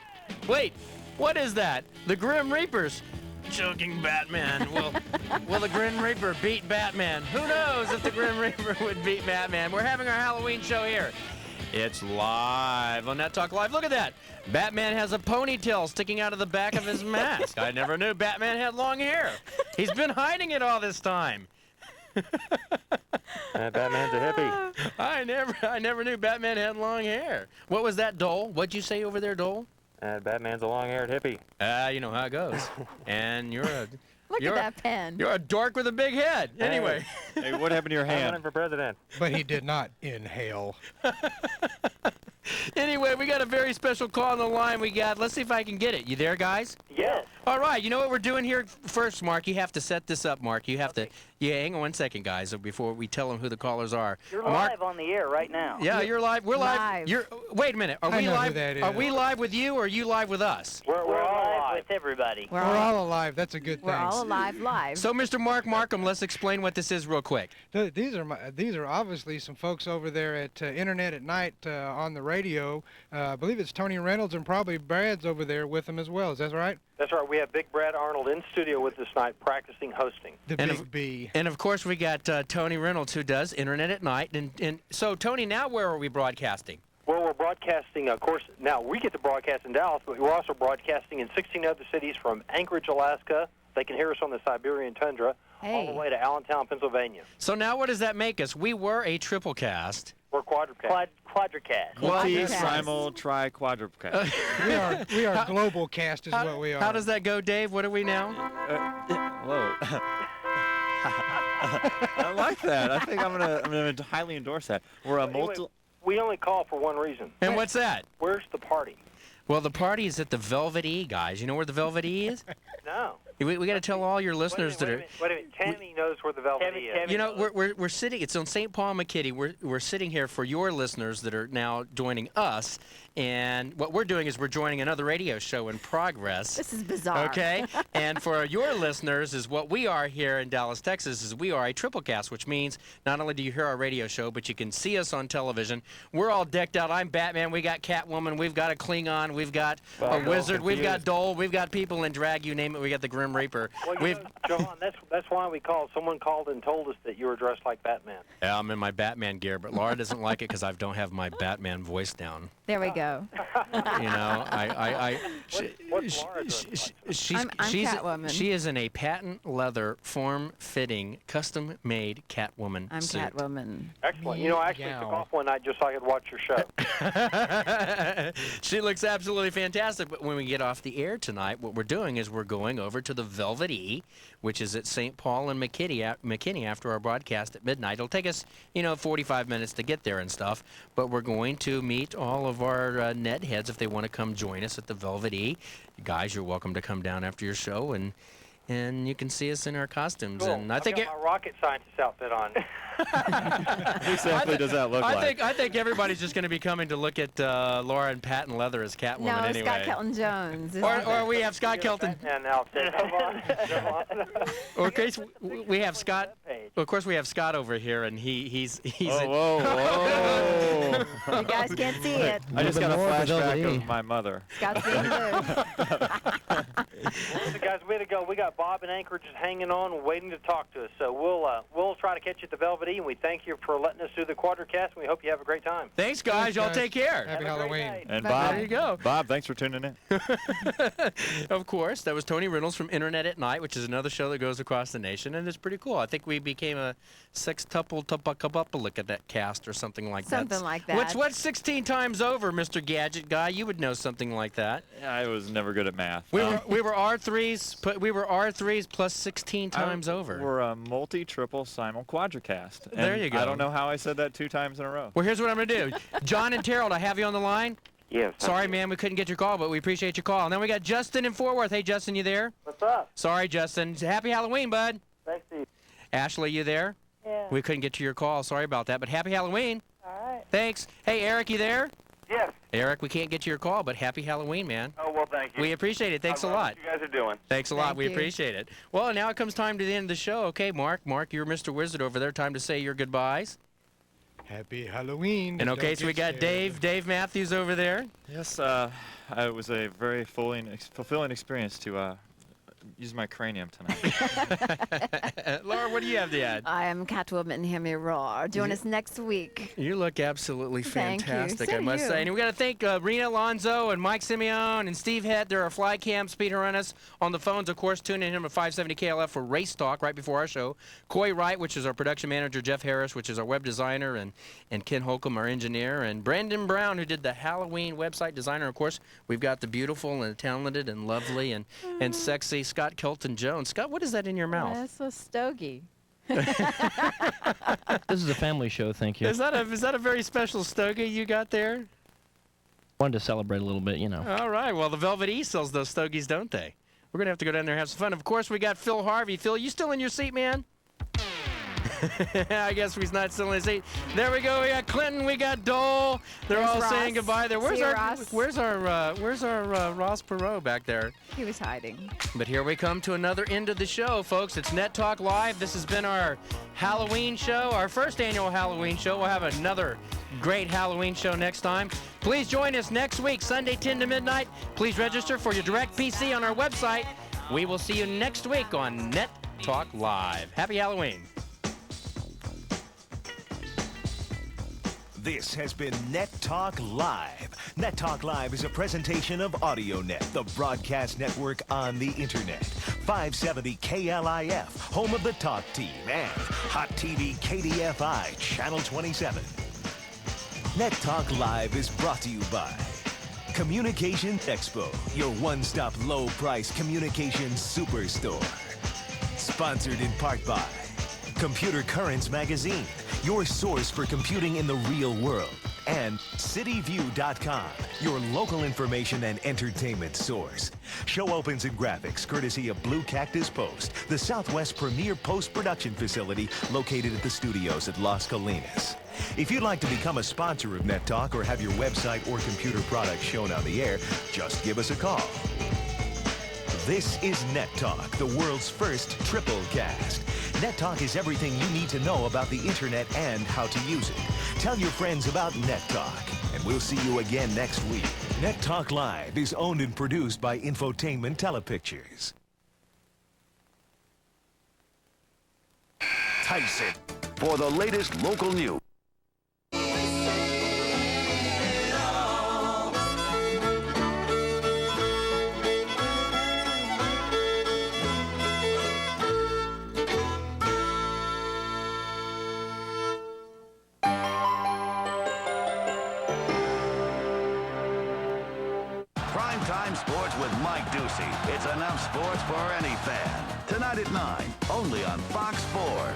Wait, what is that? The Grim Reapers. Joking Batman. Will the Grim Reaper beat Batman? Who knows if the Grim Reaper would beat Batman? We're having our Halloween show here. It's live on Net Talk Live. Look at that. Batman has a ponytail sticking out of the back of his mask. I never knew Batman had long hair. He's been hiding it all this time. Batman's a hippie. I never knew Batman had long hair. What was that, Dole? What'd you say over there, Dole? Batman's a long-haired hippie. You know how it goes. And you're a... Look at that pen. You're a dork with a big head. Anyway. Hey, what happened to your I'm hand? running for president. But he did not inhale. Anyway, we got a very special call on the line. Let's see if I can get it. You there, guys? Yes. All right. You know what we're doing here first, Mark? You have to set this up, Mark. You have to. Yeah, hang on 1 second, guys, before we tell them who the callers are. You're Mark, live on the air right now. Yeah, you're live. We're live. Wait a minute. Are we live? Are we live with you, or are you live with us? We're all live with everybody. We're all alive. That's a good thing. We're all alive live. So, Mr. Mark Markham, let's explain what this is real quick. These are obviously some folks over there at Internet at Night on the radio. I believe it's Tony Reynolds and probably Brad's over there with them as well. Is that right? That's right. We have Big Brad Arnold in studio with us tonight practicing hosting. The Big B. And, of course, we got Tony Reynolds, who does Internet at Night. And so, Tony, now where are we broadcasting? Well, we're broadcasting, of course, now we get to broadcast in Dallas, but we're also broadcasting in 16 other cities from Anchorage, Alaska. They can hear us on the Siberian tundra all the way to Allentown, Pennsylvania. So now what does that make us? We were a triple cast. We're quadricast. Quadricast. Simul, tri, quadrupcast. We are global cast is what we are. How does that go, Dave? What are we now? Whoa. I like that. I think I'm gonna highly endorse that. We're a multi. We only call for one reason. And what's that? Where's the party? Well, the party is at the Velvet E, guys. You know where the Velvet E is? No. We got to tell all your listeners Wait a minute. Tammy knows where the Velvet E is. You know, we're sitting. It's on St. Paul McKitty. We're sitting here for your listeners that are now joining us, and what we're doing is we're joining another radio show in progress. This is bizarre. Okay, and for your listeners is what we are here in Dallas, Texas. Is we are a triple cast, which means not only do you hear our radio show, but you can see us on television. We're all decked out. I'm Batman. We got Catwoman. We've got a Klingon. We've got a wizard. We've got Dole. We've got people in drag. You name it. We got the Grim Reaper. Well, John, that's why we called. Someone called and told us that you were dressed like Batman. Yeah, I'm in my Batman gear, but Laura doesn't like it because I don't have my Batman voice down. There we go. You know, What's Laura dressed like? she's Catwoman. She is in a patent leather, form-fitting, custom-made Catwoman I'm suit. Catwoman. Excellent. You know, I actually took off one night just so I could watch your show. She looks absolutely fantastic. But when we get off the air tonight, what we're doing is we're going over to the the Velvet E, which is at St. Paul and McKinney after our broadcast at midnight. It'll take us, 45 minutes to get there and stuff, but we're going to meet all of our net heads if they want to come join us at the Velvet E. Guys, you're welcome to come down after your show, and you can see us in our costumes. Cool. And I think I've got my rocket scientist outfit on. What exactly does that look like? I think everybody's just going to be coming to look at Laura in patent leather as Catwoman No, anyway. Scott Kelton Jones. Or we have Scott Kelton. And outfit. Come on. Or in case we have Scott. Of course, we have Scott over here, and he's. Whoa. You guys can't see it. I just got a flashback of my mother. Scott's being loose. Listen, guys, way to go. We got Bob in Anchorage just hanging on, waiting to talk to us. So we'll try to catch you at the Velvet E, and we thank you for letting us do the Quadracast, and we hope you have a great time. Thanks, guys. Y'all take care. Happy Halloween. And Bye. Bob, There you go. Bob, thanks for tuning in. Of course, that was Tony Reynolds from Internet at Night, which is another show that goes across the nation, and it's pretty cool. I think we became a sextuple look at that cast or something like that. Something like that. What's 16 times over, Mr. Gadget Guy? You would know something like that. I was never good at math. We were R3s, but we were R3s plus 16 times over. We're a multi-triple simul quadracast. There And you go. I don't know how I said that 2 times in a row. Well, here's what I'm going to do. John and Terrell, I have you on the line. Yes. Sorry, man, we couldn't get your call, but we appreciate your call. And then we got Justin in Fort Worth. Hey, Justin, you there? What's up? Sorry, Justin. Happy Halloween, bud. Thanks, Steve. Ashley, you there? Yeah. We couldn't get to your call. Sorry about that, but happy Halloween. All right. Thanks. Hey, Eric, you there? Yes. Eric, we can't get to your call, but happy Halloween, man. Oh, well, thank you. We appreciate it. Thanks a lot. What you guys are doing. Thanks a lot. Thank We you. appreciate it. Well, now it comes time to the end of the show. Okay, Mark, you're Mr. Wizard over there. Time to say your goodbyes. Happy Halloween. And but okay, don't so we get got scared. Dave Matthews over there. Yes, it was a very fulfilling experience to use my cranium tonight. Laura, what do you have to add? I am Catwoman. Hear me roar. Join us next week. You look absolutely Thank you. fantastic, So I do must you. say. And we got to thank Rena Alonso and Mike Simeone and Steve Head. They're our fly cam speed runners on the phones. Of course, tune in at 570 KLF for Race Talk right before our show. Coy Wright, which is our production manager, Jeff Harris, which is our web designer, and Ken Holcomb, our engineer, and Brandon Brown, who did the Halloween website designer. Of course, we've got the beautiful and talented and lovely and sexy Scott Kelton Jones. Scott, what is that in your mouth? That's a stogie. This is a family show, thank you. Is that a very special stogie you got there? Wanted to celebrate a little bit, you know. All right. Well, the Velvet E sells those stogies, don't they? We're going to have to go down there and have some fun. Of course, we got Phil Harvey. Phil, you still in your seat, man? I guess he's not still in his seat. There we go. We got Clinton. We got Dole. They're There's all Ross. saying goodbye there. See you, Ross. Where's our Ross Perot back there? He was hiding. But here we come to another end of the show, folks. It's Net Talk Live. This has been our Halloween show, our first annual Halloween show. We'll have another great Halloween show next time. Please join us next week, Sunday 10 to midnight. Please register for your direct PC on our website. We will see you next week on Net Talk Live. Happy Halloween. This has been Net Talk Live. Net Talk Live is a presentation of AudioNet, the broadcast network on the internet. 570 KLIF, home of the Talk Team, and Hot TV KDFI, Channel 27. Net Talk Live is brought to you by Communications Expo, your one-stop low-price communications superstore. Sponsored in part by Computer Currents Magazine, your source for computing in the real world, and cityview.com, your local information and entertainment source. Show opens and graphics courtesy of Blue Cactus Post, the Southwest premier post-production facility located at the studios at Las Colinas. If you'd like to become a sponsor of Net Talk or have your website or computer product shown on the air, just give us a call. This is Net Talk, the world's first triple cast. Net Talk is everything you need to know about the internet and how to use it. Tell your friends about Net Talk, and we'll see you again next week. Net Talk Live is owned and produced by Infotainment Telepictures. Tyson for the latest local news. Primetime Sports with Mike Ducey. It's enough sports for any fan. Tonight at 9, only on Fox 4.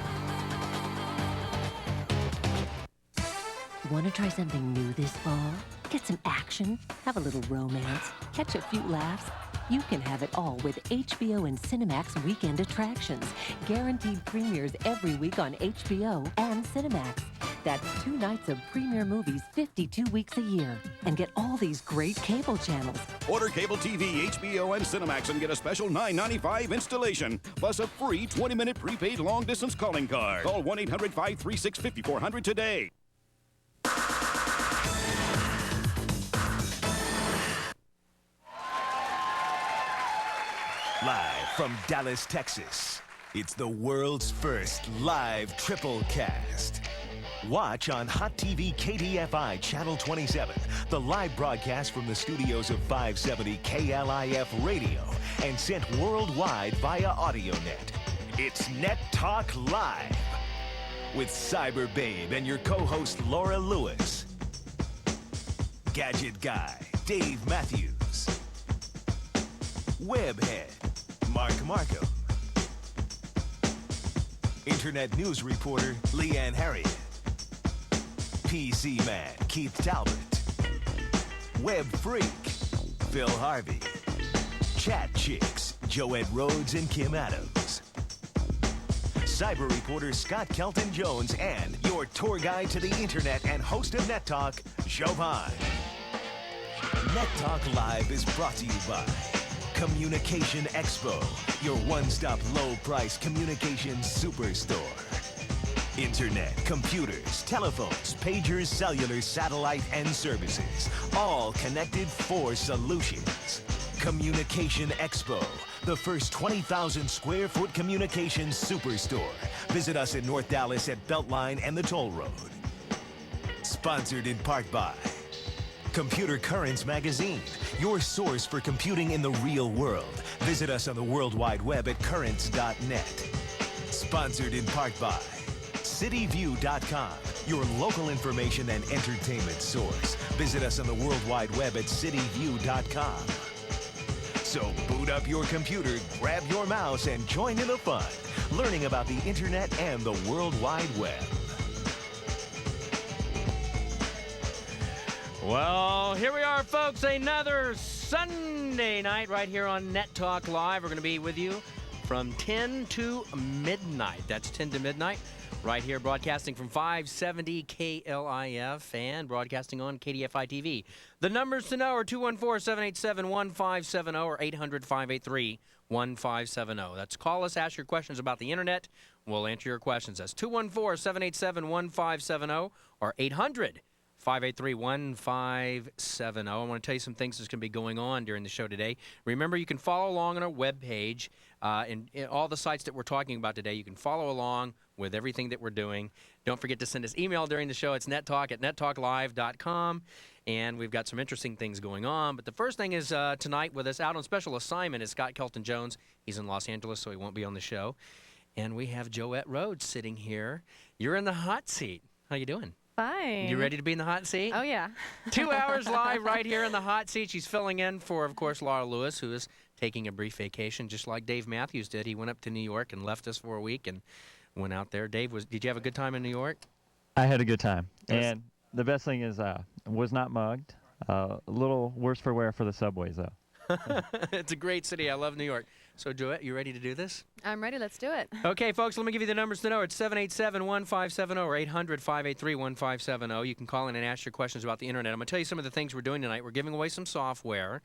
Want to try something new this fall? Get some action, have a little romance, catch a few laughs. You can have it all with HBO and Cinemax weekend attractions. Guaranteed premieres every week on HBO and Cinemax. That's 2 nights of premiere movies 52 weeks a year. And get all these great cable channels. Order cable TV, HBO, and Cinemax and get a special $9.95 installation, plus a free 20-minute prepaid long-distance calling card. Call 1-800-536-5400 today. Live from Dallas, Texas, it's the world's first live triple cast. Watch on Hot TV KDFI Channel 27, the live broadcast from the studios of 570 KLIF Radio and sent worldwide via AudioNet. It's Net Talk Live with Cyber Babe and your co-host Laura Lewis, Gadget Guy Dave Matthews, Webhead Mark Markham, Internet News Reporter Leanne Harriet, PC Man Keith Talbot, Web Freak Phil Harvey, Chat Chicks Joette Rhodes and Kim Adams, Cyber Reporter Scott Kelton Jones, and your tour guide to the internet and host of Net Talk, Jovan. Net Talk Live is brought to you by Communication Expo, your one-stop low-price communication superstore. Internet, computers, telephones, pagers, cellular, satellite, and services. All connected for solutions. Communication Expo, the first 20,000 square foot communications superstore. Visit us in North Dallas at Beltline and the Toll Road. Sponsored in part by Computer Currents Magazine, your source for computing in the real world. Visit us on the World Wide Web at currents.net. Sponsored in part by cityview.com, your local information and entertainment source. Visit us on the World Wide Web at cityview.com. So boot up your computer, grab your mouse, and join in the fun, learning about the internet and the World Wide Web. Well, here we are, folks. Another Sunday night right here on Net Talk Live. We're going to be with you from 10 to midnight. That's 10 to midnight. Right here, broadcasting from 570 KLIF and broadcasting on KDFI TV. The numbers to know are 214-787-1570 or 800-583-1570. That's call us, ask your questions about the internet. We'll answer your questions. That's 214-787-1570 or 800-583-1570. I want to tell you some things that's going to be going on during the show today. Remember, you can follow along on our webpage in all the sites that we're talking about today. You can follow along with everything that we're doing. Don't forget to send us email during the show. It's nettalk@nettalklive.com. And we've got some interesting things going on. But the first thing is tonight with us out on special assignment is Scott Kelton Jones. He's in Los Angeles, so he won't be on the show. And we have Joette Rhodes sitting here. You're in the hot seat. How you doing? Fine. You ready to be in the hot seat? Oh, yeah. 2 hours live right here in the hot seat. She's filling in for, of course, Laura Lewis, who is taking a brief vacation, just like Dave Matthews did. He went up to New York and left us for a week and went out there. Dave, did you have a good time in New York? I had a good time. And the best thing is was not mugged. A little worse for wear for the subways, though. It's a great city. I love New York. So, Joette, you ready to do this? I'm ready. Let's do it. Okay, folks, let me give you the numbers to know. It's 787-1570 or 800-583-1570. You can call in and ask your questions about the internet. I'm going to tell you some of the things we're doing tonight. We're giving away some software.